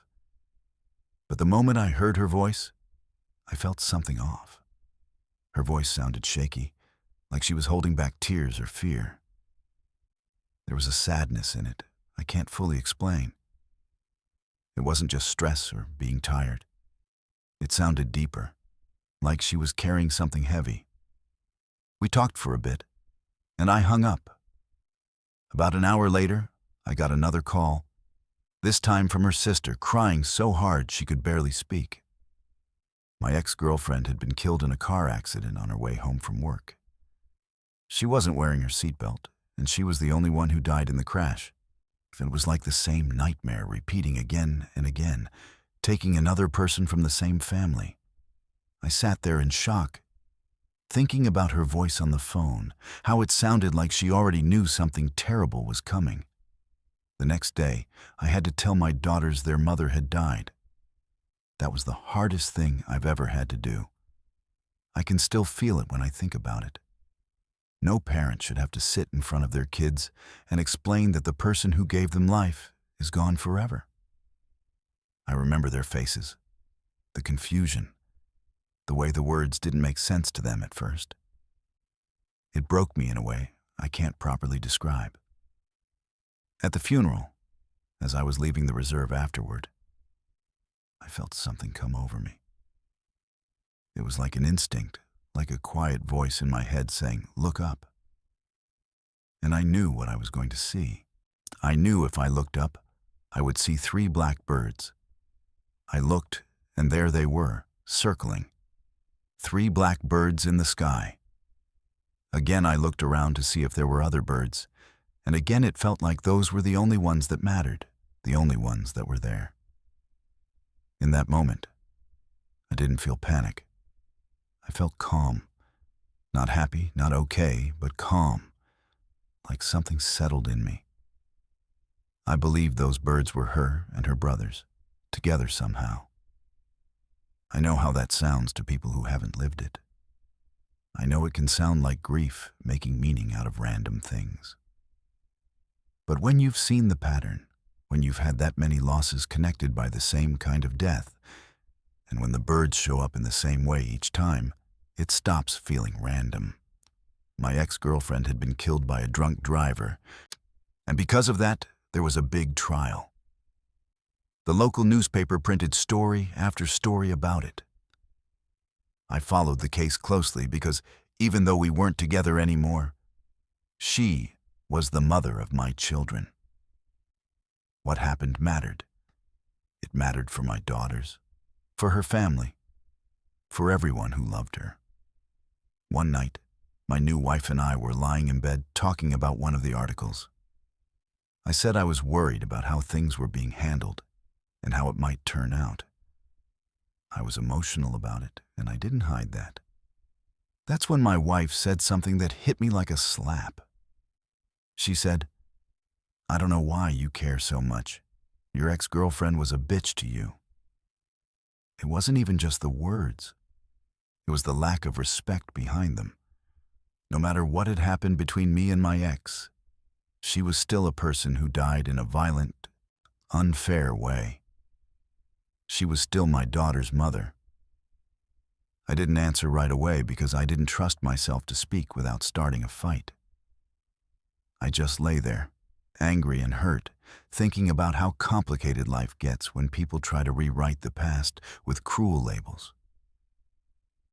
But the moment I heard her voice, I felt something off. Her voice sounded shaky, like she was holding back tears or fear. There was a sadness in it I can't fully explain. It wasn't just stress or being tired. It sounded deeper, like she was carrying something heavy. We talked for a bit, and I hung up. About an hour later, I got another call, this time from her sister, crying so hard she could barely speak. My ex-girlfriend had been killed in a car accident on her way home from work. She wasn't wearing her seatbelt, and she was the only one who died in the crash. It was like the same nightmare repeating again and again, taking another person from the same family. I sat there in shock, thinking about her voice on the phone, how it sounded like she already knew something terrible was coming. The next day, I had to tell my daughters their mother had died. That was the hardest thing I've ever had to do. I can still feel it when I think about it. No parent should have to sit in front of their kids and explain that the person who gave them life is gone forever. I remember their faces, the confusion, the way the words didn't make sense to them at first. It broke me in a way I can't properly describe. At the funeral, as I was leaving the reserve afterward, I felt something come over me. It was like an instinct, like a quiet voice in my head saying, "Look up." And I knew what I was going to see. I knew if I looked up, I would see 3 black birds. I looked, and there they were, circling. 3 black birds in the sky. Again, I looked around to see if there were other birds, and again it felt like those were the only ones that mattered, the only ones that were there. In that moment, I didn't feel panic. I felt calm. Not happy, not okay, but calm, like something settled in me. I believed those birds were her and her brothers, together somehow. I know how that sounds to people who haven't lived it. I know it can sound like grief making meaning out of random things. But when you've seen the pattern, when you've had that many losses connected by the same kind of death, and when the birds show up in the same way each time, it stops feeling random. My ex-girlfriend had been killed by a drunk driver, and because of that, there was a big trial. The local newspaper printed story after story about it. I followed the case closely because even though we weren't together anymore, she was the mother of my children. What happened mattered. It mattered for my daughters, for her family, for everyone who loved her. One night, my new wife and I were lying in bed talking about one of the articles. I said I was worried about how things were being handled and how it might turn out. I was emotional about it, and I didn't hide that. That's when my wife said something that hit me like a slap. She said, "I don't know why you care so much. Your ex-girlfriend was a bitch to you." It wasn't even just the words. It was the lack of respect behind them. No matter what had happened between me and my ex, she was still a person who died in a violent, unfair way. She was still my daughter's mother. I didn't answer right away because I didn't trust myself to speak without starting a fight. I just lay there, angry and hurt, thinking about how complicated life gets when people try to rewrite the past with cruel labels.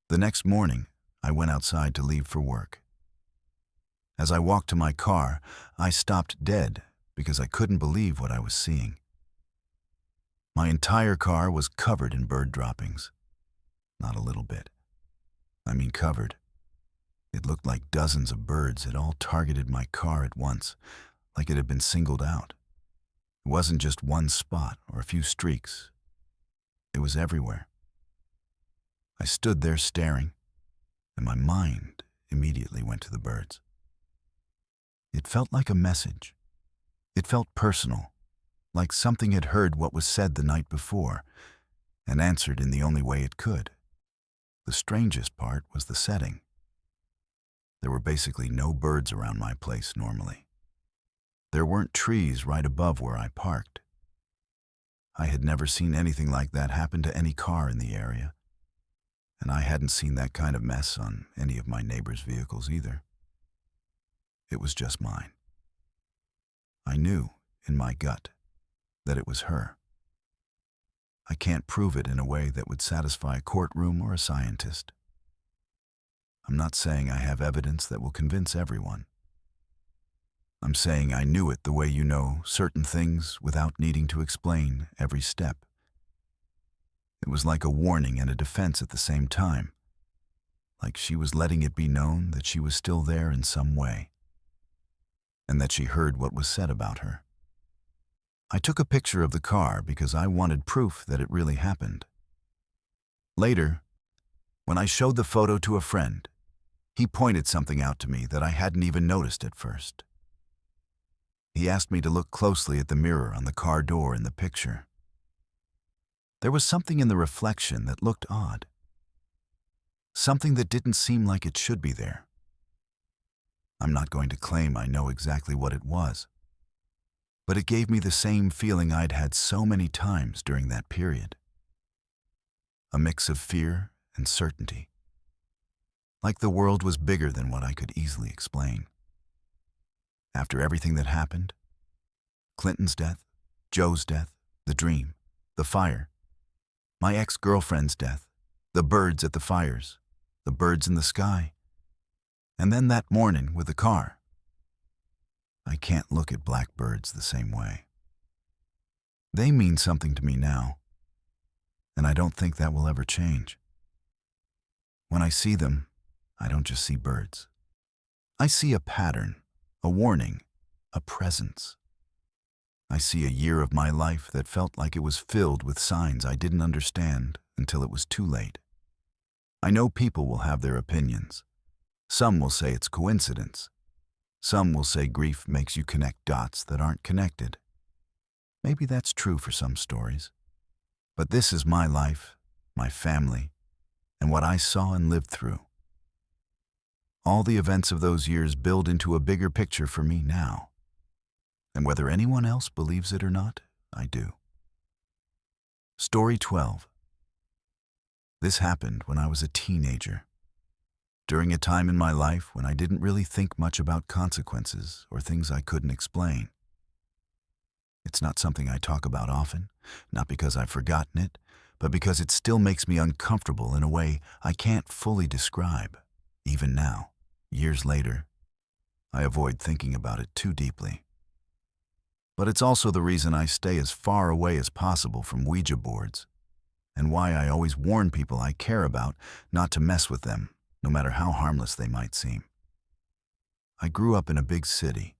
The next morning, I went outside to leave for work. As I walked to my car, I stopped dead because I couldn't believe what I was seeing. My entire car was covered in bird droppings. Not a little bit. I mean covered. It looked like dozens of birds had all targeted my car at once, like it had been singled out. It wasn't just one spot or a few streaks. It was everywhere. I stood there staring, and my mind immediately went to the birds. It felt like a message. It felt personal, like something had heard what was said the night before and answered in the only way it could. The strangest part was the setting. There were basically no birds around my place normally. There weren't trees right above where I parked. I had never seen anything like that happen to any car in the area, and I hadn't seen that kind of mess on any of my neighbors' vehicles either. It was just mine. I knew, in my gut, that it was her. I can't prove it in a way that would satisfy a courtroom or a scientist. I'm not saying I have evidence that will convince everyone. I'm saying I knew it the way you know certain things without needing to explain every step. It was like a warning and a defense at the same time, like she was letting it be known that she was still there in some way, and that she heard what was said about her. I took a picture of the car because I wanted proof that it really happened. Later, when I showed the photo to a friend, he pointed something out to me that I hadn't even noticed at first. He asked me to look closely at the mirror on the car door in the picture. There was something in the reflection that looked odd. Something that didn't seem like it should be there. I'm not going to claim I know exactly what it was, but it gave me the same feeling I'd had so many times during that period. A mix of fear and certainty. Like the world was bigger than what I could easily explain. After everything that happened, Clinton's death, Joe's death, the dream, the fire, my ex-girlfriend's death, the birds at the fires, the birds in the sky, and then that morning with the car, I can't look at blackbirds the same way. They mean something to me now, and I don't think that will ever change. When I see them, I don't just see birds. I see a pattern, a warning, a presence. I see a year of my life that felt like it was filled with signs I didn't understand until it was too late. I know people will have their opinions. Some will say it's coincidence. Some will say grief makes you connect dots that aren't connected. Maybe that's true for some stories. But this is my life, my family, and what I saw and lived through. All the events of those years build into a bigger picture for me now. And whether anyone else believes it or not, I do. Story 12. This happened when I was a teenager, during a time in my life when I didn't really think much about consequences or things I couldn't explain. It's not something I talk about often, not because I've forgotten it, but because it still makes me uncomfortable in a way I can't fully describe, even now. Years later, I avoid thinking about it too deeply. But it's also the reason I stay as far away as possible from Ouija boards, and why I always warn people I care about not to mess with them, no matter how harmless they might seem. I grew up in a big city,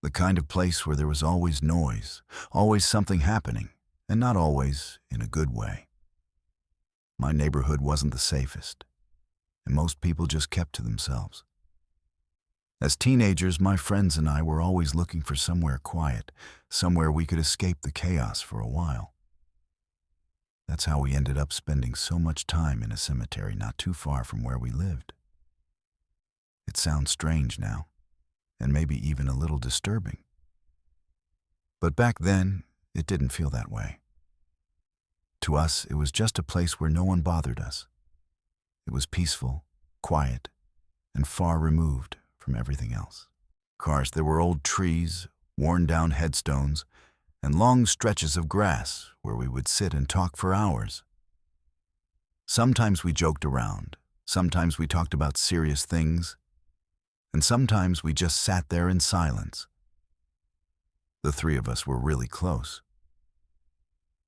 the kind of place where there was always noise, always something happening, and not always in a good way. My neighborhood wasn't the safest, and most people just kept to themselves. As teenagers, my friends and I were always looking for somewhere quiet, somewhere we could escape the chaos for a while. That's how we ended up spending so much time in a cemetery not too far from where we lived. It sounds strange now, and maybe even a little disturbing. But back then, it didn't feel that way. To us, it was just a place where no one bothered us. It was peaceful, quiet, and far removed from everything else. Of course, there were old trees, worn-down headstones, and long stretches of grass where we would sit and talk for hours. Sometimes we joked around, sometimes we talked about serious things, and sometimes we just sat there in silence. The three of us were really close.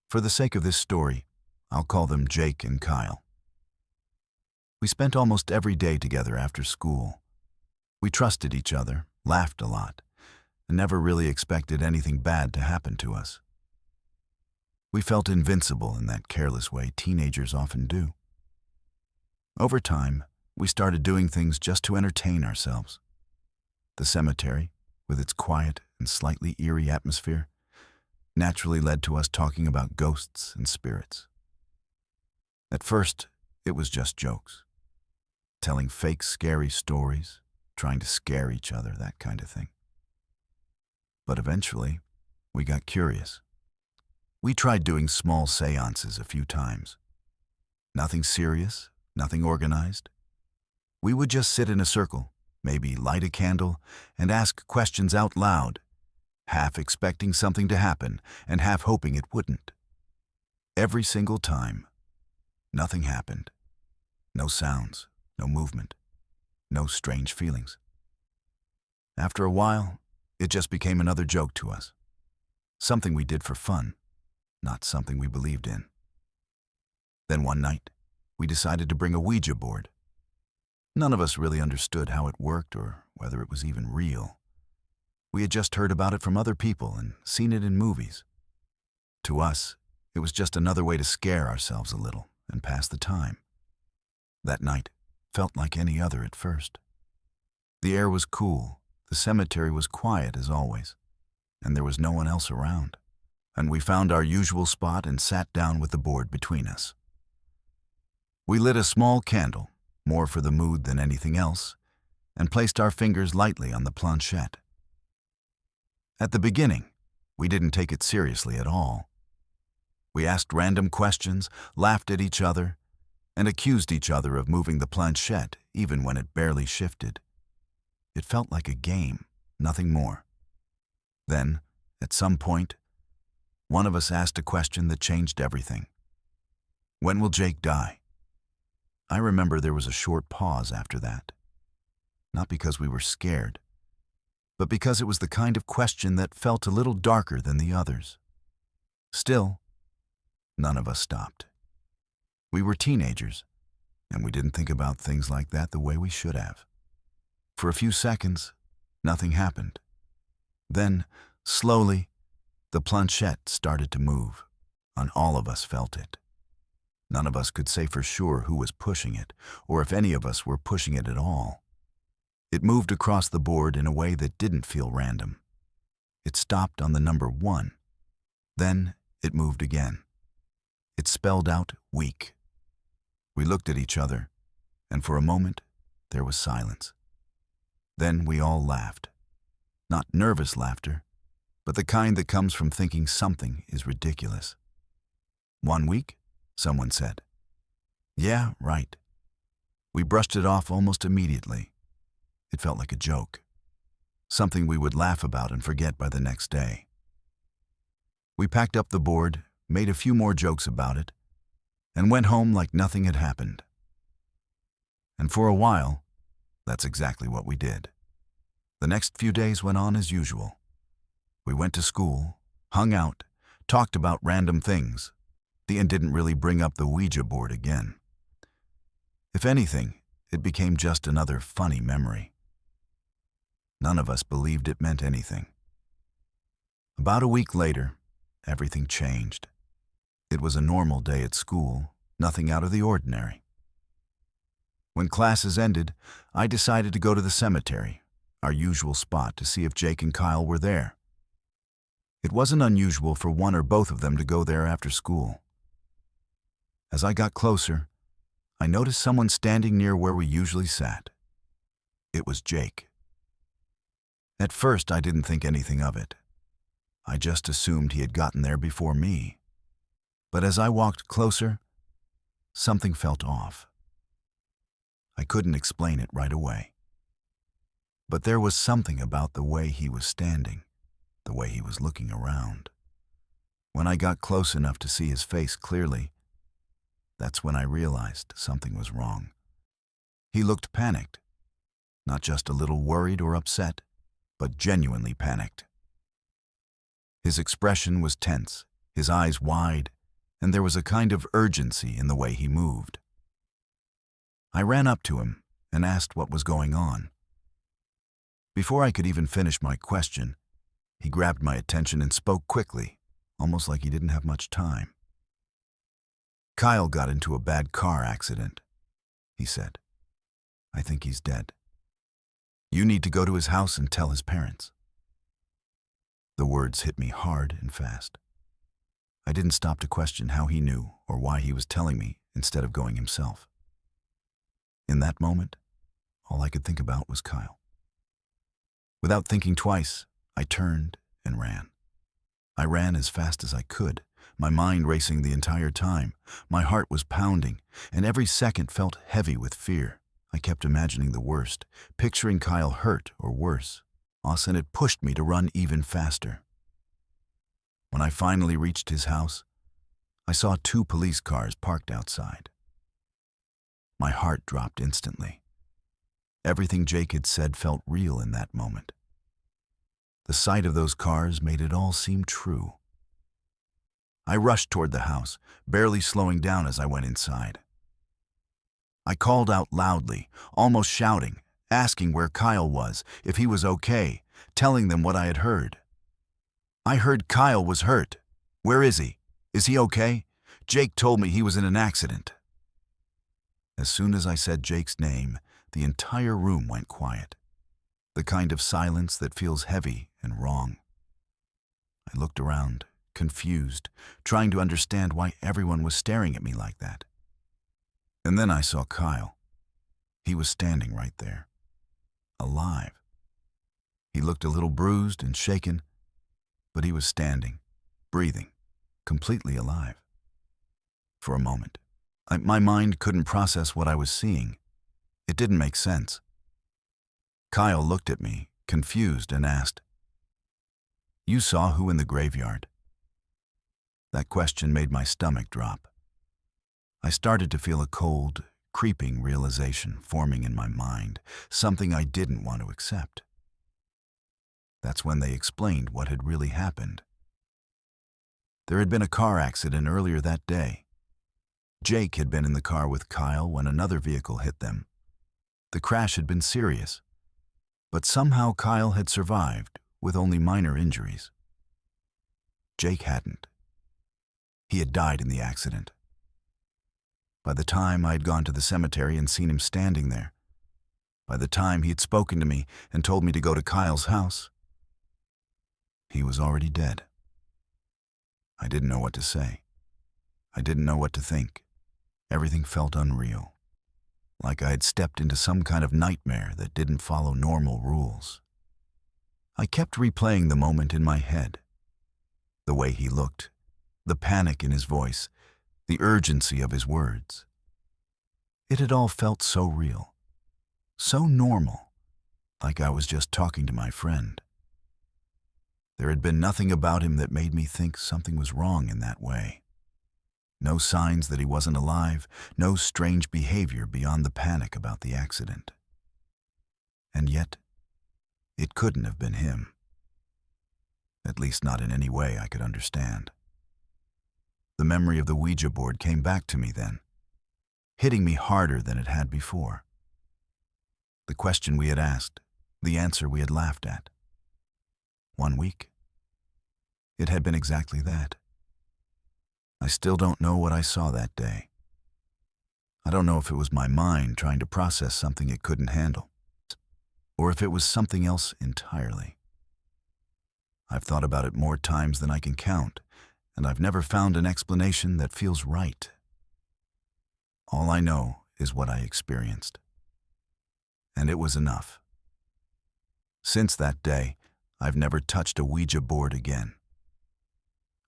For the sake of this story, I'll call them Jake and Kyle. We spent almost every day together after school. We trusted each other, laughed a lot, and never really expected anything bad to happen to us. We felt invincible in that careless way teenagers often do. Over time, we started doing things just to entertain ourselves. The cemetery, with its quiet and slightly eerie atmosphere, naturally led to us talking about ghosts and spirits. At first, it was just jokes, telling fake scary stories, trying to scare each other, that kind of thing. But eventually, we got curious. We tried doing small seances a few times. Nothing serious, nothing organized. We would just sit in a circle, maybe light a candle, and ask questions out loud, half expecting something to happen and half hoping it wouldn't. Every single time, nothing happened. No sounds, no movement, no strange feelings. After a while, it just became another joke to us. Something we did for fun, not something we believed in. Then one night, we decided to bring a Ouija board. None of us really understood how it worked or whether it was even real. We had just heard about it from other people and seen it in movies. To us, it was just another way to scare ourselves a little and pass the time. That night felt like any other at first. The air was cool, the cemetery was quiet as always, and there was no one else around. And we found our usual spot and sat down with the board between us. We lit a small candle, more for the mood than anything else, and placed our fingers lightly on the planchette. At the beginning, we didn't take it seriously at all. We asked random questions, laughed at each other, and accused each other of moving the planchette even when it barely shifted. It felt like a game, nothing more. Then, at some point, one of us asked a question that changed everything. When will Jake die? I remember there was a short pause after that. Not because we were scared, but because it was the kind of question that felt a little darker than the others. Still, none of us stopped. We were teenagers, and we didn't think about things like that the way we should have. For a few seconds, nothing happened. Then, slowly, the planchette started to move, and all of us felt it. None of us could say for sure who was pushing it, or if any of us were pushing it at all. It moved across the board in a way that didn't feel random. It stopped on the number 1. Then it moved again. It spelled out weak. We looked at each other, and for a moment, there was silence. Then we all laughed. Not nervous laughter, but the kind that comes from thinking something is ridiculous. 1 week? Someone said. Yeah, right. We brushed it off almost immediately. It felt like a joke. Something we would laugh about and forget by the next day. We packed up the board, made a few more jokes about it, and went home like nothing had happened. And for a while, that's exactly what we did. The next few days went on as usual. We went to school, hung out, talked about random things, and didn't really bring up the Ouija board again. If anything, it became just another funny memory. None of us believed it meant anything. About a week later, everything changed. It was a normal day at school, nothing out of the ordinary. When classes ended, I decided to go to the cemetery, our usual spot, to see if Jake and Kyle were there. It wasn't unusual for one or both of them to go there after school. As I got closer, I noticed someone standing near where we usually sat. It was Jake. At first, I didn't think anything of it. I just assumed he had gotten there before me. But as I walked closer, something felt off. I couldn't explain it right away. But there was something about the way he was standing, the way he was looking around. When I got close enough to see his face clearly, that's when I realized something was wrong. He looked panicked. Not just a little worried or upset, but genuinely panicked. His expression was tense, his eyes wide, and there was a kind of urgency in the way he moved. I ran up to him and asked what was going on. Before I could even finish my question, he grabbed my attention and spoke quickly, almost like he didn't have much time. "Kyle got into a bad car accident," he said. "I think he's dead. You need to go to his house and tell his parents." The words hit me hard and fast. I didn't stop to question how he knew or why he was telling me instead of going himself. In that moment, all I could think about was Kyle. Without thinking twice, I turned and ran. I ran as fast as I could, my mind racing the entire time. My heart was pounding, and every second felt heavy with fear. I kept imagining the worst, picturing Kyle hurt or worse, and it pushed me to run even faster. When I finally reached his house, I saw 2 police cars parked outside. My heart dropped instantly. Everything Jake had said felt real in that moment. The sight of those cars made it all seem true. I rushed toward the house, barely slowing down as I went inside. I called out loudly, almost shouting, asking where Kyle was, if he was okay, telling them what I had heard. "I heard Kyle was hurt. Where is he? Is he okay? Jake told me he was in an accident." As soon as I said Jake's name, the entire room went quiet. The kind of silence that feels heavy and wrong. I looked around, confused, trying to understand why everyone was staring at me like that. And then I saw Kyle. He was standing right there, alive. He looked a little bruised and shaken, but he was standing, breathing, completely alive. For a moment, my mind couldn't process what I was seeing. It didn't make sense. Kyle looked at me, confused, and asked, "You saw who in the graveyard?" That question made my stomach drop. I started to feel a cold, creeping realization forming in my mind, something I didn't want to accept. That's when they explained what had really happened. There had been a car accident earlier that day. Jake had been in the car with Kyle when another vehicle hit them. The crash had been serious, but somehow Kyle had survived with only minor injuries. Jake hadn't. He had died in the accident. By the time I had gone to the cemetery and seen him standing there, by the time he had spoken to me and told me to go to Kyle's house, he was already dead. I didn't know what to say. I didn't know what to think. Everything felt unreal, like I had stepped into some kind of nightmare that didn't follow normal rules. I kept replaying the moment in my head. The way he looked, the panic in his voice, the urgency of his words. It had all felt so real, so normal, like I was just talking to my friend. There had been nothing about him that made me think something was wrong in that way. No signs that he wasn't alive, no strange behavior beyond the panic about the accident. And yet, it couldn't have been him. At least not in any way I could understand. The memory of the Ouija board came back to me then, hitting me harder than it had before. The question we had asked, the answer we had laughed at. 1 week? It had been exactly that. I still don't know what I saw that day. I don't know if it was my mind trying to process something it couldn't handle, or if it was something else entirely. I've thought about it more times than I can count, and I've never found an explanation that feels right. All I know is what I experienced. And it was enough. Since that day, I've never touched a Ouija board again.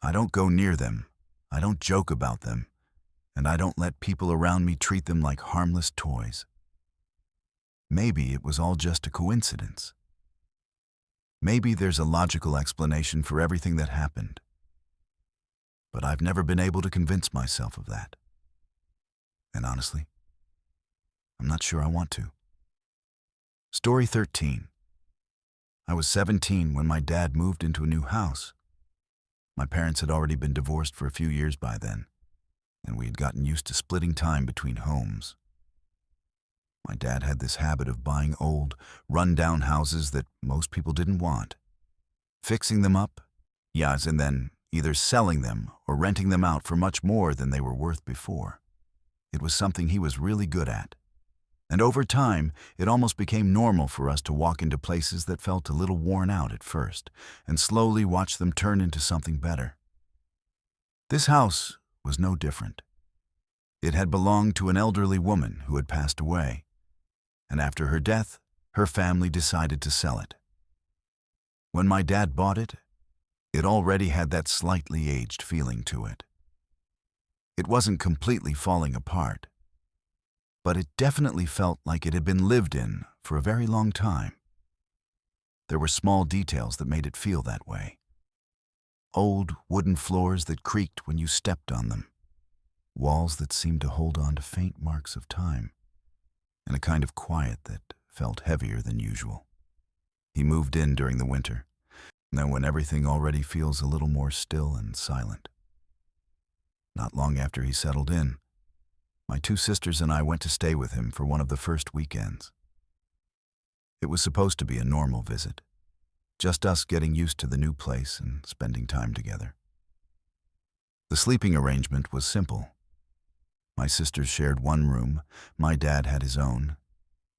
I don't go near them, I don't joke about them, and I don't let people around me treat them like harmless toys. Maybe it was all just a coincidence. Maybe there's a logical explanation for everything that happened. But I've never been able to convince myself of that. And honestly, I'm not sure I want to. Story 13. I was 17 when my dad moved into a new house. My parents had already been divorced for a few years by then, and we had gotten used to splitting time between homes. My dad had this habit of buying old, run-down houses that most people didn't want, fixing them up, yes, and then either selling them or renting them out for much more than they were worth before. It was something he was really good at. And over time, it almost became normal for us to walk into places that felt a little worn out at first, and slowly watch them turn into something better. This house was no different. It had belonged to an elderly woman who had passed away, and after her death, her family decided to sell it. When my dad bought it, it already had that slightly aged feeling to it. It wasn't completely falling apart, but it definitely felt like it had been lived in for a very long time. There were small details that made it feel that way. Old wooden floors that creaked when you stepped on them, walls that seemed to hold on to faint marks of time, and a kind of quiet that felt heavier than usual. He moved in during the winter, now when everything already feels a little more still and silent. Not long after he settled in, my two sisters and I went to stay with him for one of the first weekends. It was supposed to be a normal visit, just us getting used to the new place and spending time together. The sleeping arrangement was simple. My sisters shared one room, my dad had his own,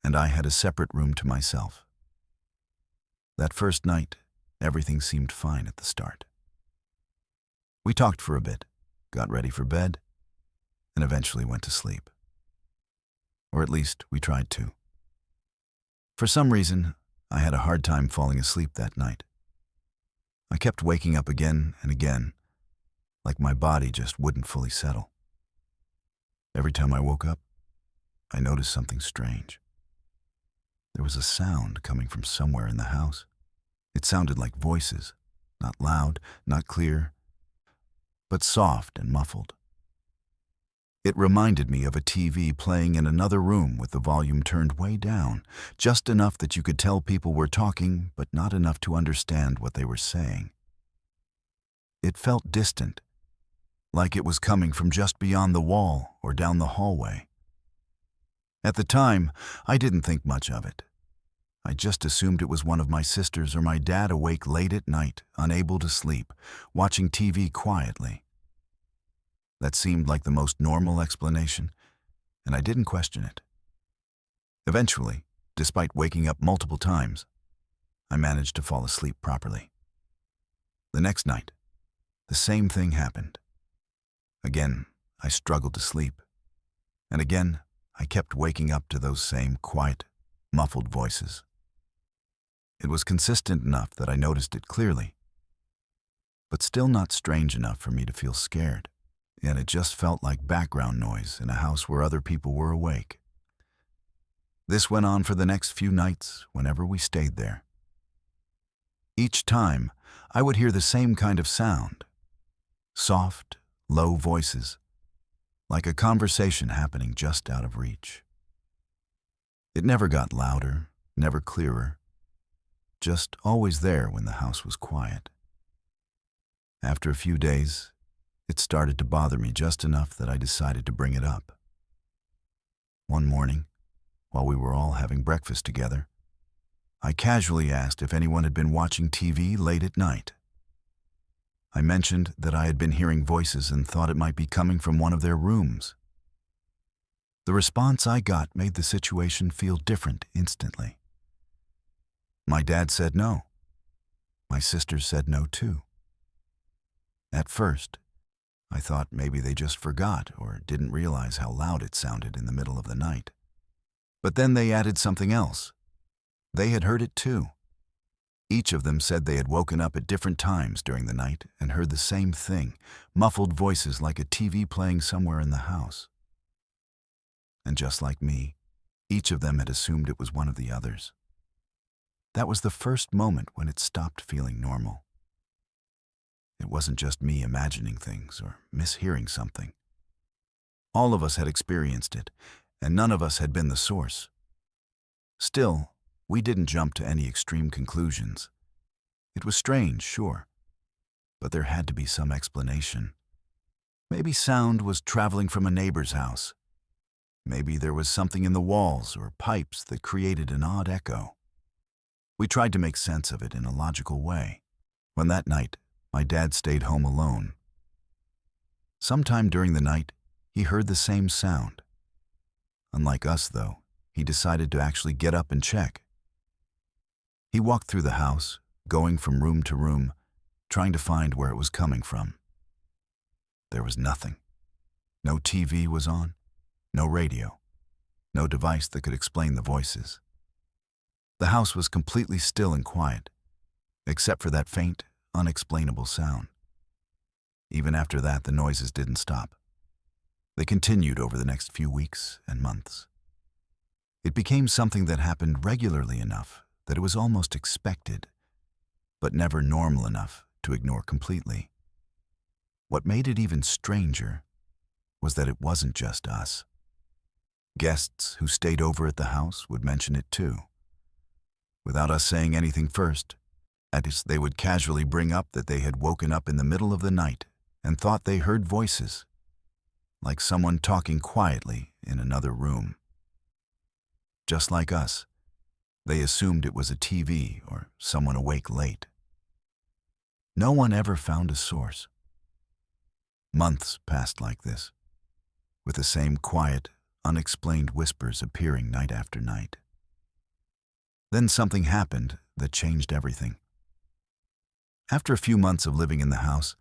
and I had a separate room to myself. That first night, everything seemed fine at the start. We talked for a bit, got ready for bed, and eventually went to sleep. Or at least, we tried to. For some reason, I had a hard time falling asleep that night. I kept waking up again and again, like my body just wouldn't fully settle. Every time I woke up, I noticed something strange. There was a sound coming from somewhere in the house. It sounded like voices, not loud, not clear, but soft and muffled. It reminded me of a TV playing in another room with the volume turned way down, just enough that you could tell people were talking, but not enough to understand what they were saying. It felt distant, like it was coming from just beyond the wall or down the hallway. At the time, I didn't think much of it. I just assumed it was one of my sisters or my dad awake late at night, unable to sleep, watching TV quietly. That seemed like the most normal explanation, and I didn't question it. Eventually, despite waking up multiple times, I managed to fall asleep properly. The next night, the same thing happened. Again, I struggled to sleep, and again, I kept waking up to those same quiet, muffled voices. It was consistent enough that I noticed it clearly, but still not strange enough for me to feel scared. And it just felt like background noise in a house where other people were awake. This went on for the next few nights whenever we stayed there. Each time, I would hear the same kind of sound. Soft, low voices, like a conversation happening just out of reach. It never got louder, never clearer, just always there when the house was quiet. After a few days, it started to bother me just enough that I decided to bring it up. One morning, while we were all having breakfast together, I casually asked if anyone had been watching TV late at night. I mentioned that I had been hearing voices and thought it might be coming from one of their rooms. The response I got made the situation feel different instantly. My dad said no. My sisters said no too. At first, I thought maybe they just forgot or didn't realize how loud it sounded in the middle of the night. But then they added something else. They had heard it too. Each of them said they had woken up at different times during the night and heard the same thing, muffled voices like a TV playing somewhere in the house. And just like me, each of them had assumed it was one of the others. That was the first moment when it stopped feeling normal. It wasn't just me imagining things or mishearing something. All of us had experienced it, and none of us had been the source. Still, We didn't jump to any extreme conclusions. It was strange, sure, but there had to be some explanation. Maybe sound was traveling from a neighbor's house. Maybe there was something in the walls or pipes that created an odd echo. We tried to make sense of it in a logical way. When that night, my dad stayed home alone. Sometime during the night, he heard the same sound. Unlike us, though, he decided to actually get up and check. He walked through the house, going from room to room, trying to find where it was coming from. There was nothing. No TV was on, no radio, no device that could explain the voices. The house was completely still and quiet, except for that faint, unexplainable sound. Even after that, the noises didn't stop. They continued over the next few weeks and months. It became something that happened regularly enough that it was almost expected, but never normal enough to ignore completely. What made it even stranger was that it wasn't just us. Guests who stayed over at the house would mention it too. Without us saying anything first, at least they would casually bring up that they had woken up in the middle of the night and thought they heard voices, like someone talking quietly in another room. Just like us, they assumed it was a TV or someone awake late. No one ever found a source. Months passed like this, with the same quiet, unexplained whispers appearing night after night. Then something happened that changed everything. After a few months of living in the house,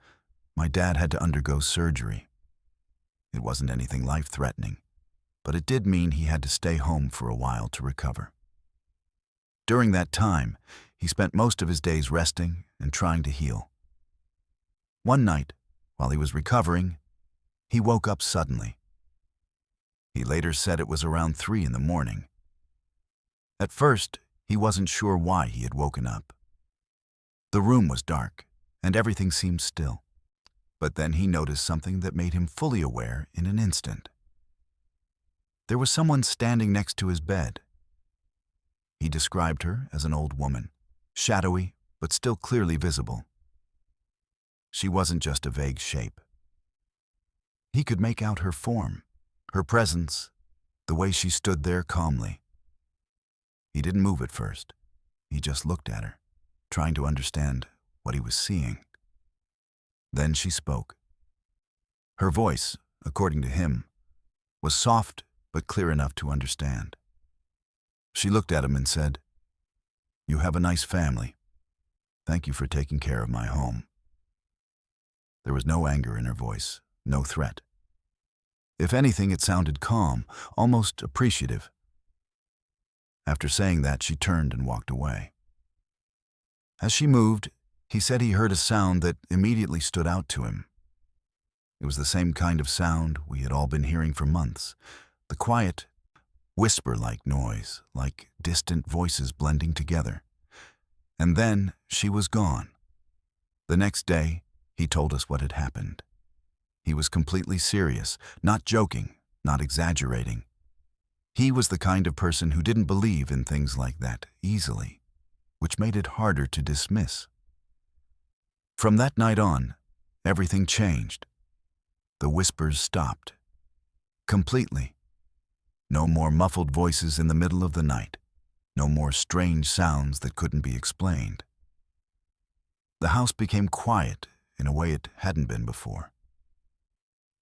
my dad had to undergo surgery. It wasn't anything life-threatening, but it did mean he had to stay home for a while to recover. During that time, he spent most of his days resting and trying to heal. One night, while he was recovering, he woke up suddenly. He later said it was around 3 in the morning. At first, he wasn't sure why he had woken up. The room was dark, and everything seemed still. But then he noticed something that made him fully aware in an instant. There was someone standing next to his bed. He described her as an old woman, shadowy but still clearly visible. She wasn't just a vague shape. He could make out her form, her presence, the way she stood there calmly. He didn't move at first. He just looked at her, trying to understand what he was seeing. Then she spoke. Her voice, according to him, was soft but clear enough to understand. She looked at him and said, "You have a nice family. Thank you for taking care of my home." There was no anger in her voice, no threat. If anything, it sounded calm, almost appreciative. After saying that, she turned and walked away. As she moved, he said he heard a sound that immediately stood out to him. It was the same kind of sound we had all been hearing for months, the quiet, whisper-like noise, like distant voices blending together. And then she was gone. The next day, he told us what had happened. He was completely serious, not joking, not exaggerating. He was the kind of person who didn't believe in things like that easily, which made it harder to dismiss. From that night on, everything changed. The whispers stopped. Completely. No more muffled voices in the middle of the night. No more strange sounds that couldn't be explained. The house became quiet in a way it hadn't been before.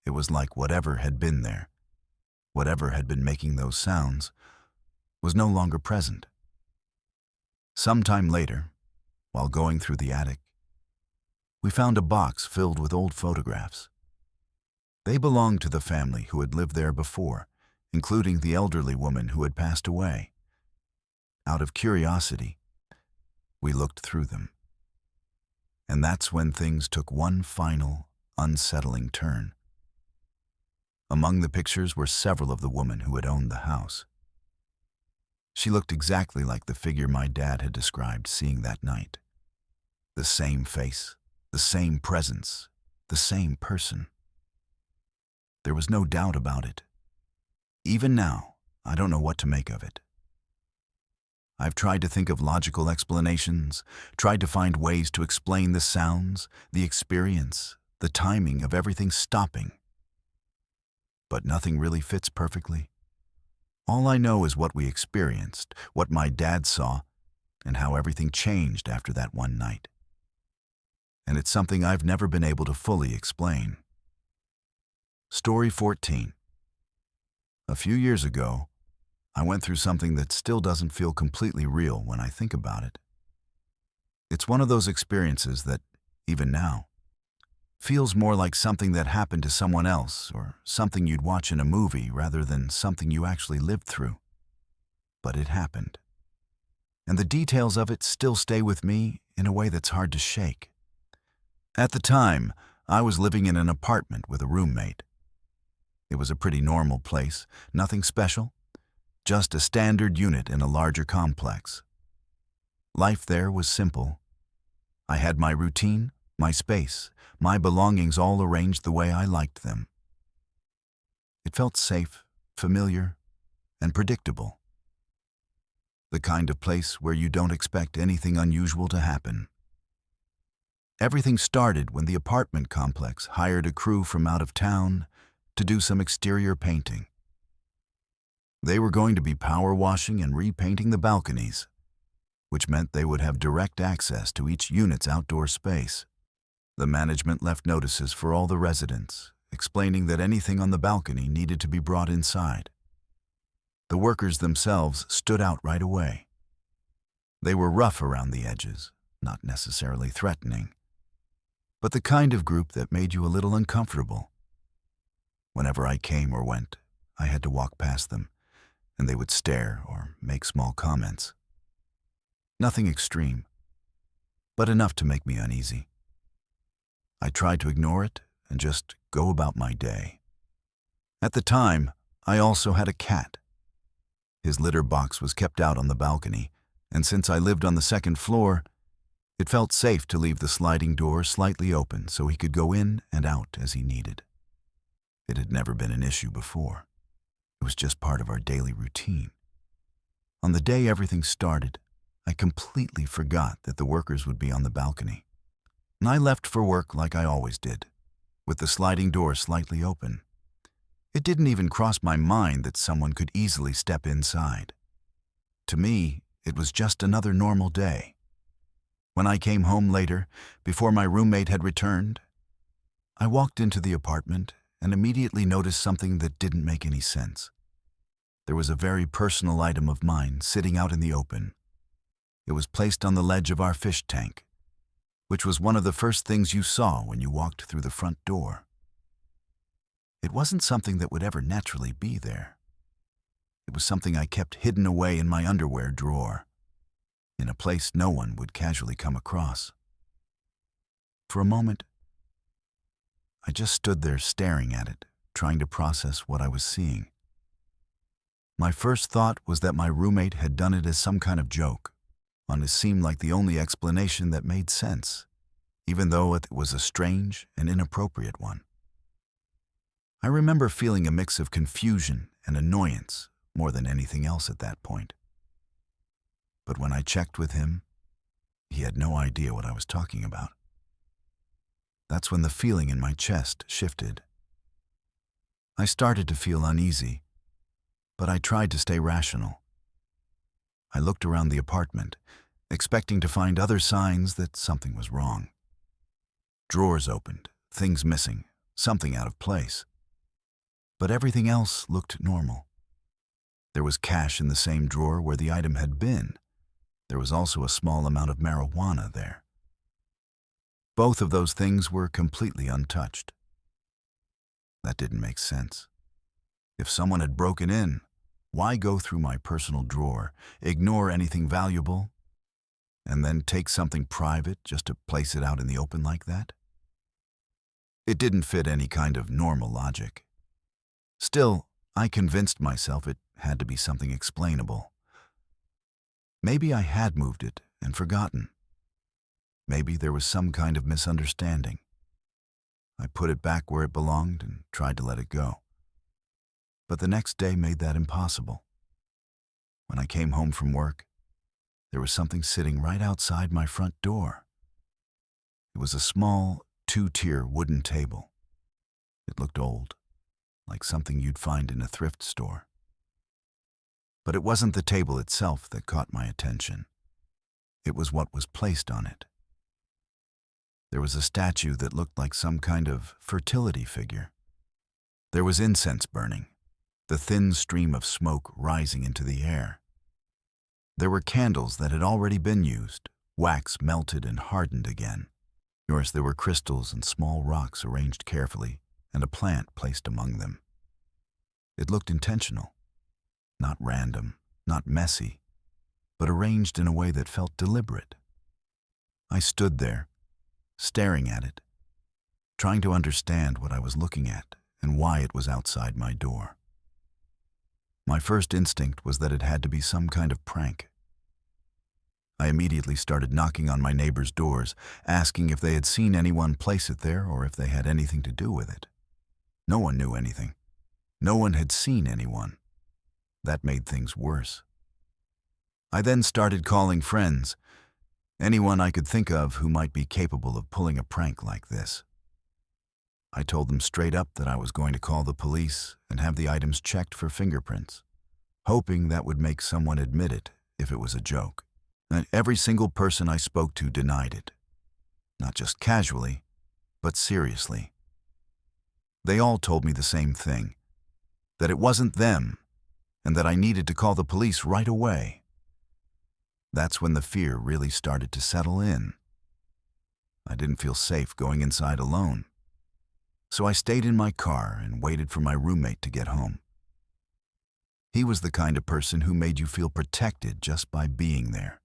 It was like whatever had been there, whatever had been making those sounds, was no longer present. Sometime later, while going through the attic, we found a box filled with old photographs. They belonged to the family who had lived there before, including the elderly woman who had passed away. Out of curiosity, we looked through them. And that's when things took one final, unsettling turn. Among the pictures were several of the women who had owned the house. She looked exactly like the figure my dad had described seeing that night. The same face, the same presence, the same person. There was no doubt about it. Even now, I don't know what to make of it. I've tried to think of logical explanations, tried to find ways to explain the sounds, the experience, the timing of everything stopping. But nothing really fits perfectly. All I know is what we experienced, what my dad saw, and how everything changed after that one night. And it's something I've never been able to fully explain. Story 14. A few years ago, I went through something that still doesn't feel completely real when I think about it. It's one of those experiences that, even now, feels more like something that happened to someone else or something you'd watch in a movie rather than something you actually lived through. But it happened. And the details of it still stay with me in a way that's hard to shake. At the time, I was living in an apartment with a roommate. It was a pretty normal place, nothing special, just a standard unit in a larger complex. Life there was simple. I had my routine, my space, my belongings all arranged the way I liked them. It felt safe, familiar, and predictable. The kind of place where you don't expect anything unusual to happen. Everything started when the apartment complex hired a crew from out of town to do some exterior painting. They were going to be power washing and repainting the balconies, which meant they would have direct access to each unit's outdoor space. The management left notices for all the residents, explaining that anything on the balcony needed to be brought inside. The workers themselves stood out right away. They were rough around the edges, not necessarily threatening, but the kind of group that made you a little uncomfortable. Whenever I came or went, I had to walk past them, and they would stare or make small comments. Nothing extreme, but enough to make me uneasy. I tried to ignore it and just go about my day. At the time, I also had a cat. His litter box was kept out on the balcony, and since I lived on the second floor, it felt safe to leave the sliding door slightly open so he could go in and out as he needed. It had never been an issue before. It was just part of our daily routine. On the day everything started, I completely forgot that the workers would be on the balcony. And I left for work like I always did, with the sliding door slightly open. It didn't even cross my mind that someone could easily step inside. To me, it was just another normal day. When I came home later, before my roommate had returned, I walked into the apartment and immediately noticed something that didn't make any sense. There was a very personal item of mine sitting out in the open. It was placed on the ledge of our fish tank, which was one of the first things you saw when you walked through the front door. It wasn't something that would ever naturally be there. It was something I kept hidden away in my underwear drawer, in a place no one would casually come across. For a moment, I just stood there staring at it, trying to process what I was seeing. My first thought was that my roommate had done it as some kind of joke, on what seemed like the only explanation that made sense, even though it was a strange and inappropriate one. I remember feeling a mix of confusion and annoyance more than anything else at that point. But when I checked with him, he had no idea what I was talking about. That's when the feeling in my chest shifted. I started to feel uneasy, but I tried to stay rational. I looked around the apartment, expecting to find other signs that something was wrong. Drawers opened, things missing, something out of place. But everything else looked normal. There was cash in the same drawer where the item had been. There was also a small amount of marijuana there. Both of those things were completely untouched. That didn't make sense. If someone had broken in, why go through my personal drawer, ignore anything valuable, and then take something private just to place it out in the open like that? It didn't fit any kind of normal logic. Still, I convinced myself it had to be something explainable. Maybe I had moved it and forgotten. Maybe there was some kind of misunderstanding. I put it back where it belonged and tried to let it go. But the next day made that impossible. When I came home from work, there was something sitting right outside my front door. It was a small, two-tier wooden table. It looked old, like something you'd find in a thrift store. But it wasn't the table itself that caught my attention. It was what was placed on it. There was a statue that looked like some kind of fertility figure. There was incense burning, the thin stream of smoke rising into the air. There were candles that had already been used, wax melted and hardened again. Yours, there were crystals and small rocks arranged carefully, and a plant placed among them. It looked intentional, not random, not messy, but arranged in a way that felt deliberate. I stood there, staring at it, trying to understand what I was looking at and why it was outside my door. My first instinct was that it had to be some kind of prank. I immediately started knocking on my neighbors' doors, asking if they had seen anyone place it there or if they had anything to do with it. No one knew anything. No one had seen anyone. That made things worse. I then started calling friends, anyone I could think of who might be capable of pulling a prank like this. I told them straight up that I was going to call the police and have the items checked for fingerprints, hoping that would make someone admit it if it was a joke. And every single person I spoke to denied it. Not just casually, but seriously. They all told me the same thing, that it wasn't them, and that I needed to call the police right away. That's when the fear really started to settle in. I didn't feel safe going inside alone, so I stayed in my car and waited for my roommate to get home. He was the kind of person who made you feel protected just by being there.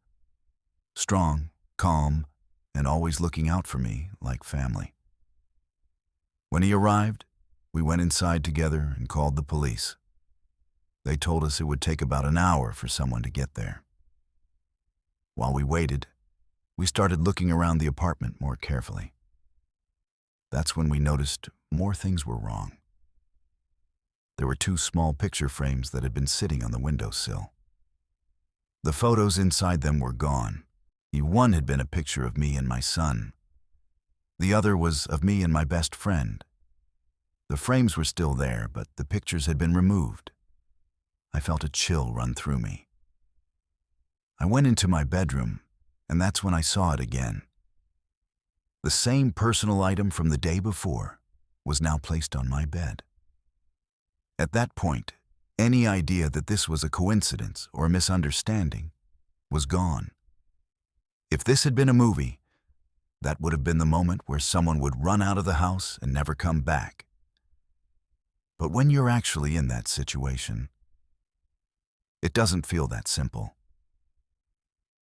Strong, calm, and always looking out for me like family. When he arrived, we went inside together and called the police. They told us it would take about an hour for someone to get there. While we waited, we started looking around the apartment more carefully. That's when we noticed more things were wrong. There were 2 small picture frames that had been sitting on the windowsill. The photos inside them were gone. One had been a picture of me and my son. The other was of me and my best friend. The frames were still there, but the pictures had been removed. I felt a chill run through me. I went into my bedroom, and that's when I saw it again. The same personal item from the day before was now placed on my bed. At that point, any idea that this was a coincidence or a misunderstanding was gone. If this had been a movie, that would have been the moment where someone would run out of the house and never come back. But when you're actually in that situation, it doesn't feel that simple.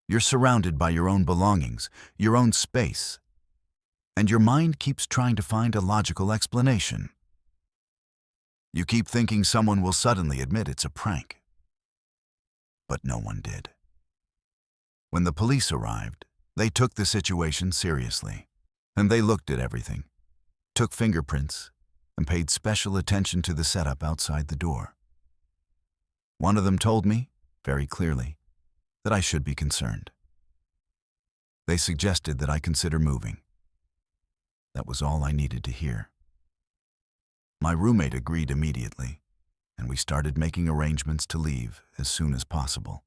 You're surrounded by your own belongings, your own space, and your mind keeps trying to find a logical explanation. You keep thinking someone will suddenly admit it's a prank. But no one did. When the police arrived, they took the situation seriously, and they looked at everything, took fingerprints, and paid special attention to the setup outside the door. One of them told me, very clearly, that I should be concerned. They suggested that I consider moving. That was all I needed to hear. My roommate agreed immediately, and we started making arrangements to leave as soon as possible.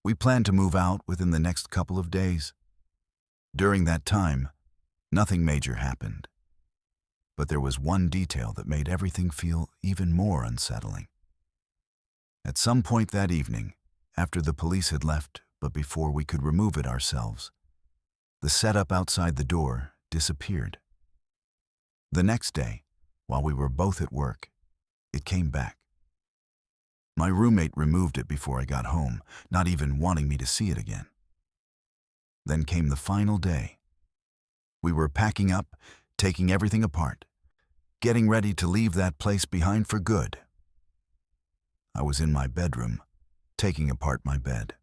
We planned to move out within the next couple of days. During that time, nothing major happened. But there was one detail that made everything feel even more unsettling. At some point that evening, after the police had left, but before we could remove it ourselves, the setup outside the door disappeared. The next day, while we were both at work, it came back. My roommate removed it before I got home, not even wanting me to see it again. Then came the final day. We were packing up, taking everything apart, getting ready to leave that place behind for good. I was in my bedroom, taking apart my bed.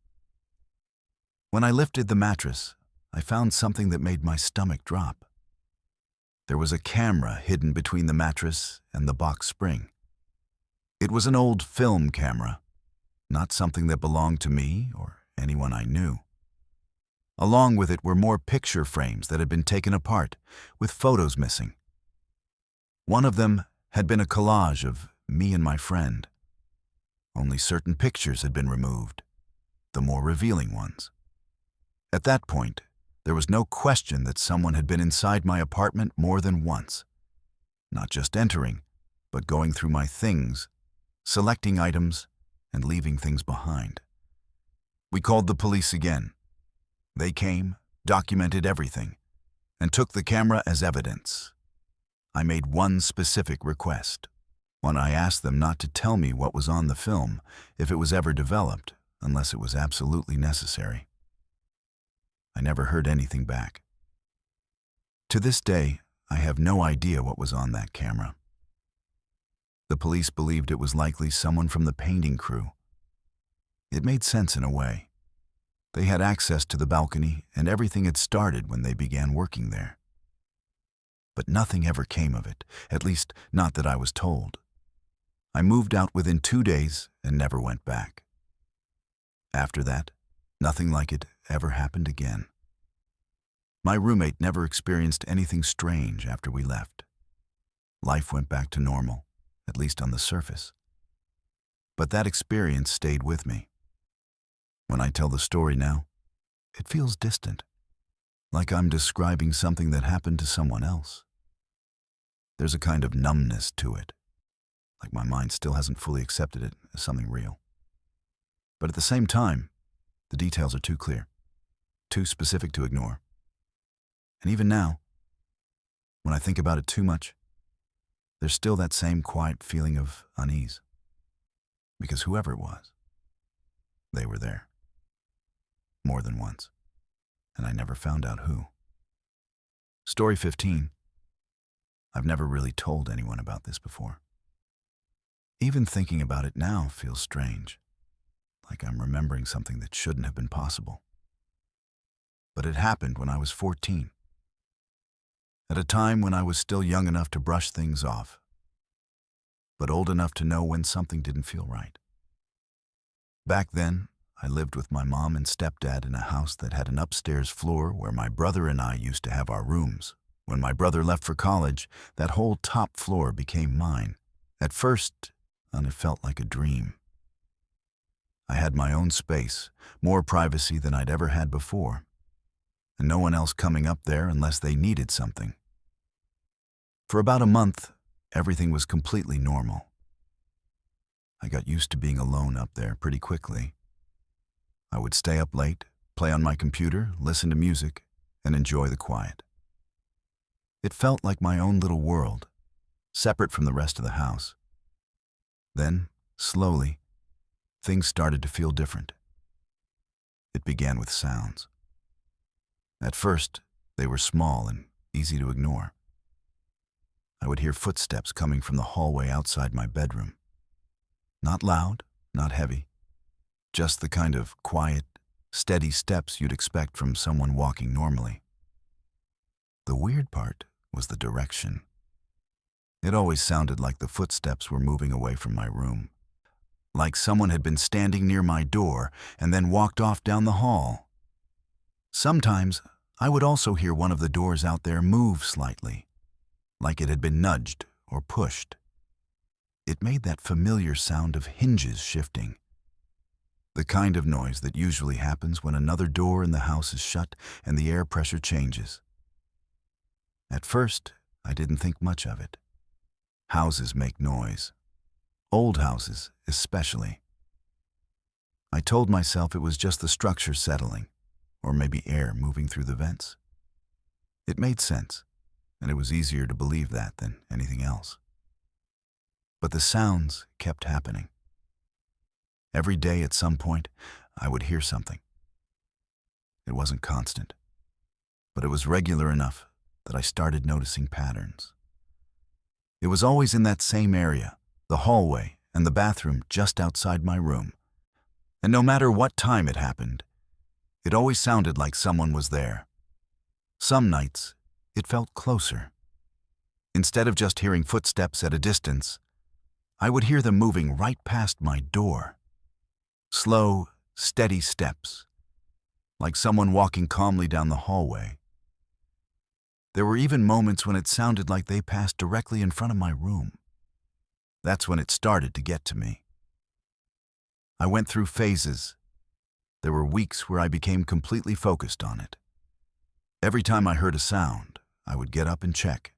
When I lifted the mattress, I found something that made my stomach drop. There was a camera hidden between the mattress and the box spring. It was an old film camera, not something that belonged to me or anyone I knew. Along with it were more picture frames that had been taken apart, with photos missing. One of them had been a collage of me and my friend. Only certain pictures had been removed, the more revealing ones. At that point, there was no question that someone had been inside my apartment more than once. Not just entering, but going through my things, selecting items, and leaving things behind. We called the police again. They came, documented everything, and took the camera as evidence. I made one specific request. When I asked them not to tell me what was on the film if it was ever developed, unless it was absolutely necessary. I never heard anything back. To this day, I have no idea what was on that camera. The police believed it was likely someone from the painting crew. It made sense in a way. They had access to the balcony, and everything had started when they began working there. But nothing ever came of it, at least not that I was told. I moved out within 2 days and never went back. After that, nothing like it ever happened again. My roommate never experienced anything strange after we left. Life went back to normal, at least on the surface. But that experience stayed with me. When I tell the story now, it feels distant, like I'm describing something that happened to someone else. There's a kind of numbness to it, like my mind still hasn't fully accepted it as something real. But at the same time, the details are too clear, too specific to ignore. And even now, when I think about it too much, there's still that same quiet feeling of unease. Because whoever it was, they were there. More than once. And I never found out who. Story 15. I've never really told anyone about this before. Even thinking about it now feels strange, like I'm remembering something that shouldn't have been possible. But it happened when I was 14, at a time when I was still young enough to brush things off, but old enough to know when something didn't feel right. Back then, I lived with my mom and stepdad in a house that had an upstairs floor where my brother and I used to have our rooms. When my brother left for college, that whole top floor became mine. At first, it felt like a dream. I had my own space, more privacy than I'd ever had before, and no one else coming up there unless they needed something. For about a month, everything was completely normal. I got used to being alone up there pretty quickly. I would stay up late, play on my computer, listen to music, and enjoy the quiet. It felt like my own little world, separate from the rest of the house. Then, slowly, things started to feel different. It began with sounds. At first, they were small and easy to ignore. I would hear footsteps coming from the hallway outside my bedroom. Not loud, not heavy. Just the kind of quiet, steady steps you'd expect from someone walking normally. The weird part was the direction. It always sounded like the footsteps were moving away from my room, like someone had been standing near my door and then walked off down the hall. Sometimes I would also hear one of the doors out there move slightly, like it had been nudged or pushed. It made that familiar sound of hinges shifting. The kind of noise that usually happens when another door in the house is shut and the air pressure changes. At first, I didn't think much of it. Houses make noise. Old houses, especially. I told myself it was just the structure settling, or maybe air moving through the vents. It made sense, and it was easier to believe that than anything else. But the sounds kept happening. Every day at some point, I would hear something. It wasn't constant, but it was regular enough that I started noticing patterns. It was always in that same area, the hallway and the bathroom just outside my room. And no matter what time it happened, it always sounded like someone was there. Some nights, it felt closer. Instead of just hearing footsteps at a distance, I would hear them moving right past my door. Slow, steady steps, like someone walking calmly down the hallway. There were even moments when it sounded like they passed directly in front of my room. That's when it started to get to me. I went through phases. There were weeks where I became completely focused on it. Every time I heard a sound, I would get up and check.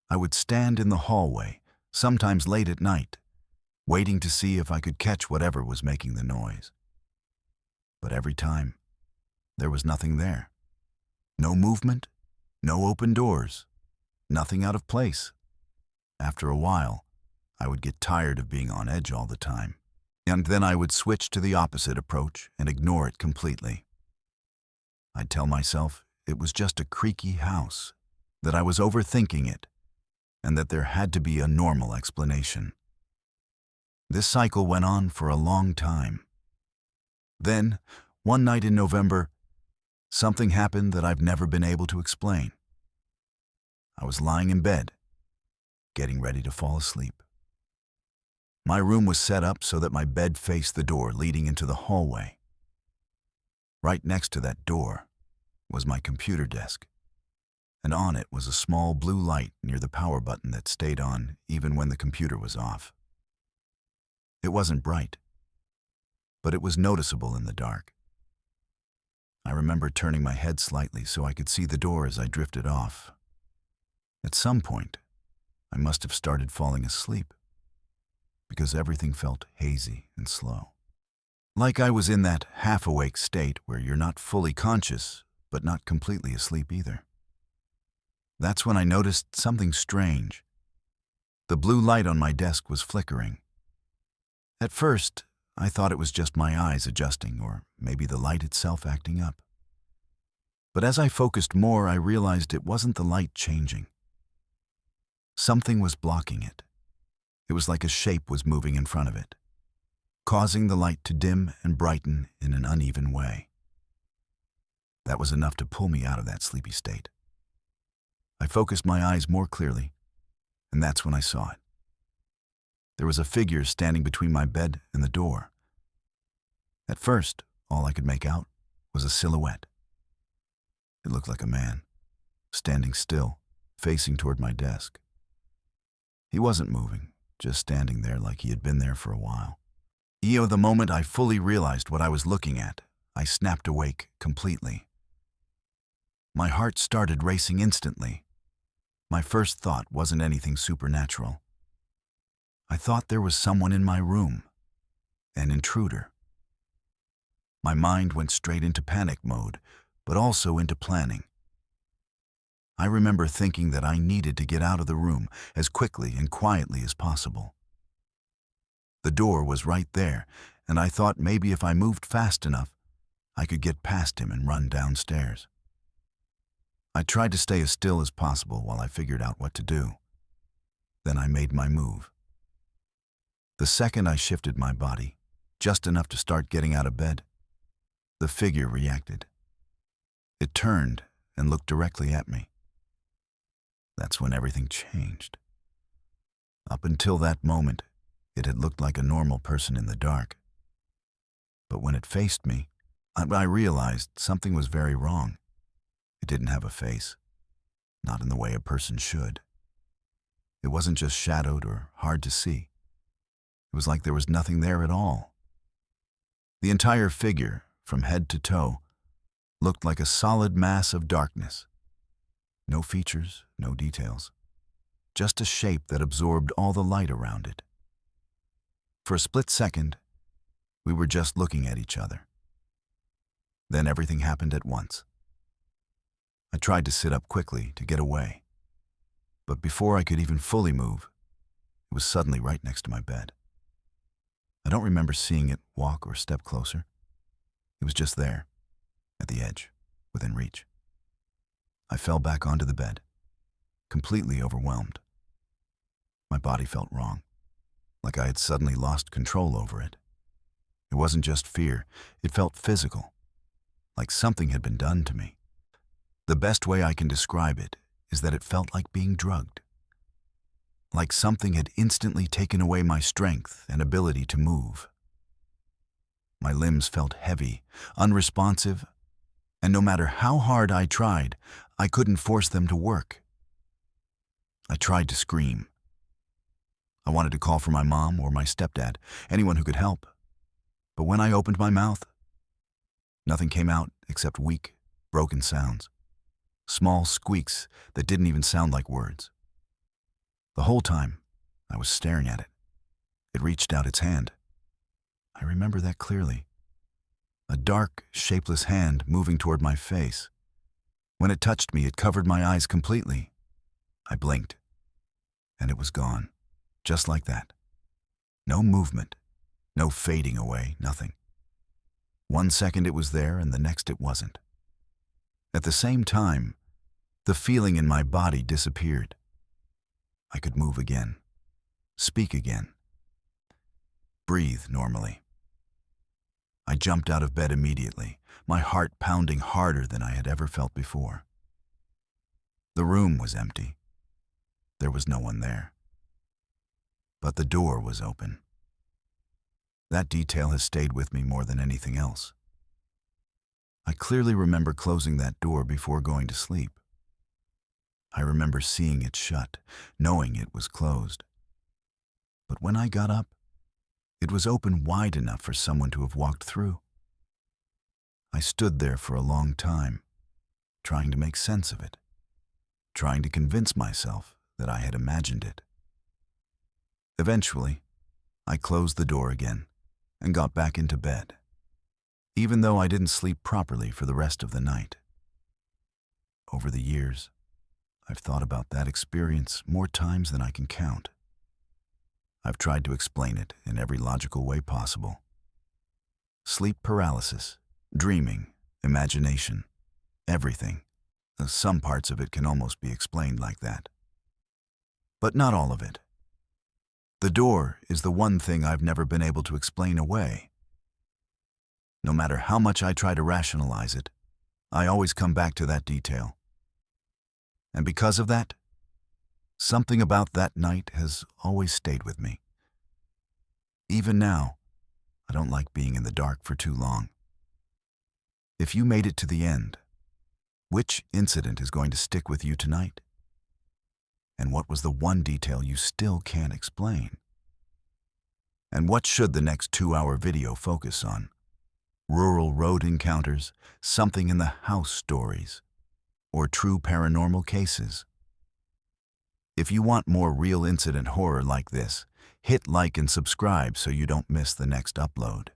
I would stand in the hallway, sometimes late at night, waiting to see if I could catch whatever was making the noise. But every time, there was nothing there. No movement, no open doors, nothing out of place. After a while, I would get tired of being on edge all the time, and then I would switch to the opposite approach and ignore it completely. I'd tell myself it was just a creaky house, that I was overthinking it, and that there had to be a normal explanation. This cycle went on for a long time. Then, one night in November, something happened that I've never been able to explain. I was lying in bed, getting ready to fall asleep. My room was set up so that my bed faced the door leading into the hallway. Right next to that door was my computer desk, and on it was a small blue light near the power button that stayed on even when the computer was off. It wasn't bright, but it was noticeable in the dark. I remember turning my head slightly so I could see the door as I drifted off. At some point, I must have started falling asleep, because everything felt hazy and slow. Like I was in that half-awake state where you're not fully conscious, but not completely asleep either. That's when I noticed something strange. The blue light on my desk was flickering. At first, I thought it was just my eyes adjusting, or maybe the light itself acting up. But as I focused more, I realized it wasn't the light changing. Something was blocking it. It was like a shape was moving in front of it, causing the light to dim and brighten in an uneven way. That was enough to pull me out of that sleepy state. I focused my eyes more clearly, and that's when I saw it. There was a figure standing between my bed and the door. At first, all I could make out was a silhouette. It looked like a man, standing still, facing toward my desk. He wasn't moving, just standing there like he had been there for a while. The moment I fully realized what I was looking at, I snapped awake completely. My heart started racing instantly. My first thought wasn't anything supernatural. I thought there was someone in my room, an intruder. My mind went straight into panic mode, but also into planning. I remember thinking that I needed to get out of the room as quickly and quietly as possible. The door was right there, and I thought maybe if I moved fast enough, I could get past him and run downstairs. I tried to stay as still as possible while I figured out what to do. Then I made my move. The second I shifted my body, just enough to start getting out of bed, the figure reacted. It turned and looked directly at me. That's when everything changed. Up until that moment, it had looked like a normal person in the dark. But when it faced me, I realized something was very wrong. It didn't have a face, not in the way a person should. It wasn't just shadowed or hard to see. It was like there was nothing there at all. The entire figure, from head to toe, looked like a solid mass of darkness. No features, no details. Just a shape that absorbed all the light around it. For a split second, we were just looking at each other. Then everything happened at once. I tried to sit up quickly to get away, but before I could even fully move, it was suddenly right next to my bed. I don't remember seeing it walk or step closer. It was just there, at the edge, within reach. I fell back onto the bed, completely overwhelmed. My body felt wrong, like I had suddenly lost control over it. It wasn't just fear, it felt physical, like something had been done to me. The best way I can describe it is that it felt like being drugged. Like something had instantly taken away my strength and ability to move. My limbs felt heavy, unresponsive, and no matter how hard I tried, I couldn't force them to work. I tried to scream. I wanted to call for my mom or my stepdad, anyone who could help. But when I opened my mouth, nothing came out except weak, broken sounds. Small squeaks that didn't even sound like words. The whole time, I was staring at it. It reached out its hand. I remember that clearly. A dark, shapeless hand moving toward my face. When it touched me, it covered my eyes completely. I blinked, and it was gone, just like that. No movement, no fading away, nothing. 1 second it was there, and the next it wasn't. At the same time, the feeling in my body disappeared. I could move again, speak again, breathe normally. I jumped out of bed immediately, my heart pounding harder than I had ever felt before. The room was empty. There was no one there. But the door was open. That detail has stayed with me more than anything else. I clearly remember closing that door before going to sleep. I remember seeing it shut, knowing it was closed. But when I got up, it was open wide enough for someone to have walked through. I stood there for a long time, trying to make sense of it, trying to convince myself that I had imagined it. Eventually, I closed the door again and got back into bed, even though I didn't sleep properly for the rest of the night. Over the years, I've thought about that experience more times than I can count. I've tried to explain it in every logical way possible. Sleep paralysis, dreaming, imagination, everything. Some parts of it can almost be explained like that. But not all of it. The door is the one thing I've never been able to explain away. No matter how much I try to rationalize it, I always come back to that detail. And because of that, something about that night has always stayed with me. Even now, I don't like being in the dark for too long. If you made it to the end, which incident is going to stick with you tonight? And what was the one detail you still can't explain? And what should the next 2-hour video focus on? Rural road encounters, something in the house stories, or true paranormal cases? If you want more real incident horror like this, hit like and subscribe so you don't miss the next upload.